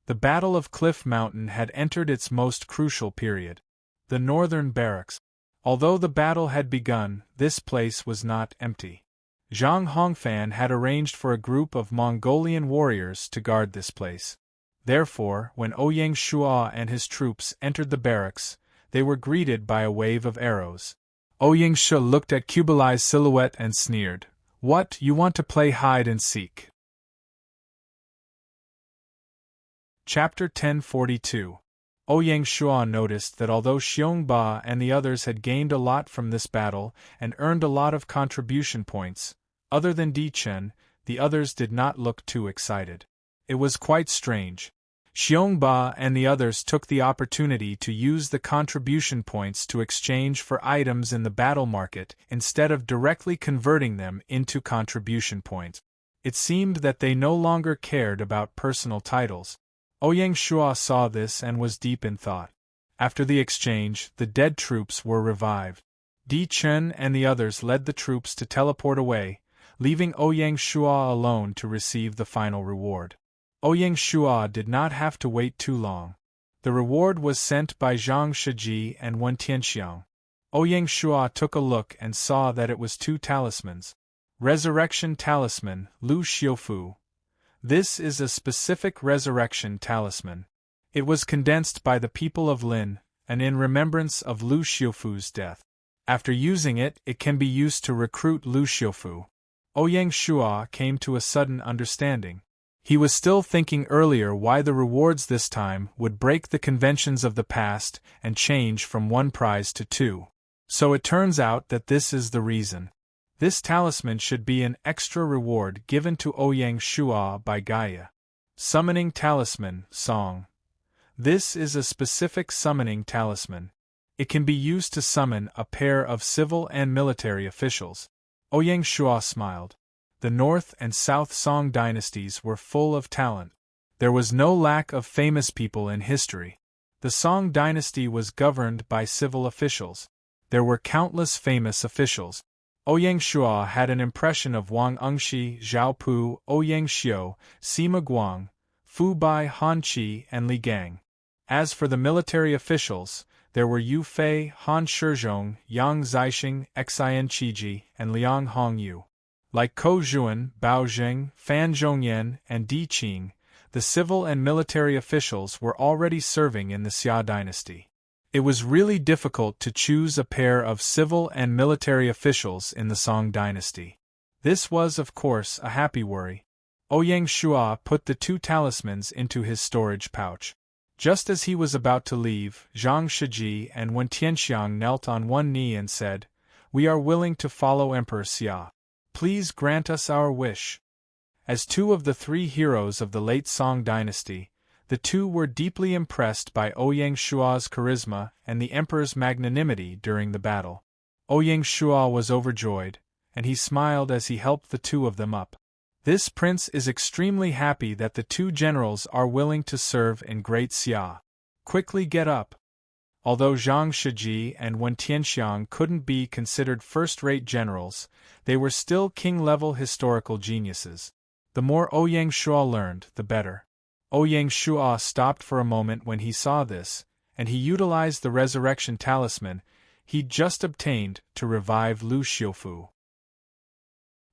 The Battle of Cliff Mountain had entered its most crucial period. The northern barracks. Although the battle had begun, this place was not empty. Zhang Hongfan had arranged for a group of Mongolian warriors to guard this place. Therefore, when Ouyang Shua and his troops entered the barracks, they were greeted by a wave of arrows. Ouyang Shua looked at Kublai's silhouette and sneered, "What, you want to play hide and seek?" Chapter 1042. Ouyang Shua noticed that although Xiongba and the others had gained a lot from this battle and earned a lot of contribution points, other than Di Chen, the others did not look too excited. It was quite strange. Xiongba and the others took the opportunity to use the contribution points to exchange for items in the battle market instead of directly converting them into contribution points. It seemed that they no longer cared about personal titles. Ouyang Shua saw this and was deep in thought. After the exchange, the dead troops were revived. Di Chen and the others led the troops to teleport away, leaving Ouyang Shua alone to receive the final reward. Ouyang Shua did not have to wait too long. The reward was sent by Zhang Shiji and Wen Tianxiang. Ouyang Shua took a look and saw that it was 2 talismans. Resurrection Talisman, Lu Xiufu. This is a specific resurrection talisman. It was condensed by the people of Lin, and in remembrance of Lu Xiufu's death. After using it, it can be used to recruit Lu Xiufu. Ouyang Shua came to a sudden understanding. He was still thinking earlier why the rewards this time would break the conventions of the past and change from 1 prize to 2. So it turns out that this is the reason. This talisman should be an extra reward given to Ouyang Shua by Gaia. Summoning Talisman, Song. This is a specific summoning talisman. It can be used to summon a pair of civil and military officials. Ouyang Shua smiled. The North and South Song dynasties were full of talent. There was no lack of famous people in history. The Song dynasty was governed by civil officials. There were countless famous officials. Ouyang Shua had an impression of Wang Engshi, Zhao Pu, Ouyang Xiu, Sima Guang, Fu Bai Hanqi, and Li Gang. As for the military officials, there were Yu Fei, Han Shizhong, Yang Zixing, Xian Qiji, and Liang Hongyu. Like Ko Zhuan, Bao Zheng, Fan Zhongyan, and Di Qing, the civil and military officials were already serving in the Xia dynasty. It was really difficult to choose a pair of civil and military officials in the Song dynasty. This was, of course, a happy worry. Ouyang Shua put the 2 talismans into his storage pouch. Just as he was about to leave, Zhang Shiji and Wen Tianxiang knelt on one knee and said, "We are willing to follow Emperor Xia. Please grant us our wish." As 2 of the 3 heroes of the late Song dynasty, the 2 were deeply impressed by Ouyang Shua's charisma and the emperor's magnanimity during the battle. Ouyang Shua was overjoyed, and he smiled as he helped the 2 of them up. This prince is extremely happy that the 2 generals are willing to serve in Great Xia. Quickly get up. Although Zhang Shiji and Wen Tianxiang couldn't be considered first-rate generals, they were still king-level historical geniuses. The more Ouyang Shua learned, the better. Ouyang Shua stopped for a moment when he saw this, and he utilized the resurrection talisman he'd just obtained to revive Lu Xiufu.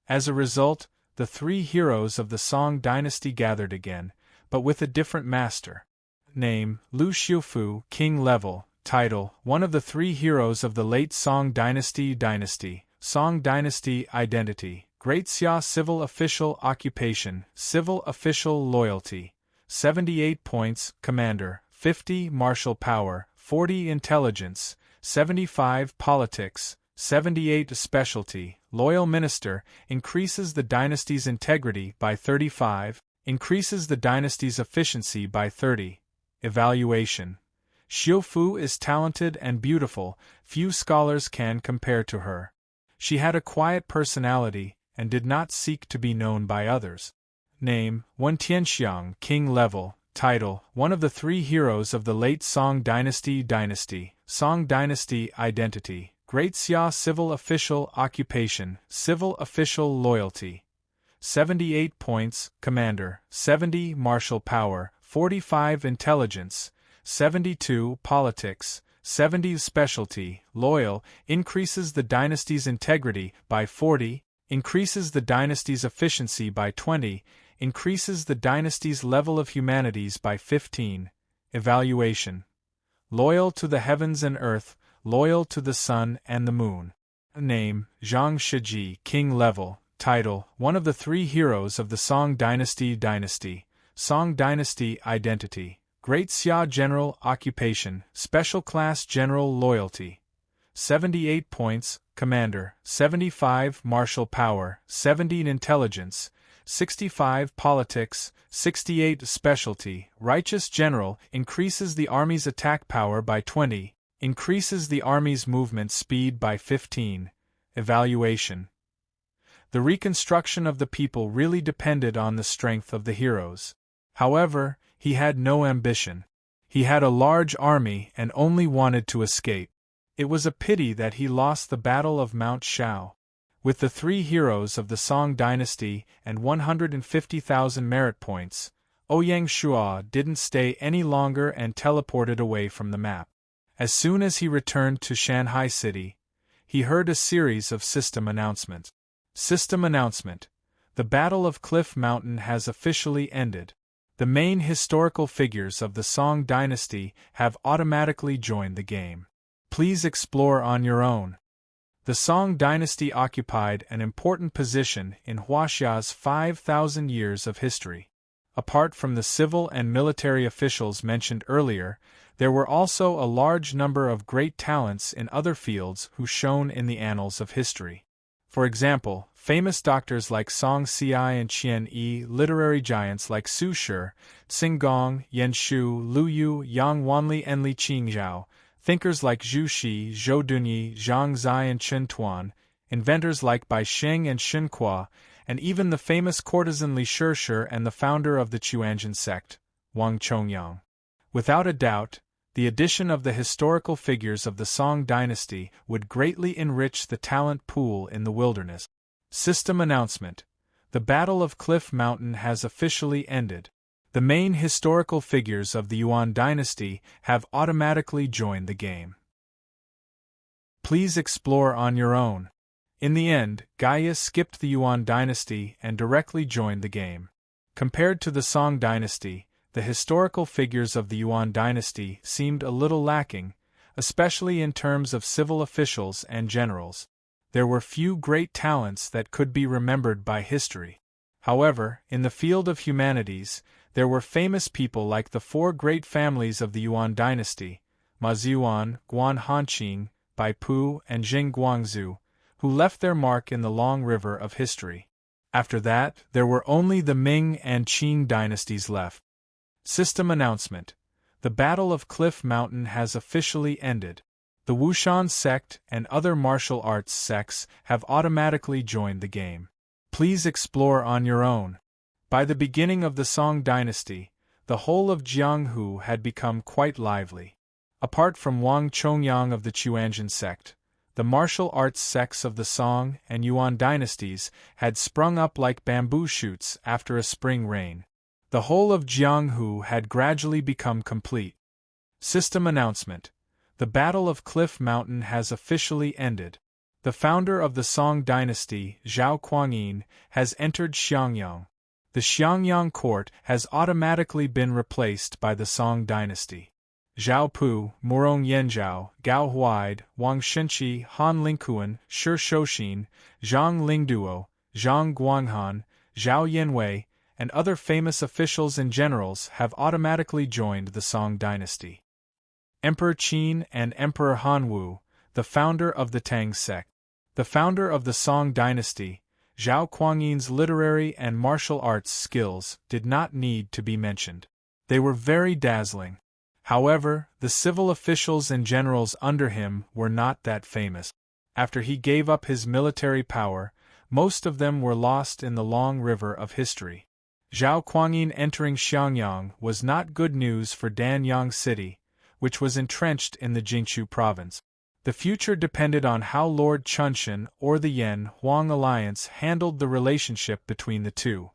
As a result, the 3 heroes of the Song dynasty gathered again, but with a different master. Name: Lu Xiufu, king level. Title: one of the 3 heroes of the late Song dynasty. Song dynasty identity: Great Xia civil official occupation, civil official loyalty. 78 points, Commander, 50 martial power, 40 intelligence, 75 politics, 78 specialty, loyal minister, increases the dynasty's integrity by 35, increases the dynasty's efficiency by 30. Evaluation: Xiufu is talented and beautiful, few scholars can compare to her. She had a quiet personality, and did not seek to be known by others. Name: Wen Tianxiang, king level. Title: one of the 3 heroes of the late Song dynasty. Song dynasty identity: Great Xia civil official occupation, civil official loyalty. 78 points, Commander, 70 martial power, 45 intelligence, 72 politics, 70 specialty, loyal, increases the dynasty's integrity by 40, increases the dynasty's efficiency by 20, increases the dynasty's level of humanities by 15. Evaluation: loyal to the heavens and earth, loyal to the sun and the moon. Name: Zhang Shiji, king level. Title: one of the 3 heroes of the Song dynasty. Song dynasty identity: Great Xia general occupation, special class general loyalty. 78 points, Commander, 75 martial power, 70 intelligence, 65 politics, 68 specialty, righteous general, increases the army's attack power by 20, increases the army's movement speed by 15. Evaluation: the reconstruction of the people really depended on the strength of the heroes. However, he had no ambition. He had a large army and only wanted to escape. It was a pity that he lost the Battle of Mount Shao. With the 3 heroes of the Song dynasty and 150,000 merit points, Ouyang Shuo didn't stay any longer and teleported away from the map. As soon as he returned to Shanghai City, he heard a series of system announcements. System announcement: the Battle of Cliff Mountain has officially ended. The main historical figures of the Song dynasty have automatically joined the game. Please explore on your own. The Song dynasty occupied an important position in Huaxia's 5,000 years of history. Apart from the civil and military officials mentioned earlier, there were also a large number of great talents in other fields who shone in the annals of history. For example, famous doctors like Song Ci and Qian Yi, literary giants like Su Shi, Tsing Gong, Yan Shu, Lu Yu, Yang Wanli and Li Qingzhao, thinkers like Zhu Xi, Zhou Dunyi, Zhang Zai and Chen Tuan, inventors like Bai Sheng and Shen Kuo, and even the famous courtesan Li Shirshi and the founder of the Chuanjian sect, Wang Chongyang. Without a doubt, the addition of the historical figures of the Song dynasty would greatly enrich the talent pool in the wilderness. System announcement: the Battle of Cliff Mountain has officially ended. The main historical figures of the Yuan dynasty have automatically joined the game. Please explore on your own. In the end, Gaia skipped the Yuan dynasty and directly joined the game. Compared to the Song dynasty, the historical figures of the Yuan dynasty seemed a little lacking, especially in terms of civil officials and generals. There were few great talents that could be remembered by history. However, in the field of humanities, there were famous people like the 4 great families of the Yuan dynasty, Ma Ziyuan, Guan Hanqing, Bai Pu, and Jing Guangzhu, who left their mark in the long river of history. After that, there were only the Ming and Qing dynasties left. System announcement: the Battle of Cliff Mountain has officially ended. The Wushan sect and other martial arts sects have automatically joined the game. Please explore on your own. By the beginning of the Song dynasty, the whole of Jianghu had become quite lively. Apart from Wang Chongyang of the Chuanjian sect, the martial arts sects of the Song and Yuan dynasties had sprung up like bamboo shoots after a spring rain. The whole of Jianghu had gradually become complete. System announcement: the Battle of Cliff Mountain has officially ended. The founder of the Song dynasty, Zhao Kuangyin, has entered Xiangyang. The Xiangyang court has automatically been replaced by the Song dynasty. Zhao Pu, Murong Yanzhao, Gao Huaid, Wang Shenqi, Han Lingquan, Shi Shouxin, Zhang Lingduo, Zhang Guanghan, Zhao Yanwei, and other famous officials and generals have automatically joined the Song dynasty. Emperor Qin and Emperor Hanwu, the founder of the Tang sect. The founder of the Song dynasty, Zhao Kuangyin's literary and martial arts skills did not need to be mentioned. They were very dazzling. However, the civil officials and generals under him were not that famous. After he gave up his military power, most of them were lost in the long river of history. Zhao Kuangyin entering Xiangyang was not good news for Danyang City, which was entrenched in the Jiangsu province. The future depended on how Lord Chunshan or the Yan-Huang alliance handled the relationship between the two.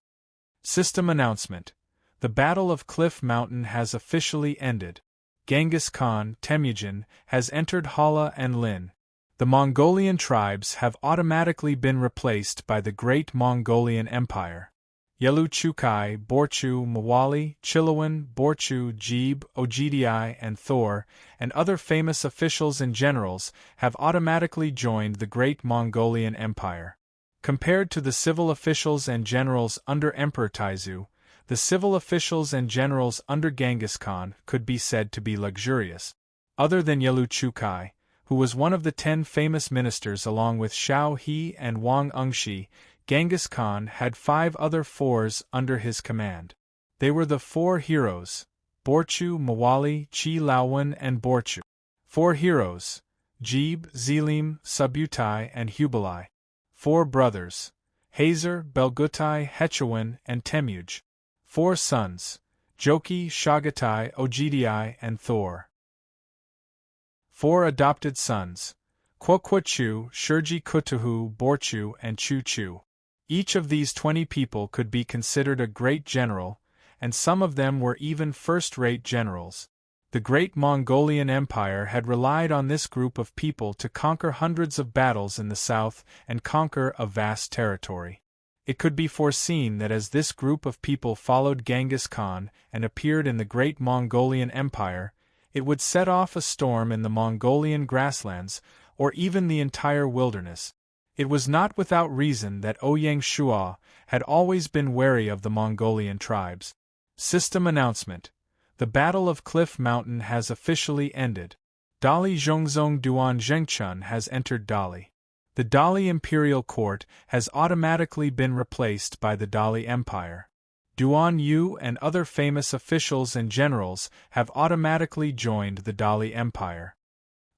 System announcement: the Battle of Cliff Mountain has officially ended. Genghis Khan, Temujin, has entered Hala and Lin. The Mongolian tribes have automatically been replaced by the Great Mongolian Empire. Yelu Chukai, Borchu, Mawali, Chilawan, Borchu, Jeeb, Ogdi, and Thor, and other famous officials and generals have automatically joined the Great Mongolian Empire. Compared to the civil officials and generals under Emperor Taizu, the civil officials and generals under Genghis Khan could be said to be luxurious. Other than Yelu Chukai, who was one of the 10 famous ministers along with Xiao He and Wang Engshi, Genghis Khan had 5 other fours under his command. They were the 4 heroes, Borchu, Mawali, Qi Laowen, and Borchu. 4 heroes, Jeeb, Zelim, Subutai, and Hubali. 4 brothers, Hazer, Belgutai, Hechuan, and Temuj. 4 sons, Joki, Shagatai, Ogidi, and Thor. 4 adopted sons: Kwokwachu, Shurji Kutuhu, Borchu, and Chu Chu. Each of these 20 people could be considered a great general, and some of them were even first-rate generals. The great Mongolian Empire had relied on this group of people to conquer hundreds of battles in the south and conquer a vast territory. It could be foreseen that as this group of people followed Genghis Khan and appeared in the great Mongolian Empire, it would set off a storm in the Mongolian grasslands, or even the entire wilderness. It was not without reason that Ouyang Shua had always been wary of the Mongolian tribes. System announcement: the Battle of Cliff Mountain has officially ended. Dali Zhongzong Duan Zhengchun has entered Dali. The Dali Imperial Court has automatically been replaced by the Dali Empire. Duan Yu and other famous officials and generals have automatically joined the Dali Empire.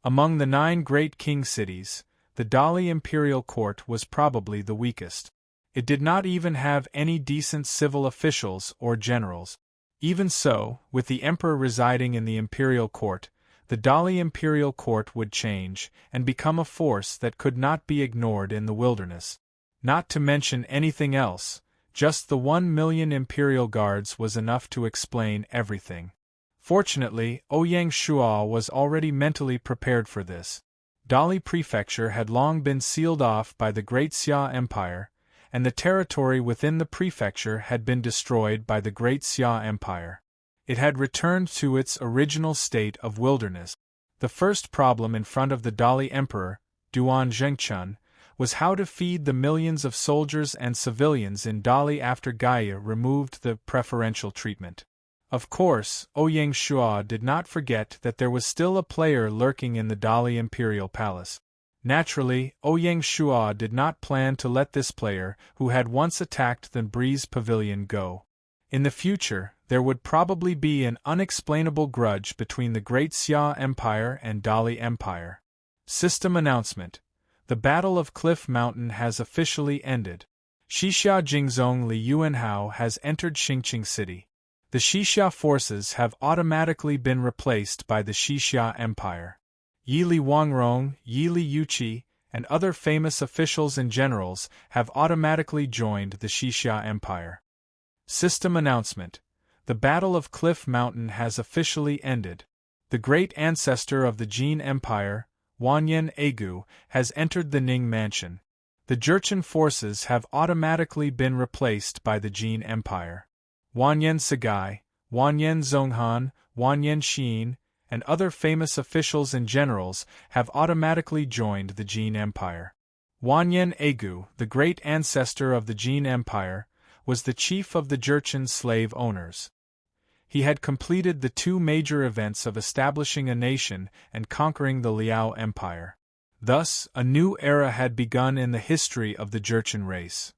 Among the 9 great king cities, the Dali Imperial Court was probably the weakest. It did not even have any decent civil officials or generals. Even so, with the emperor residing in the imperial court, the Dali Imperial Court would change and become a force that could not be ignored in the wilderness. Not to mention anything else, just the 1 million imperial guards was enough to explain everything. Fortunately, Ouyang Shua was already mentally prepared for this. Dali Prefecture had long been sealed off by the Great Xia Empire, and the territory within the prefecture had been destroyed by the Great Xia Empire. It had returned to its original state of wilderness. The first problem in front of the Dali Emperor, Duan Zhengchun, was how to feed the millions of soldiers and civilians in Dali after Gaia removed the preferential treatment. Of course, Ouyang Shua did not forget that there was still a player lurking in the Dali Imperial Palace. Naturally, Ouyang Shua did not plan to let this player, who had once attacked the Breeze Pavilion, go. In the future, there would probably be an unexplainable grudge between the Great Xia Empire and Dali Empire. System announcement: the Battle of Cliff Mountain has officially ended. Xixia Jingzong Li Yuanhao has entered Xingqing City. The Xixia forces have automatically been replaced by the Xixia Empire. Yili Wangrong, Yili Yuqi, and other famous officials and generals have automatically joined the Xixia Empire. System announcement: the Battle of Cliff Mountain has officially ended. The great ancestor of the Jin Empire, Wanyan Egu, has entered the Ning Mansion. The Jurchen forces have automatically been replaced by the Jin Empire. Wanyan Sagai, Wanyan Zonghan, Wanyan Xin, and other famous officials and generals have automatically joined the Jin Empire. Wanyan Egu, the great ancestor of the Jin Empire, was the chief of the Jurchen slave owners. He had completed the 2 major events of establishing a nation and conquering the Liao Empire. Thus, a new era had begun in the history of the Jurchen race.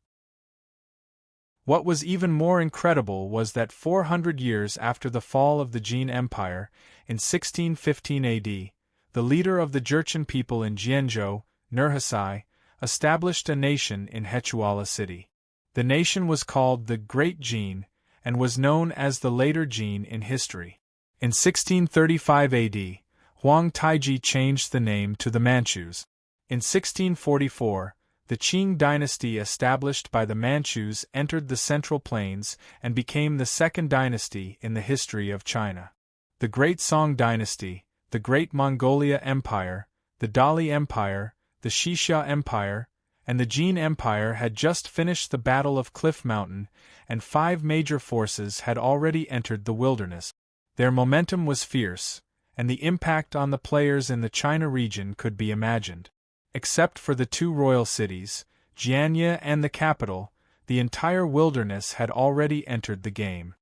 What was even more incredible was that 400 years after the fall of the Jin Empire, in 1615 AD, the leader of the Jurchen people in Jianzhou, Nurhasai, established a nation in Hechuala City. The nation was called the Great Jin, and was known as the later Jin in history. In 1635 AD, Huang Taiji changed the name to the Manchus. In 1644, the Qing dynasty established by the Manchus entered the Central Plains and became the second dynasty in the history of China. The Great Song dynasty, the Great Mongolia Empire, the Dali Empire, the Xixia Empire, and the Jin Empire had just finished the Battle of Cliff Mountain, and 5 major forces had already entered the wilderness. Their momentum was fierce, and the impact on the players in the China region could be imagined. Except for the 2 royal cities, Jianye and the capital, the entire wilderness had already entered the game.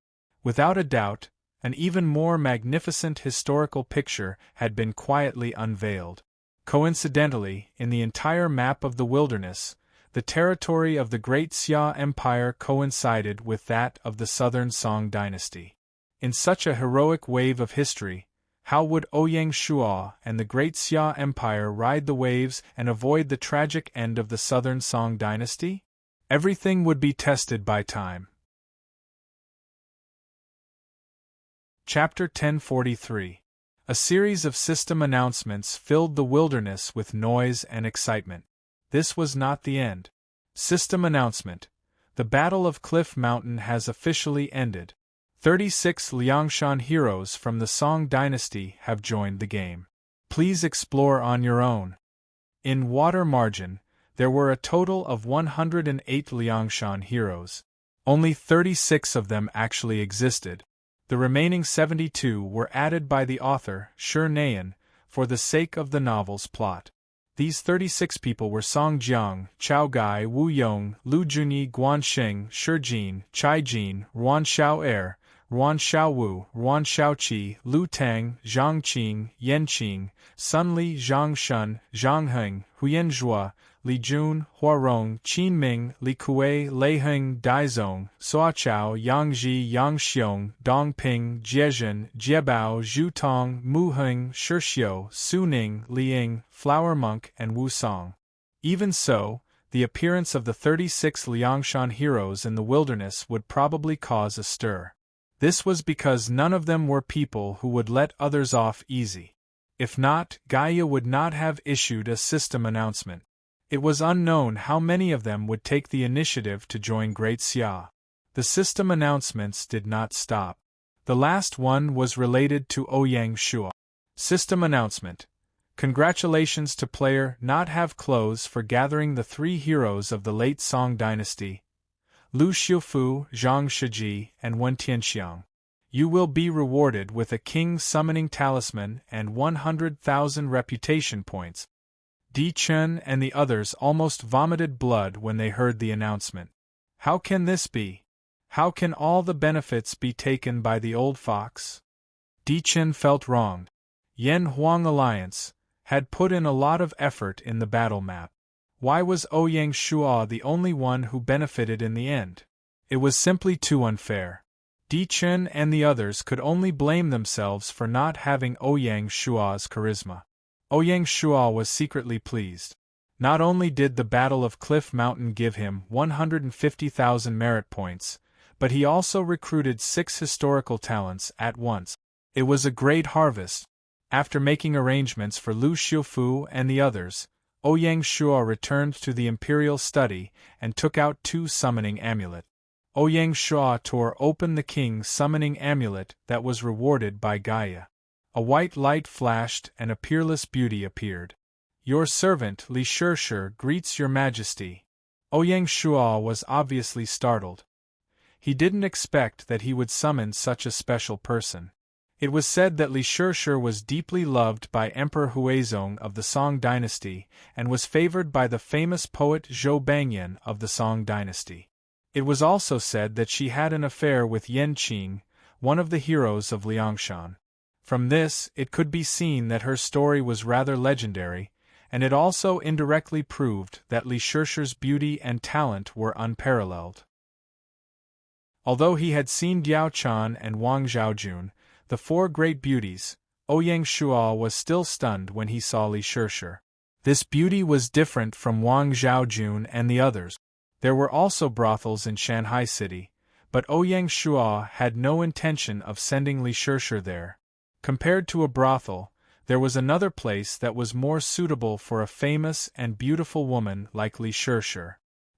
Without a doubt, an even more magnificent historical picture had been quietly unveiled. Coincidentally, in the entire map of the wilderness, the territory of the Great Xia Empire coincided with that of the Southern Song dynasty. In such a heroic wave of history, how would Ouyang Shua and the Great Xia Empire ride the waves and avoid the tragic end of the Southern Song dynasty? Everything would be tested by time. Chapter 1043. A series of system announcements filled the wilderness with noise and excitement. This was not the end. System announcement. The Battle of Cliff Mountain has officially ended. 36 Liangshan heroes from the Song dynasty have joined the game. Please explore on your own. In Water Margin, there were a total of 108 Liangshan heroes. Only 36 of them actually existed. The remaining 72 were added by the author, Serene, for the sake of the novel's plot. These 36 people were Song Jiang, Chao Gai, Wu Yong, Lu Junyi, Guan Sheng, Shijin, Chai Jin, Ruan Xiao Er, Ruan Xiaowu, Ruan Xiaoqi, Lu Tang, Zhang Qing, Yan Qing, Sun Li, Zhang Shun, Zhang Heng, Huyan Zhua, Li Jun, Huarong, Qin Ming, Li Kuei, Lei Heng, Daizong, Sua Chao, Yang Ji, Yang Xiong, Dong Ping, Jiezhen, Jiebao, Zhu Tong, Mu Heng, Shirxiu, Su Ning, Li Ying, Flower Monk, and Wu Song. Even so, the appearance of the 36 Liangshan heroes in the wilderness would probably cause a stir. This was because none of them were people who would let others off easy. If not, Gaia would not have issued a system announcement. It was unknown how many of them would take the initiative to join Great Xia. The system announcements did not stop. The last one was related to Ouyang Shua. System announcement. Congratulations to player Not Have Clothes for gathering the 3 heroes of the late Song dynasty, Lu Xiufu, Zhang Shiji, and Wen Tianxiang. You will be rewarded with a King Summoning Talisman and 100,000 reputation points. Di Chun and the others almost vomited blood when they heard the announcement. How can this be? How can all the benefits be taken by the old fox? Di Chun felt wronged. Yan Huang Alliance had put in a lot of effort in the battle map. Why was Ouyang Shua the only one who benefited in the end? It was simply too unfair. Di Chun and the others could only blame themselves for not having Ouyang Shua's charisma. Ouyang Shua was secretly pleased. Not only did the Battle of Cliff Mountain give him 150,000 merit points, but he also recruited 6 historical talents at once. It was a great harvest. After making arrangements for Lu Xiufu and the others, Ouyang Shua returned to the Imperial Study and took out 2 summoning amulets. Ouyang Shua tore open the King's summoning amulet that was rewarded by Gaia. A white light flashed and a peerless beauty appeared. Your servant Li Shirshir greets your majesty. Ouyang Shua was obviously startled. He didn't expect that he would summon such a special person. It was said that Li Shirshir was deeply loved by Emperor Huizong of the Song dynasty and was favored by the famous poet Zhou Bangyan of the Song dynasty. It was also said that she had an affair with Yan Qing, one of the heroes of Liangshan. From this, it could be seen that her story was rather legendary, and it also indirectly proved that Li Shirshir's beauty and talent were unparalleled. Although he had seen Diao Chan and Wang Zhaojun, the 4 great beauties, Ouyang Shua was still stunned when he saw Li Shirshir. This beauty was different from Wang Zhaojun and the others. There were also brothels in Shanghai City, but Ouyang Shua had no intention of sending Li Shirshir there. Compared to a brothel, there was another place that was more suitable for a famous and beautiful woman like Li Shirshir.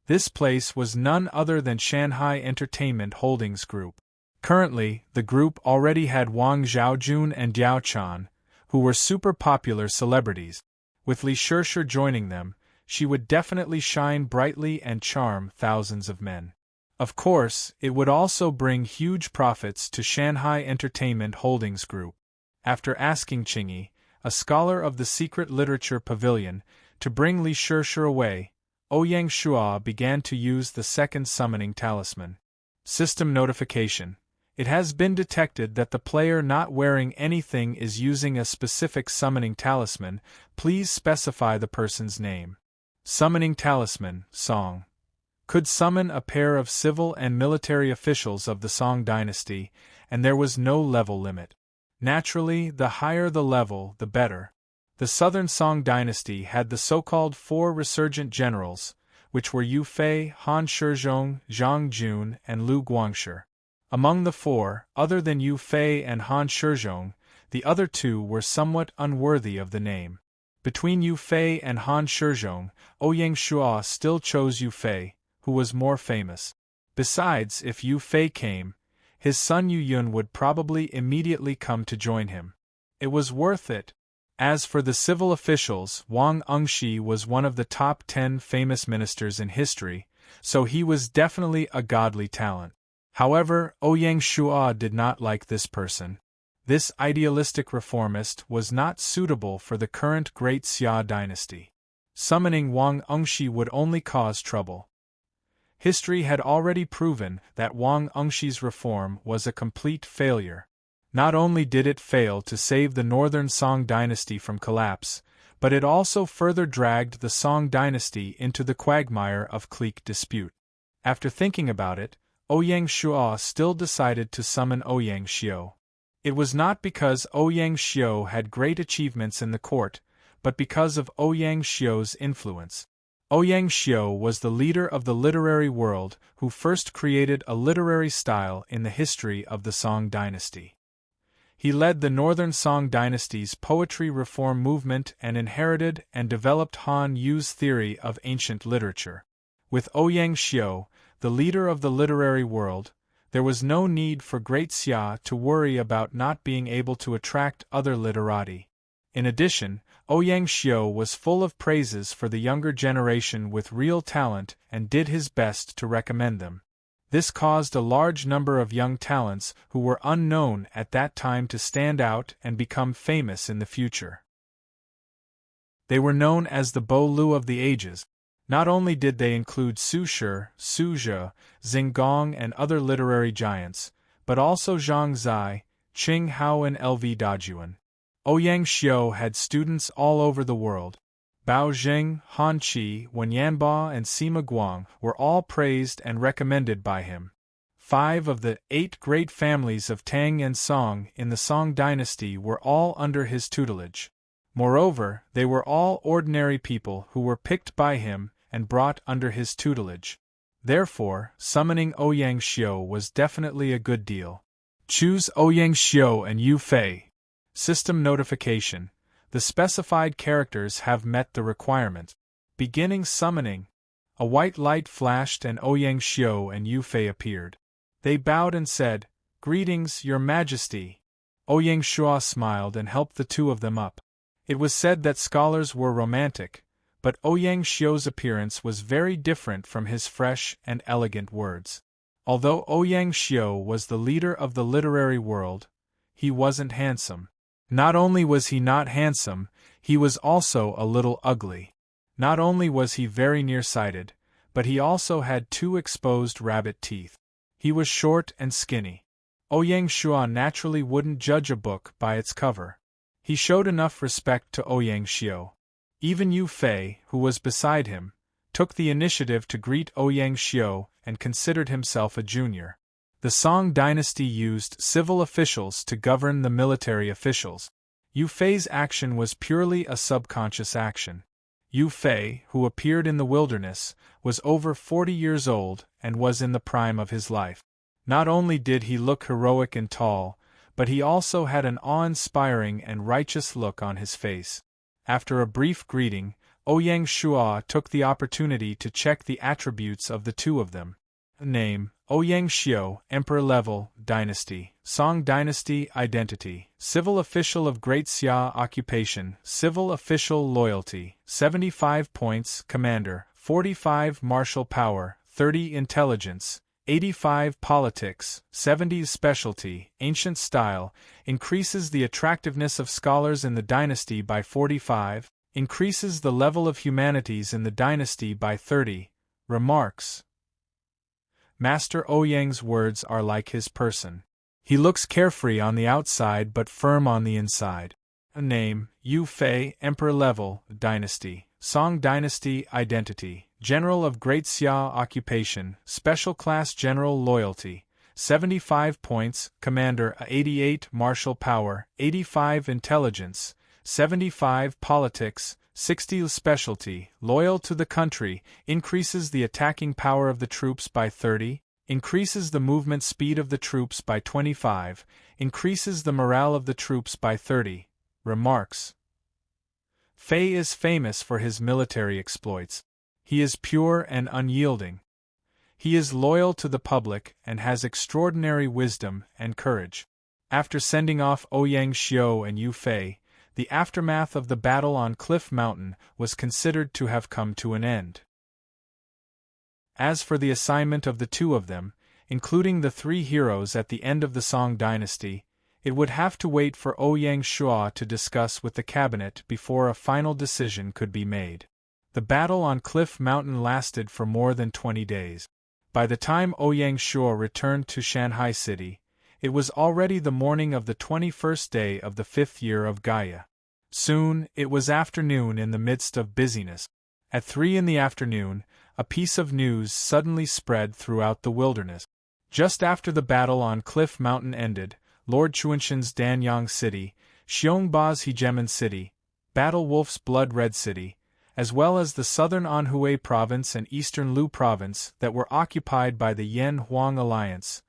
This place was none other than Shanghai Entertainment Holdings Group. Currently, the group already had Wang Zhaojun and Diao Chan, who were super popular celebrities. With Li Shirshir joining them, she would definitely shine brightly and charm thousands of men. Of course, it would also bring huge profits to Shanghai Entertainment Holdings Group. After asking Qingyi, a scholar of the Secret Literature Pavilion, to bring Li Shirshir away, Ouyang Shua began to use the 2nd summoning talisman. System notification. It has been detected that the player not wearing anything is using a specific summoning talisman. Please specify the person's name. Summoning talisman, Song. Could summon a pair of civil and military officials of the Song dynasty, and there was no level limit. Naturally, the higher the level, the better. The Southern Song dynasty had the so-called 4 resurgent generals, which were Yu Fei, Han Shizhong, Zhang Jun, and Lu Guangshi. Among the four, other than Yu Fei and Han Shizhong, the other two were somewhat unworthy of the name. Between Yu Fei and Han Shizhong, Ouyang Shuo still chose Yu Fei, who was more famous. Besides, if Yu Fei came, his son Yu Yun would probably immediately come to join him. It was worth it. As for the civil officials, Wang Engshi was one of the top 10 famous ministers in history, so he was definitely a godly talent. However, Ouyang Shuo did not like this person. This idealistic reformist was not suitable for the current Great Xia dynasty. Summoning Wang Engshi would only cause trouble. History had already proven that Wang Engshi's reform was a complete failure. Not only did it fail to save the northern Song dynasty from collapse, but it also further dragged the Song dynasty into the quagmire of clique dispute. After thinking about it, Ouyang Shuo still decided to summon Ouyang Xiu. It was not because Ouyang Xiu had great achievements in the court, but because of Ouyang Xiu's influence. Ouyang Xiu was the leader of the literary world who first created a literary style in the history of the Song dynasty. He led the northern Song dynasty's poetry reform movement and inherited and developed Han Yu's theory of ancient literature. With Ouyang Xiu, the leader of the literary world, there was no need for Great Xia to worry about not being able to attract other literati. In addition, Ouyang Xiu was full of praises for the younger generation with real talent and did his best to recommend them. This caused a large number of young talents who were unknown at that time to stand out and become famous in the future. They were known as the Bo Lu of the ages. Not only did they include Su Shi, Su Zhe, Xinggong and other literary giants, but also Zhang Zai, Qing Hao and Lv Dajuan. Ouyang Xiu had students all over the world. Bao Jing, Han Qi, Wenyanba and Sima Guang were all praised and recommended by him. 5 of the 8 great families of Tang and Song in the Song dynasty were all under his tutelage. Moreover, they were all ordinary people who were picked by him and brought under his tutelage. Therefore, summoning Ouyang Xiu was definitely a good deal. Choose Ouyang Xiu and Yu Fei. System notification. The specified characters have met the requirement. Beginning summoning. A white light flashed and Ouyang Xiu and Yu Fei appeared. They bowed and said, "Greetings, Your Majesty." Ouyang Xiu smiled and helped the two of them up. It was said that scholars were romantic, but Ouyang Xiu's appearance was very different from his fresh and elegant words. Although Ouyang Xiu was the leader of the literary world, he wasn't handsome. Not only was he not handsome, he was also a little ugly. Not only was he very nearsighted, but he also had 2 exposed rabbit teeth. He was short and skinny. Ouyang Xiu naturally wouldn't judge a book by its cover. He showed enough respect to Ouyang Xiu. Even Yu Fei, who was beside him, took the initiative to greet Ouyang Xiu and considered himself a junior. The Song dynasty used civil officials to govern the military officials. Yu Fei's action was purely a subconscious action. Yu Fei, who appeared in the wilderness, was over 40 years old and was in the prime of his life. Not only did he look heroic and tall, but he also had an awe-inspiring and righteous look on his face. After a brief greeting, Ouyang Xiu took the opportunity to check the attributes of the two of them. Name: Ouyang Xiu, Emperor Level, Dynasty, Song Dynasty, Identity, Civil Official of Great Xia, Occupation, Civil Official Loyalty, 75 points, Commander, 45 Martial Power, 30 Intelligence, 85 Politics, 70 Specialty, Ancient Style, increases the attractiveness of scholars in the dynasty by 45, increases the level of humanities in the dynasty by 30. Remarks: Master Ouyang's words are like his person. He looks carefree on the outside but firm on the inside. Name: Yu Fei, Emperor Level, Dynasty, Song Dynasty, Identity, General of Great Xia, Occupation, Special Class General, Loyalty, 75 points, Commander, 88 Martial Power, 85 Intelligence, 75 Politics, 60 Specialty, Loyal to the country, increases the attacking power of the troops by 30, increases the movement speed of the troops by 25, increases the morale of the troops by 30, remarks. Fei is famous for his military exploits. He is pure and unyielding. He is loyal to the public and has extraordinary wisdom and courage. After sending off Ouyang Xiu and Yu Fei, the aftermath of the battle on Cliff Mountain was considered to have come to an end. As for the assignment of the two of them, including the three heroes at the end of the Song dynasty, it would have to wait for Ouyang Xiu to discuss with the cabinet before a final decision could be made. The battle on Cliff Mountain lasted for more than 20 days. By the time Ouyang Xiu returned to Shanghai City, it was already the morning of the 21st day of the 5th year of Gaia. Soon, it was afternoon in the midst of busyness. At 3 in the afternoon, a piece of news suddenly spread throughout the wilderness. Just after the battle on Cliff Mountain ended, Lord Chuanshan's Danyang City, Xiongba's Hegemon City, Battle Wolf's Blood Red City, as well as the southern Anhui Province and eastern Lu Province that were occupied by the Yan-Huang Alliance,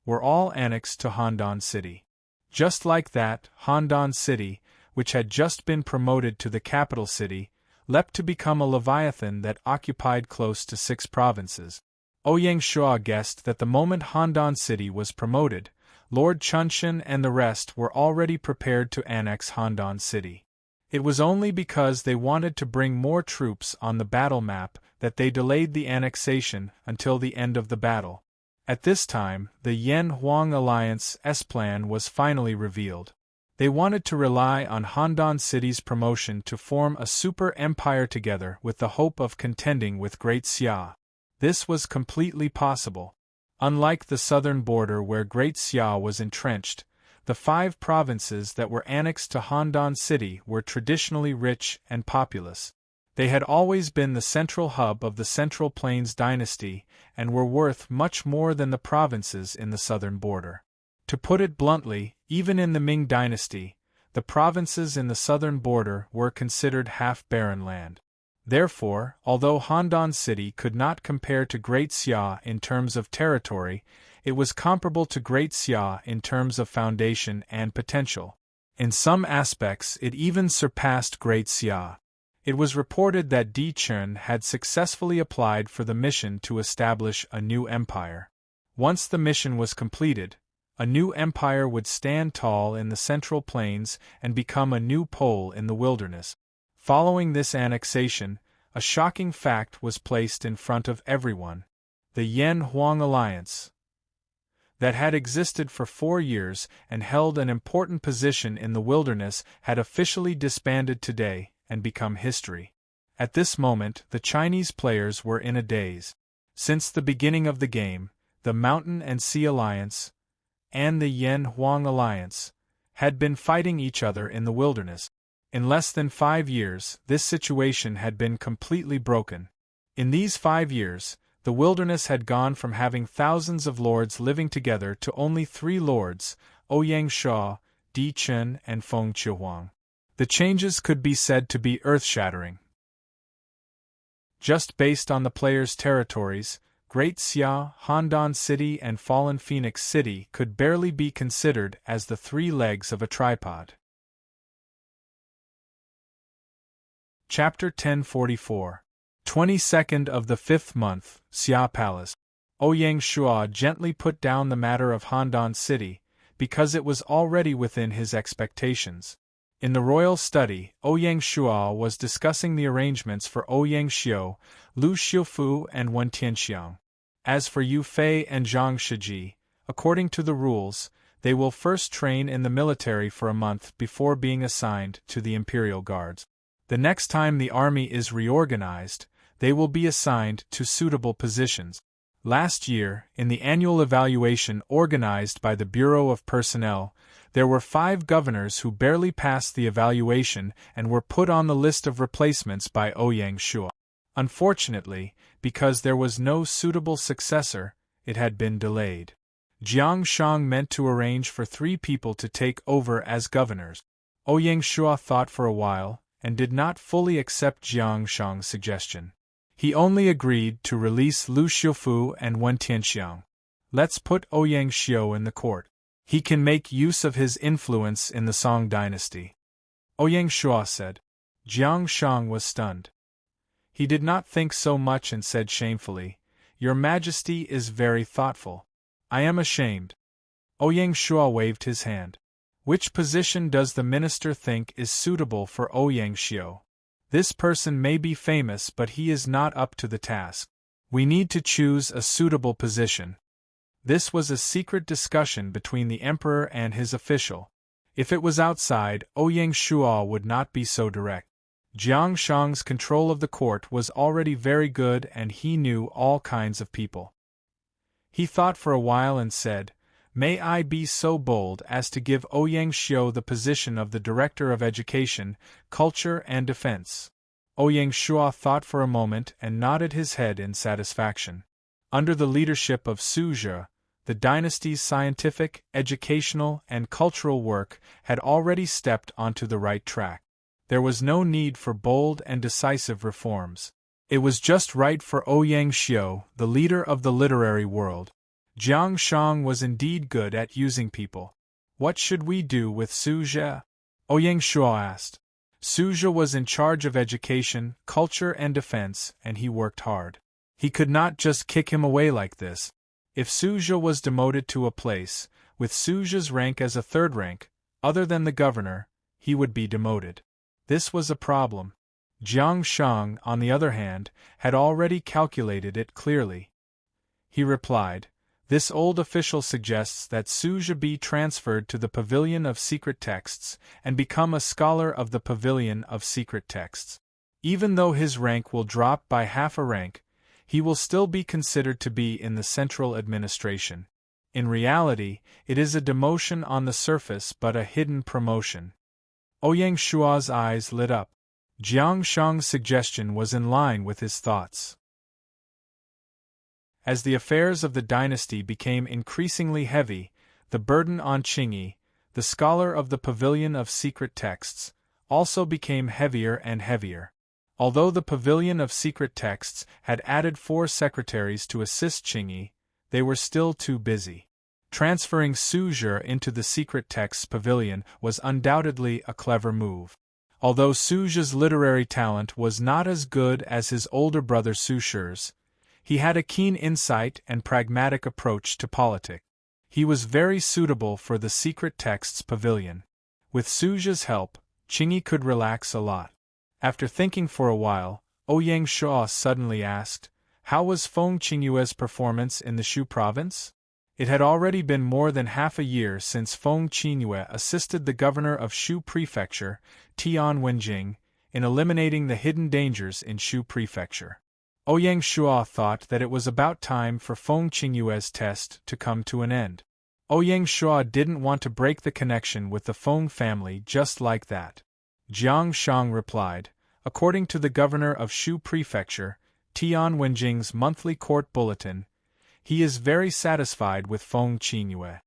were all annexed to Handan City. Just like that, Handan City, which had just been promoted to the capital city, leapt to become a leviathan that occupied close to 6 provinces. Ouyang Xiu guessed that the moment Handan City was promoted, Lord Chunshan and the rest were already prepared to annex Handan City. It was only because they wanted to bring more troops on the battle map that they delayed the annexation until the end of the battle. At this time, the Yan-Huang Alliance's plan was finally revealed. They wanted to rely on Handan City's promotion to form a super empire together with the hope of contending with Great Xia. This was completely possible. Unlike the southern border where Great Xia was entrenched, the 5 provinces that were annexed to Handan City were traditionally rich and populous. They had always been the central hub of the Central Plains dynasty and were worth much more than the provinces in the southern border. To put it bluntly, even in the Ming dynasty, the provinces in the southern border were considered half-barren land. Therefore, although Handan City could not compare to Great Xia in terms of territory, it was comparable to Great Xia in terms of foundation and potential. In some aspects it even surpassed Great Xia. It was reported that Di Chun had successfully applied for the mission to establish a new empire. Once the mission was completed, a new empire would stand tall in the Central Plains and become a new pole in the wilderness. Following this annexation, a shocking fact was placed in front of everyone. The Yan-Huang Alliance, that had existed for 4 years and held an important position in the wilderness, had officially disbanded today and become history. At this moment, the Chinese players were in a daze. Since the beginning of the game, the Mountain and Sea Alliance and the Yan-Huang Alliance had been fighting each other in the wilderness. In less than 5 years, this situation had been completely broken. In these 5 years, the wilderness had gone from having thousands of lords living together to only 3 lords, Ouyang Xiu, Di Chun and Feng Qihuang. The changes could be said to be earth-shattering. Just based on the players' territories, Great Xia, Handan City and Fallen Phoenix City could barely be considered as the 3 legs of a tripod. Chapter 1044. 22nd of the 5th month, Xia Palace. Ouyang Xiu gently put down the matter of Handan City, because it was already within his expectations. In the royal study, Ouyang Xiu was discussing the arrangements for Ouyang Xiu, Lu Xiufu and Wen Tianxiang. As for Yu Fei and Zhang Shiji, according to the rules, they will first train in the military for a month before being assigned to the Imperial Guards. The next time the army is reorganized, they will be assigned to suitable positions. Last year, in the annual evaluation organized by the Bureau of Personnel, there were 5 governors who barely passed the evaluation and were put on the list of replacements by Ouyang Xiu. Unfortunately, because there was no suitable successor, it had been delayed. Jiang Shang meant to arrange for 3 people to take over as governors. Ouyang Xiu thought for a while, and did not fully accept Jiang Shang's suggestion. He only agreed to release Lu Xiufu and Wen Tianxiang. Let's put Ouyang Xiu in the court. He can make use of his influence in the Song dynasty. Ouyang Xiu said. Jiang Shang was stunned. He did not think so much and said shamefully, Your Majesty is very thoughtful. I am ashamed. Ouyang Xiu waved his hand. Which position does the minister think is suitable for Ouyang Xiu? This person may be famous, but he is not up to the task. We need to choose a suitable position. This was a secret discussion between the emperor and his official. If it was outside, Ouyang Xiu would not be so direct. Jiang Shang's control of the court was already very good and he knew all kinds of people. He thought for a while and said, May I be so bold as to give Ouyang Xiu the position of the Director of Education, Culture and Defense? Ouyang Xiu thought for a moment and nodded his head in satisfaction. Under the leadership of Suzhi, the dynasty's scientific, educational, and cultural work had already stepped onto the right track. There was no need for bold and decisive reforms. It was just right for Ouyang Xiu, the leader of the literary world. Jiang Shang was indeed good at using people. What should we do with Suzhi? Ouyang Xiu asked. Suzhi was in charge of education, culture and defense, and he worked hard. He could not just kick him away like this. If Suzhi was demoted to a place, with Suzhi's rank as a third rank, other than the governor, he would be demoted. This was a problem. Jiang Shang, on the other hand, had already calculated it clearly. He replied, This old official suggests that Suzhi be transferred to the Pavilion of Secret Texts and become a scholar of the Pavilion of Secret Texts. Even though his rank will drop by half a rank, he will still be considered to be in the central administration. In reality, it is a demotion on the surface but a hidden promotion. Ouyang Xiu's eyes lit up. Jiang Shang's suggestion was in line with his thoughts. As the affairs of the dynasty became increasingly heavy, the burden on Qingyi, the scholar of the Pavilion of Secret Texts, also became heavier and heavier. Although the Pavilion of Secret Texts had added 4 secretaries to assist Qingyi, they were still too busy. Transferring Suzhi into the Secret Texts Pavilion was undoubtedly a clever move. Although Suzhi's literary talent was not as good as his older brother Suzhi's, he had a keen insight and pragmatic approach to politics. He was very suitable for the Secret Texts Pavilion. With Suzhi's help, Qingyi could relax a lot. After thinking for a while, Ouyang Xiu suddenly asked, How was Feng Qingyue's performance in the Shu province? It had already been more than half a year since Feng Qingyue assisted the governor of Shu Prefecture, Tian Wenjing, in eliminating the hidden dangers in Shu Prefecture. Ouyang Xiu thought that it was about time for Feng Qingyue's test to come to an end. Ouyang Xiu didn't want to break the connection with the Feng family just like that. Jiang Shang replied, According to the governor of Shu Prefecture, Tian Wenjing's monthly court bulletin, he is very satisfied with Feng Qingyue.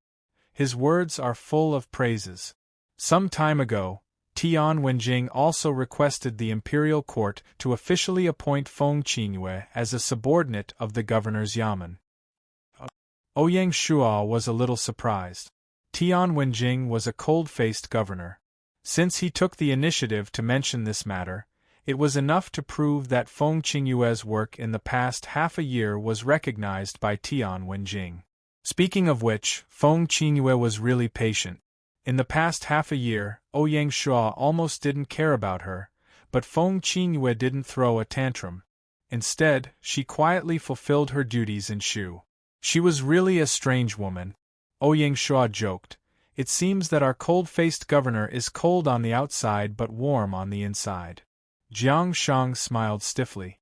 His words are full of praises. Some time ago, Tian Wenjing also requested the imperial court to officially appoint Feng Qingyue as a subordinate of the governor's yamen. Ouyang Xiu was a little surprised. Tian Wenjing was a cold-faced governor. Since he took the initiative to mention this matter, it was enough to prove that Feng Qingyue's work in the past half a year was recognized by Tian Wenjing. Speaking of which, Feng Qingyue was really patient. In the past half a year, Ouyang Xiu almost didn't care about her, but Feng Qingyue didn't throw a tantrum. Instead, she quietly fulfilled her duties in Shu. She was really a strange woman. Ouyang Xiu joked. It seems that our cold-faced governor is cold on the outside but warm on the inside. Jiang Shang smiled stiffly.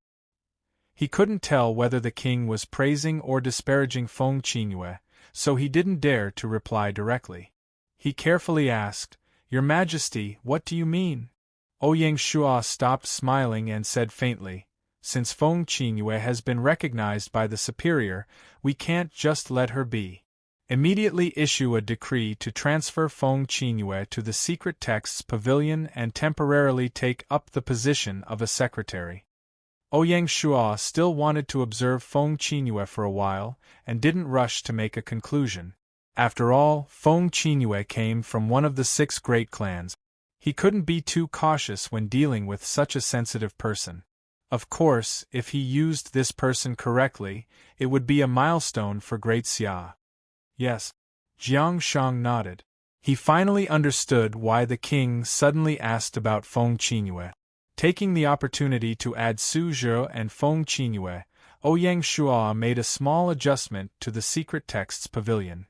He couldn't tell whether the king was praising or disparaging Feng Qingyue, so he didn't dare to reply directly. He carefully asked, Your Majesty, what do you mean? Ouyang Xiu stopped smiling and said faintly, Since Feng Qingyue has been recognized by the superior, we can't just let her be. Immediately issue a decree to transfer Feng Qingyue to the Secret Texts Pavilion and temporarily take up the position of a secretary. Ouyang Shuo still wanted to observe Feng Qingyue for a while, and didn't rush to make a conclusion. After all, Feng Qingyue came from one of the 6 great clans. He couldn't be too cautious when dealing with such a sensitive person. Of course, if he used this person correctly, it would be a milestone for Great Xia. Yes. Jiang Shang nodded. He finally understood why the king suddenly asked about Feng Qingyue. Taking the opportunity to add Su Zhe and Feng Qingyue, Ouyang Shuo made a small adjustment to the secret texts pavilion.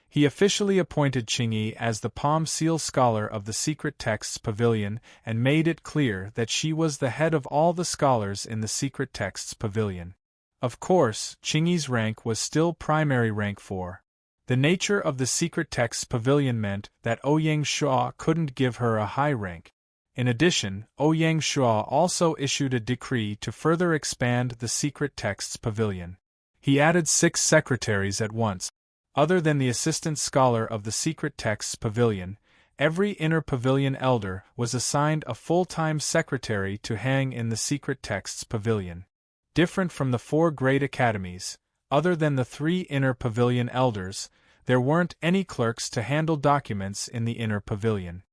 He officially appointed Qingyi as the Palm Seal Scholar of the Secret Texts Pavilion and made it clear that she was the head of all the scholars in the Secret Texts Pavilion. Of course, Qingyi's rank was still primary rank 4. The nature of the Secret Texts Pavilion meant that Ouyang Shuo couldn't give her a high rank. In addition, Ouyang Shuo also issued a decree to further expand the Secret Texts Pavilion. He added 6 secretaries at once. Other than the assistant scholar of the Secret Texts Pavilion, every inner pavilion elder was assigned a full-time secretary to hang in the Secret Texts Pavilion. Different from the 4 great academies, other than the 3 inner pavilion elders, there weren't any clerks to handle documents in the inner pavilion.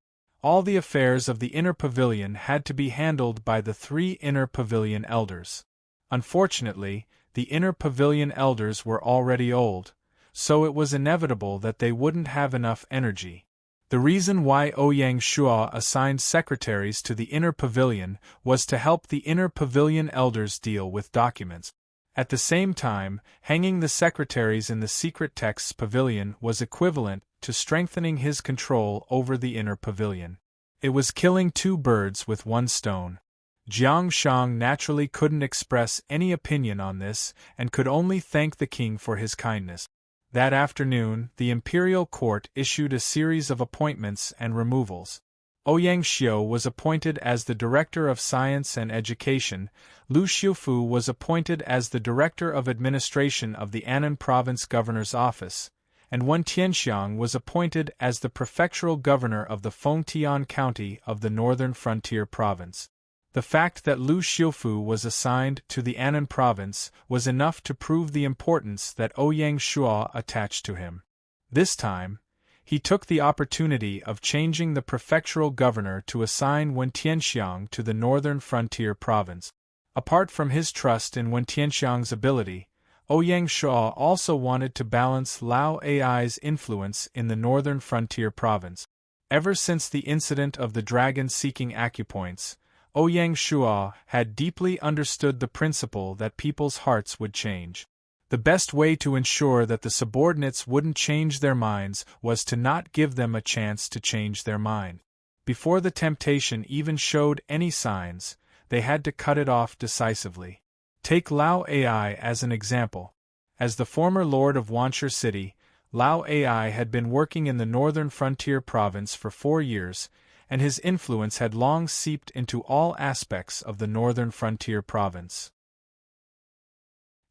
All the affairs of the inner pavilion had to be handled by the 3 inner pavilion elders. Unfortunately, the inner pavilion elders were already old, so it was inevitable that they wouldn't have enough energy. The reason why Ouyang Shuo assigned secretaries to the inner pavilion was to help the inner pavilion elders deal with documents. At the same time, hanging the secretaries in the Secret Texts Pavilion was equivalent to strengthening his control over the inner pavilion. It was killing 2 birds with 1 stone. Jiang Shang naturally couldn't express any opinion on this and could only thank the king for his kindness. That afternoon, the imperial court issued a series of appointments and removals. Ouyang Xiu was appointed as the Director of Science and Education, Lu Xiufu was appointed as the Director of Administration of the Annan Province Governor's Office, and Wen Tianxiang was appointed as the Prefectural Governor of the Fengtian County of the Northern Frontier Province. The fact that Lu Xiufu was assigned to the Annan Province was enough to prove the importance that Ouyang Shuo attached to him. This time, he took the opportunity of changing the prefectural governor to assign Wen Tianxiang to the Northern Frontier Province. Apart from his trust in Wen Tianxiang's ability, Ouyang Shuo also wanted to balance Lao Ai's influence in the Northern Frontier Province. Ever since the incident of the dragon seeking acupoints, Ouyang Shuo had deeply understood the principle that people's hearts would change. The best way to ensure that the subordinates wouldn't change their minds was to not give them a chance to change their mind. Before the temptation even showed any signs, they had to cut it off decisively. Take Lao Ai as an example. As the former lord of Wanshur City, Lao Ai had been working in the Northern Frontier Province for 4 years, and his influence had long seeped into all aspects of the Northern Frontier Province.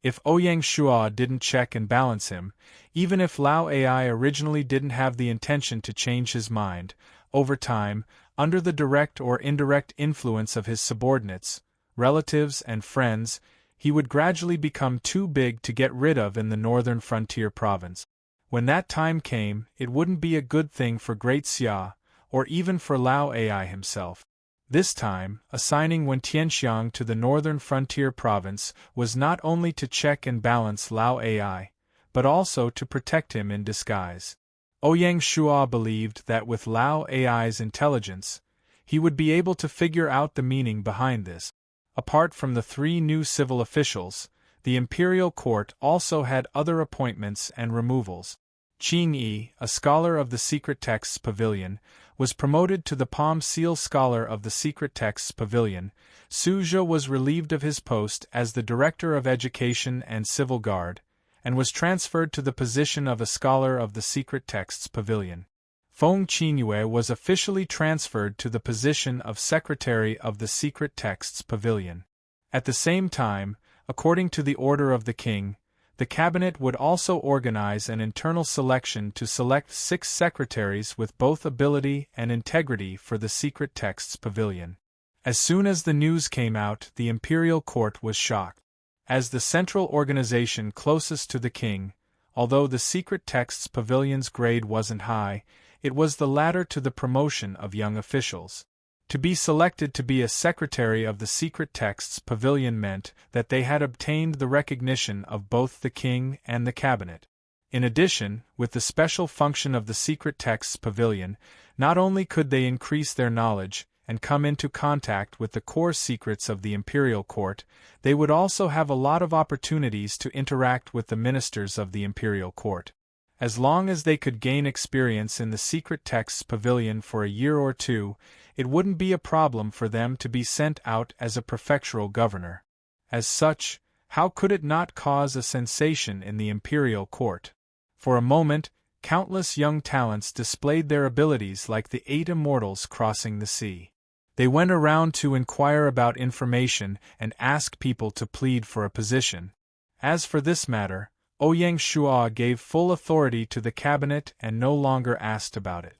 If Ouyang Shuo didn't check and balance him, even if Lao Ai originally didn't have the intention to change his mind, over time, under the direct or indirect influence of his subordinates, relatives and friends, he would gradually become too big to get rid of in the Northern Frontier Province. When that time came, it wouldn't be a good thing for Great Xia, or even for Lao Ai himself. This time, assigning Wen Tianxiang to the Northern Frontier Province was not only to check and balance Lao Ai, but also to protect him in disguise. Ouyang Shuo believed that with Lao Ai's intelligence, he would be able to figure out the meaning behind this. Apart from the 3 new civil officials, the imperial court also had other appointments and removals. Qing Yi, a scholar of the Secret Texts Pavilion, was promoted to the Palm Seal Scholar of the Secret Texts Pavilion. Su Zhe was relieved of his post as the Director of Education and Civil Guard, and was transferred to the position of a Scholar of the Secret Texts Pavilion. Feng Qingyue was officially transferred to the position of Secretary of the Secret Texts Pavilion. At the same time, according to the order of the king, the cabinet would also organize an internal selection to select 6 secretaries with both ability and integrity for the Secret Texts Pavilion. As soon as the news came out, the imperial court was shocked. As the central organization closest to the king, although the secret texts pavilion's grade wasn't high, it was the ladder to the promotion of young officials. To be selected to be a secretary of the secret texts pavilion meant that they had obtained the recognition of both the king and the cabinet. In addition, with the special function of the secret texts pavilion, not only could they increase their knowledge and come into contact with the core secrets of the imperial court, they would also have a lot of opportunities to interact with the ministers of the imperial court. As long as they could gain experience in the secret texts pavilion for a year or two, it wouldn't be a problem for them to be sent out as a prefectural governor. As such, how could it not cause a sensation in the imperial court? For a moment, countless young talents displayed their abilities like the 8 immortals crossing the sea. They went around to inquire about information and ask people to plead for a position. As for this matter, Ouyang Shua gave full authority to the cabinet and no longer asked about it.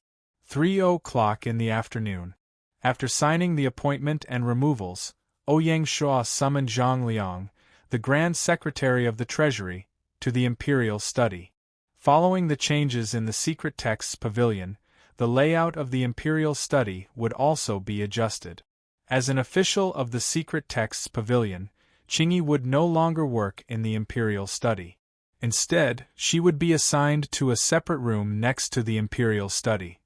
3:00 in the afternoon. After signing the appointment and removals, Ouyang Shua summoned Zhang Liang, the Grand Secretary of the Treasury, to the imperial study. Following the changes in the secret texts pavilion, the layout of the imperial study would also be adjusted. As an official of the secret texts pavilion, Qingyi would no longer work in the imperial study. Instead, she would be assigned to a separate room next to the imperial study.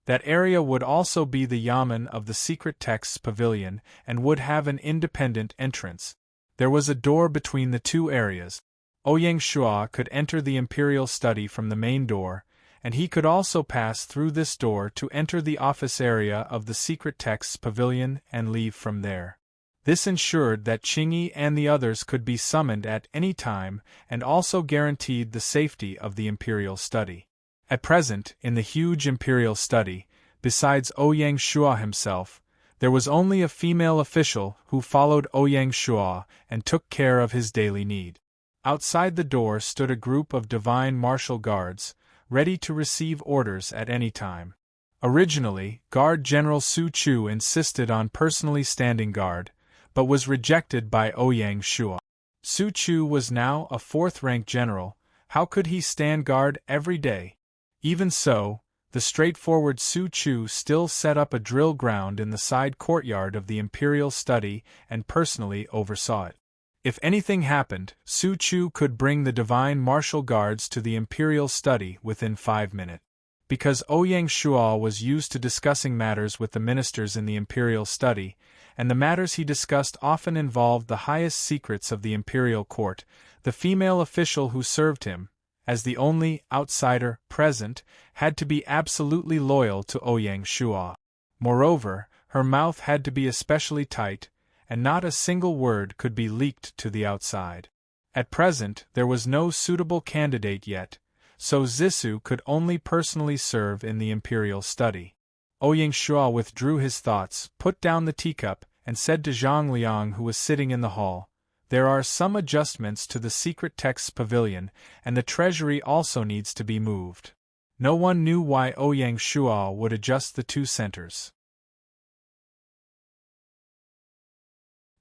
That area would also be the yamen of the secret texts pavilion and would have an independent entrance. There was a door between the two areas. Ouyang Shua could enter the imperial study from the main door, and he could also pass through this door to enter the office area of the secret texts pavilion and leave from there. This ensured that Qingyi and the others could be summoned at any time and also guaranteed the safety of the imperial study. At present, in the huge imperial study, besides Ouyang Shua himself, there was only a female official who followed Ouyang Shua and took care of his daily need. Outside the door stood a group of divine martial guards, ready to receive orders at any time. Originally, Guard General Su Chu insisted on personally standing guard, but was rejected by Ouyang Shua. Su Chu was now a 4th-rank general. How could he stand guard every day? Even so, the straightforward Su Chu still set up a drill ground in the side courtyard of the imperial study and personally oversaw it. If anything happened, Su Chu could bring the divine martial guards to the imperial study within 5 minutes. Because Ouyang Shua was used to discussing matters with the ministers in the imperial study, and the matters he discussed often involved the highest secrets of the imperial court, the female official who served him, as the only outsider present, had to be absolutely loyal to Ouyang Shua. Moreover, her mouth had to be especially tight, and not a single word could be leaked to the outside. At present, there was no suitable candidate yet, so Zissou could only personally serve in the imperial study. Ouyang Shua withdrew his thoughts, put down the teacup, and said to Zhang Liang, who was sitting in the hall, "There are some adjustments to the secret texts pavilion, and the treasury also needs to be moved." No one knew why Ouyang Shua would adjust the two centers.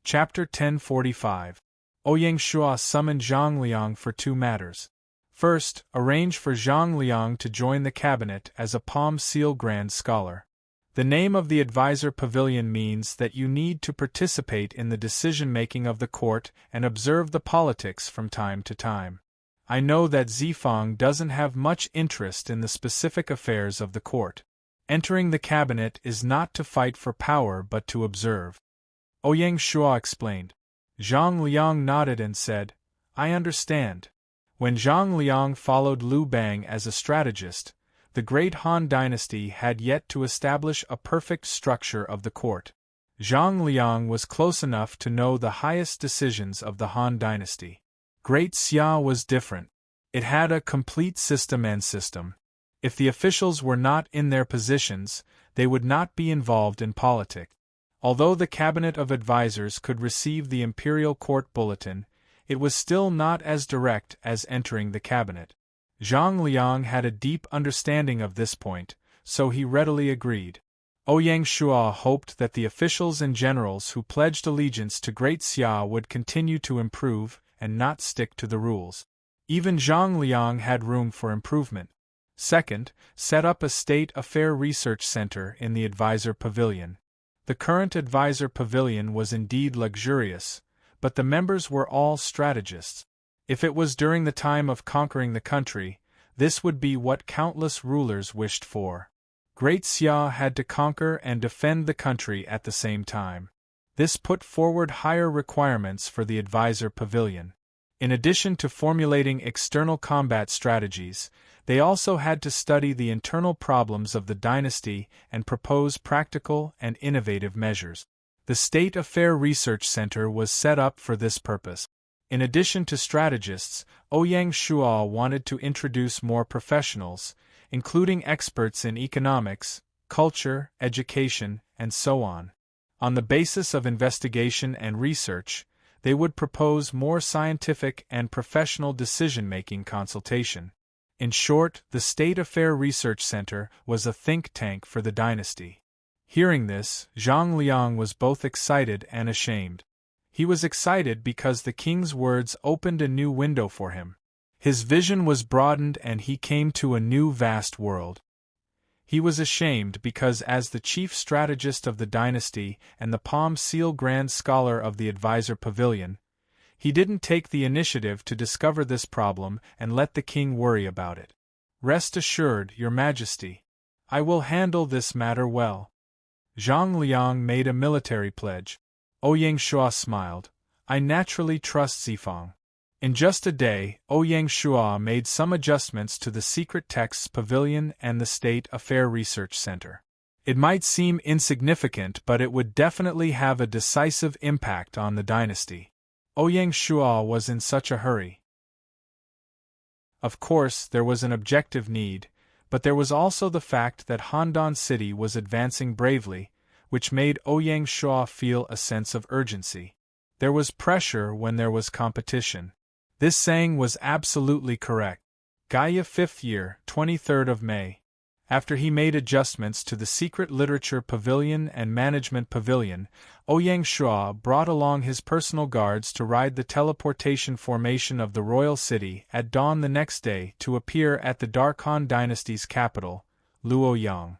Chapter 1045. Ouyang Shua summoned Zhang Liang for 2 matters. First, arrange for Zhang Liang to join the cabinet as a Palm Seal Grand Scholar. The name of the advisor pavilion means that you need to participate in the decision-making of the court and observe the politics from time to time. I know that Zifang doesn't have much interest in the specific affairs of the court. Entering the cabinet is not to fight for power but to observe. Ouyang Shua explained. Zhang Liang nodded and said, "I understand." When Zhang Liang followed Liu Bang as a strategist, the great Han dynasty had yet to establish a perfect structure of the court. Zhang Liang was close enough to know the highest decisions of the Han dynasty. Great Xia was different. It had a complete system. If the officials were not in their positions, they would not be involved in politics. Although the cabinet of advisors could receive the imperial court bulletin, it was still not as direct as entering the cabinet. Zhang Liang had a deep understanding of this point, so he readily agreed. Ouyang Shua hoped that the officials and generals who pledged allegiance to Great Xia would continue to improve and not stick to the rules. Even Zhang Liang had room for improvement. Second, set up a state affair research center in the advisor pavilion. The current advisor pavilion was indeed luxurious, but the members were all strategists. If it was during the time of conquering the country, this would be what countless rulers wished for. Great Xia had to conquer and defend the country at the same time. This put forward higher requirements for the advisor pavilion. In addition to formulating external combat strategies, they also had to study the internal problems of the dynasty and propose practical and innovative measures. The State Affair Research Center was set up for this purpose. In addition to strategists, Ouyang Shua wanted to introduce more professionals, including experts in economics, culture, education, and so on. On the basis of investigation and research, they would propose more scientific and professional decision-making consultation. In short, the State Affair Research Center was a think tank for the dynasty. Hearing this, Zhang Liang was both excited and ashamed. He was excited because the king's words opened a new window for him. His vision was broadened and he came to a new vast world. He was ashamed because as the chief strategist of the dynasty and the Palm Seal Grand Scholar of the Advisor Pavilion, he didn't take the initiative to discover this problem and let the king worry about it. Rest assured, Your Majesty, I will handle this matter well. Zhang Liang made a military pledge. Ouyang Shua smiled. I naturally trust Zifang. In just a day, Ouyang Shua made some adjustments to the Secret Texts Pavilion and the State Affair Research Center. It might seem insignificant, but it would definitely have a decisive impact on the dynasty. Ouyang Shua was in such a hurry. Of course, there was an objective need, but there was also the fact that Handan City was advancing bravely, which made Ouyang Shua feel a sense of urgency. There was pressure when there was competition. This saying was absolutely correct. Gaia 5th year, 23rd of May. After he made adjustments to the Secret Literature Pavilion and Management Pavilion, Ouyang Shua brought along his personal guards to ride the teleportation formation of the royal city at dawn the next day to appear at the Darkhan dynasty's capital, Luoyang.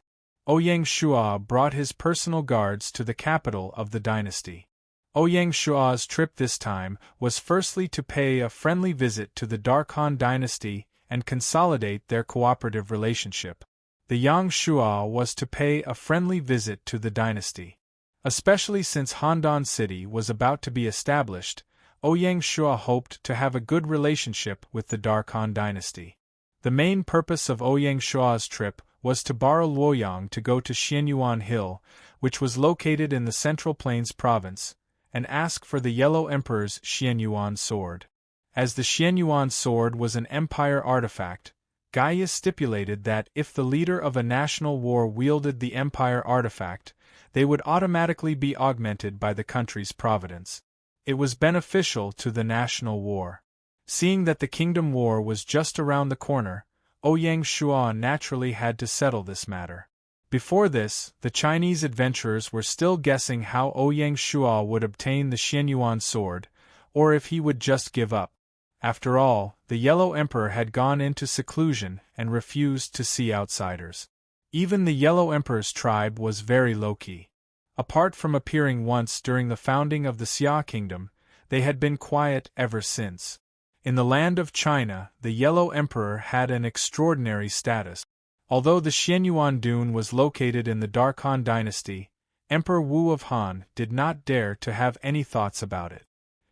Ouyang Shua brought his personal guards to the capital of the dynasty. Ouyang Shua's trip this time was firstly to pay a friendly visit to the Darkhan dynasty and consolidate their cooperative relationship. The Yang Shua was to pay a friendly visit to the dynasty. Especially since Handan City was about to be established, Ouyang Shua hoped to have a good relationship with the Darkhan dynasty. The main purpose of Ouyang Shua's trip was to borrow Luoyang to go to Xianyuan Hill, which was located in the Central Plains province, and ask for the Yellow Emperor's Xianyuan sword. As the Xianyuan sword was an empire artifact, Gaia stipulated that if the leader of a national war wielded the empire artifact, they would automatically be augmented by the country's providence. It was beneficial to the national war. Seeing that the kingdom war was just around the corner, Ouyang Shua naturally had to settle this matter. Before this, the Chinese adventurers were still guessing how Ouyang Shua would obtain the Xianyuan sword, or if he would just give up. After all, the Yellow Emperor had gone into seclusion and refused to see outsiders. Even the Yellow Emperor's tribe was very low-key. Apart from appearing once during the founding of the Xia Kingdom, they had been quiet ever since. In the land of China, the Yellow Emperor had an extraordinary status. Although the Xianyuan Dune was located in the Darkhan dynasty, Emperor Wu of Han did not dare to have any thoughts about it.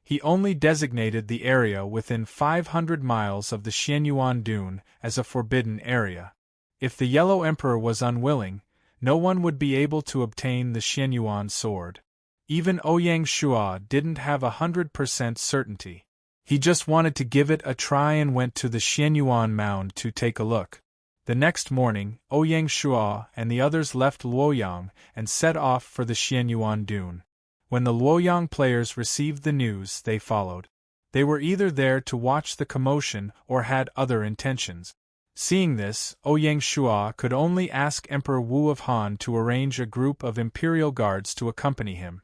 He only designated the area within 500 miles of the Xianyuan Dune as a forbidden area. If the Yellow Emperor was unwilling, no one would be able to obtain the Xianyuan sword. Even Ouyang Shua didn't have 100% certainty. He just wanted to give it a try and went to the Xianyuan mound to take a look. The next morning, Ouyang Shua and the others left Luoyang and set off for the Xianyuan Dune. When the Luoyang players received the news, they followed. They were either there to watch the commotion or had other intentions. Seeing this, Ouyang Shua could only ask Emperor Wu of Han to arrange a group of imperial guards to accompany him.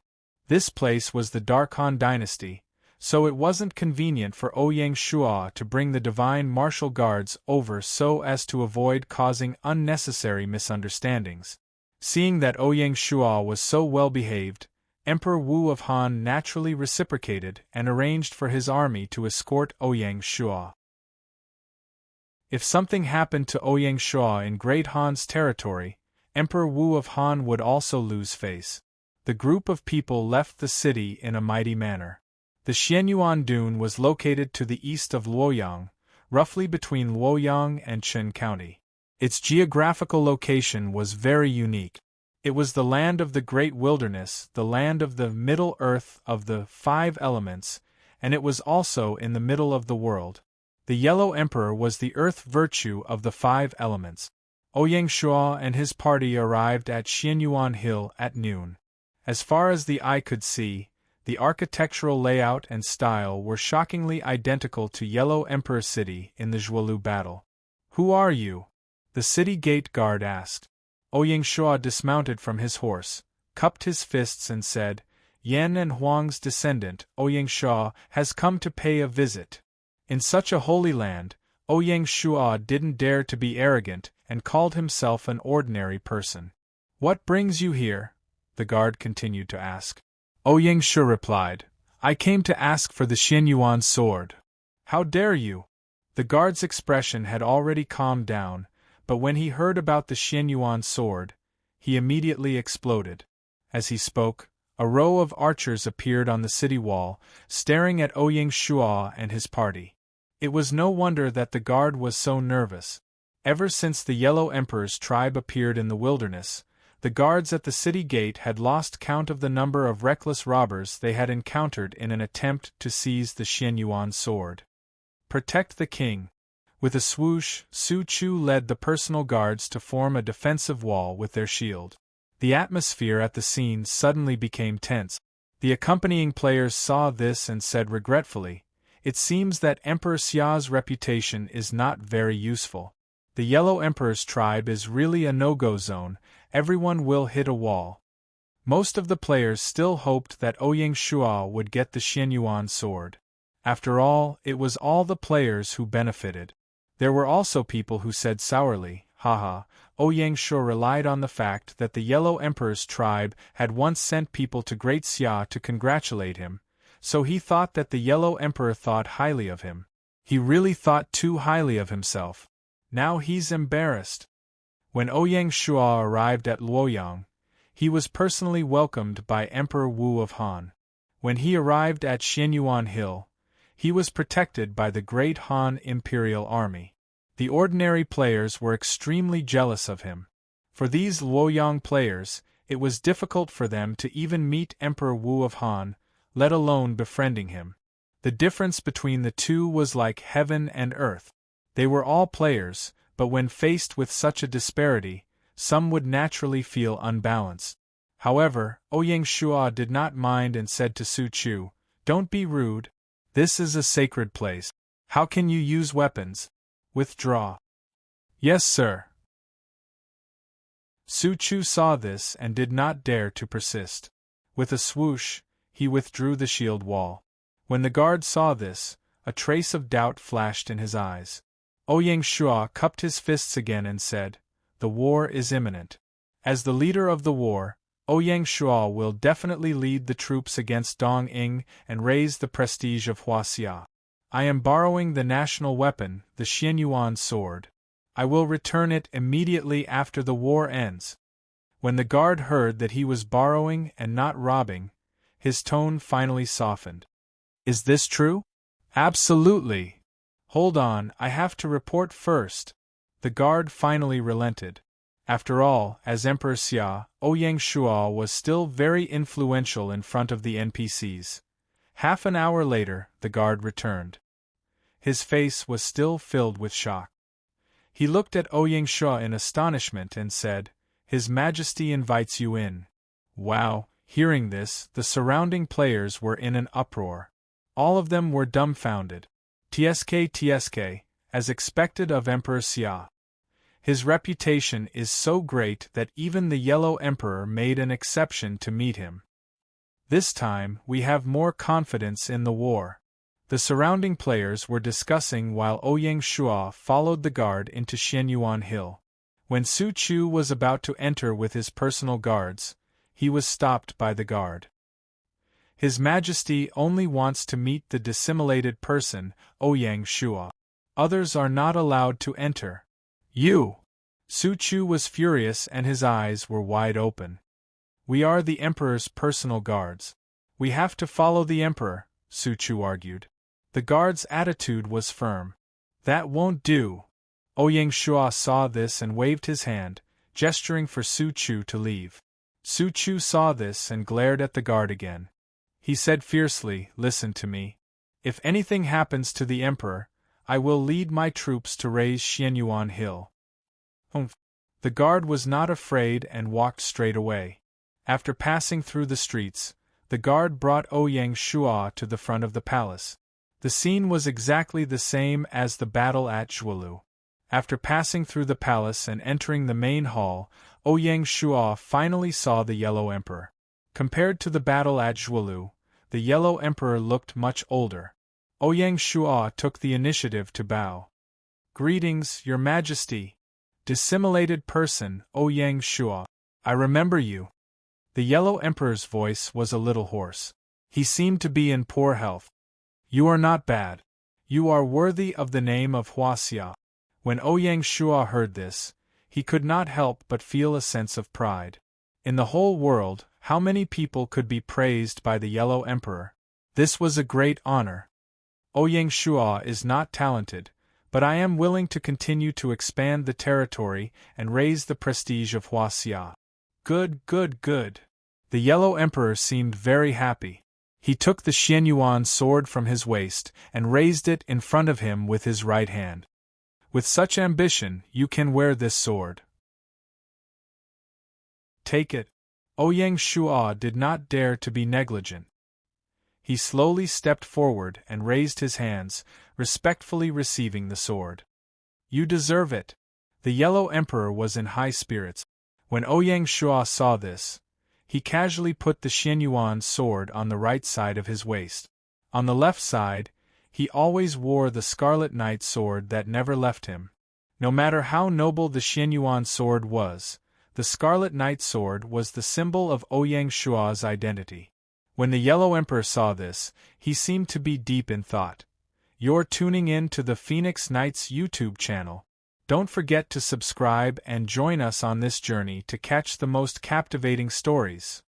This place was the Dark Han dynasty, so it wasn't convenient for Ouyang Shua to bring the divine martial guards over so as to avoid causing unnecessary misunderstandings. Seeing that Ouyang Shua was so well behaved, Emperor Wu of Han naturally reciprocated and arranged for his army to escort Ouyang Shua. If something happened to Ouyang Shua in Great Han's territory, Emperor Wu of Han would also lose face. The group of people left the city in a mighty manner. The Xianyuan Dune was located to the east of Luoyang, roughly between Luoyang and Chen County. Its geographical location was very unique. It was the land of the Great Wilderness, the land of the Middle Earth of the 5 elements, and it was also in the middle of the world. The Yellow Emperor was the earth virtue of the 5 elements. Ouyang Shua and his party arrived at Xianyuan Hill at noon. As far as the eye could see, the architectural layout and style were shockingly identical to Yellow Emperor City in the Zhuolu battle. "Who are you?" the city gate guard asked. Ouyang Shua dismounted from his horse, cupped his fists and said, "Yan and Huang's descendant, Ouyang Shua, has come to pay a visit." In such a holy land, Ouyang Shua didn't dare to be arrogant and called himself an ordinary person. "What brings you here?" the guard continued to ask. Ouyang Shua replied, "I came to ask for the Xianyuan sword." "How dare you?" The guard's expression had already calmed down, but when he heard about the Xianyuan sword, he immediately exploded. As he spoke, a row of archers appeared on the city wall, staring at Ouyang Shua and his party. It was no wonder that the guard was so nervous. Ever since the Yellow Emperor's tribe appeared in the wilderness, the guards at the city gate had lost count of the number of reckless robbers they had encountered in an attempt to seize the Xianyuan sword. "Protect the king." With a swoosh, Su Chu led the personal guards to form a defensive wall with their shield. The atmosphere at the scene suddenly became tense. The accompanying players saw this and said regretfully, "It seems that Emperor Xia's reputation is not very useful. The Yellow Emperor's tribe is really a no-go zone, everyone will hit a wall." Most of the players still hoped that Ouyang Shua would get the Xianyuan sword. After all, it was all the players who benefited. There were also people who said sourly, "Haha, Ouyang Shua relied on the fact that the Yellow Emperor's tribe had once sent people to Great Xia to congratulate him, so he thought that the Yellow Emperor thought highly of him. He really thought too highly of himself. Now he's embarrassed." When Ouyang Shua arrived at Luoyang, he was personally welcomed by Emperor Wu of Han. When he arrived at Xianyuan Hill, he was protected by the Great Han Imperial Army. The ordinary players were extremely jealous of him. For these Luoyang players, it was difficult for them to even meet Emperor Wu of Han, let alone befriending him. The difference between the two was like heaven and earth. They were all players, but when faced with such a disparity, some would naturally feel unbalanced. However, Ouyang Shua did not mind and said to Su Chu, "Don't be rude. This is a sacred place. How can you use weapons? Withdraw." "Yes, sir." Su Chu saw this and did not dare to persist. With a swoosh, he withdrew the shield wall. When the guard saw this, a trace of doubt flashed in his eyes. Ouyang Shua cupped his fists again and said, "The war is imminent. As the leader of the war, Ouyang Shua will definitely lead the troops against Dong Ing and raise the prestige of Huaxia. I am borrowing the national weapon, the Xianyuan sword. I will return it immediately after the war ends." When the guard heard that he was borrowing and not robbing, his tone finally softened. "Is this true?" "Absolutely." "Hold on, I have to report first." The guard finally relented. After all, as Emperor Xia, Ouyang Shua was still very influential in front of the NPCs. Half an hour later, the guard returned. His face was still filled with shock. He looked at Ouyang Shua in astonishment and said, "His Majesty invites you in." Wow! Hearing this, the surrounding players were in an uproar. All of them were dumbfounded. "TSK, as expected of Emperor Xia. His reputation is so great that even the Yellow Emperor made an exception to meet him. This time, we have more confidence in the war. The surrounding players were discussing while Ouyang Shua followed the guard into Xianyuan Hill. When Su Chu was about to enter with his personal guards, he was stopped by the guard. His Majesty only wants to meet the dissimulated person, Ouyang Shua. Others are not allowed to enter. You! Su Chu was furious and his eyes were wide open. We are the Emperor's personal guards. We have to follow the Emperor, Su Chu argued. The guard's attitude was firm. That won't do. Ouyang Shua saw this and waved his hand, gesturing for Su Chu to leave. Su Chu saw this and glared at the guard again. He said fiercely, "Listen to me. If anything happens to the Emperor, I will lead my troops to raise Xianyuan Hill." The guard was not afraid and walked straight away. After passing through the streets, the guard brought Ouyang Shua to the front of the palace. The scene was exactly the same as the battle at Zhuolu. After passing through the palace and entering the main hall, Ouyang Shua finally saw the Yellow Emperor. Compared to the battle at Zhuolu, the Yellow Emperor looked much older. Ouyang Shua took the initiative to bow. "Greetings, Your Majesty." "Dissimulated person, Ouyang Shua. I remember you." The Yellow Emperor's voice was a little hoarse. He seemed to be in poor health. "You are not bad. You are worthy of the name of Huaxia." When Ouyang Shua heard this, he could not help but feel a sense of pride. In the whole world, how many people could be praised by the Yellow Emperor? This was a great honor. Ouyang Shua is not talented, but I am willing to continue to expand the territory and raise the prestige of Huaxia. Good. The Yellow Emperor seemed very happy. He took the Xianyuan sword from his waist and raised it in front of him with his right hand. "With such ambition, you can wear this sword. Take it." Ouyang Shua did not dare to be negligent. He slowly stepped forward and raised his hands, respectfully receiving the sword. "You deserve it." The Yellow Emperor was in high spirits. When Ouyang Shua saw this, he casually put the Xianyuan sword on the right side of his waist. On the left side, he always wore the Scarlet Knight sword that never left him. No matter how noble the Xianyuan sword was, the Scarlet Knight sword was the symbol of Ouyang Shua's identity. When the Yellow Emperor saw this, he seemed to be deep in thought. You're tuning in to the Phoenix Knights YouTube channel. Don't forget to subscribe and join us on this journey to catch the most captivating stories.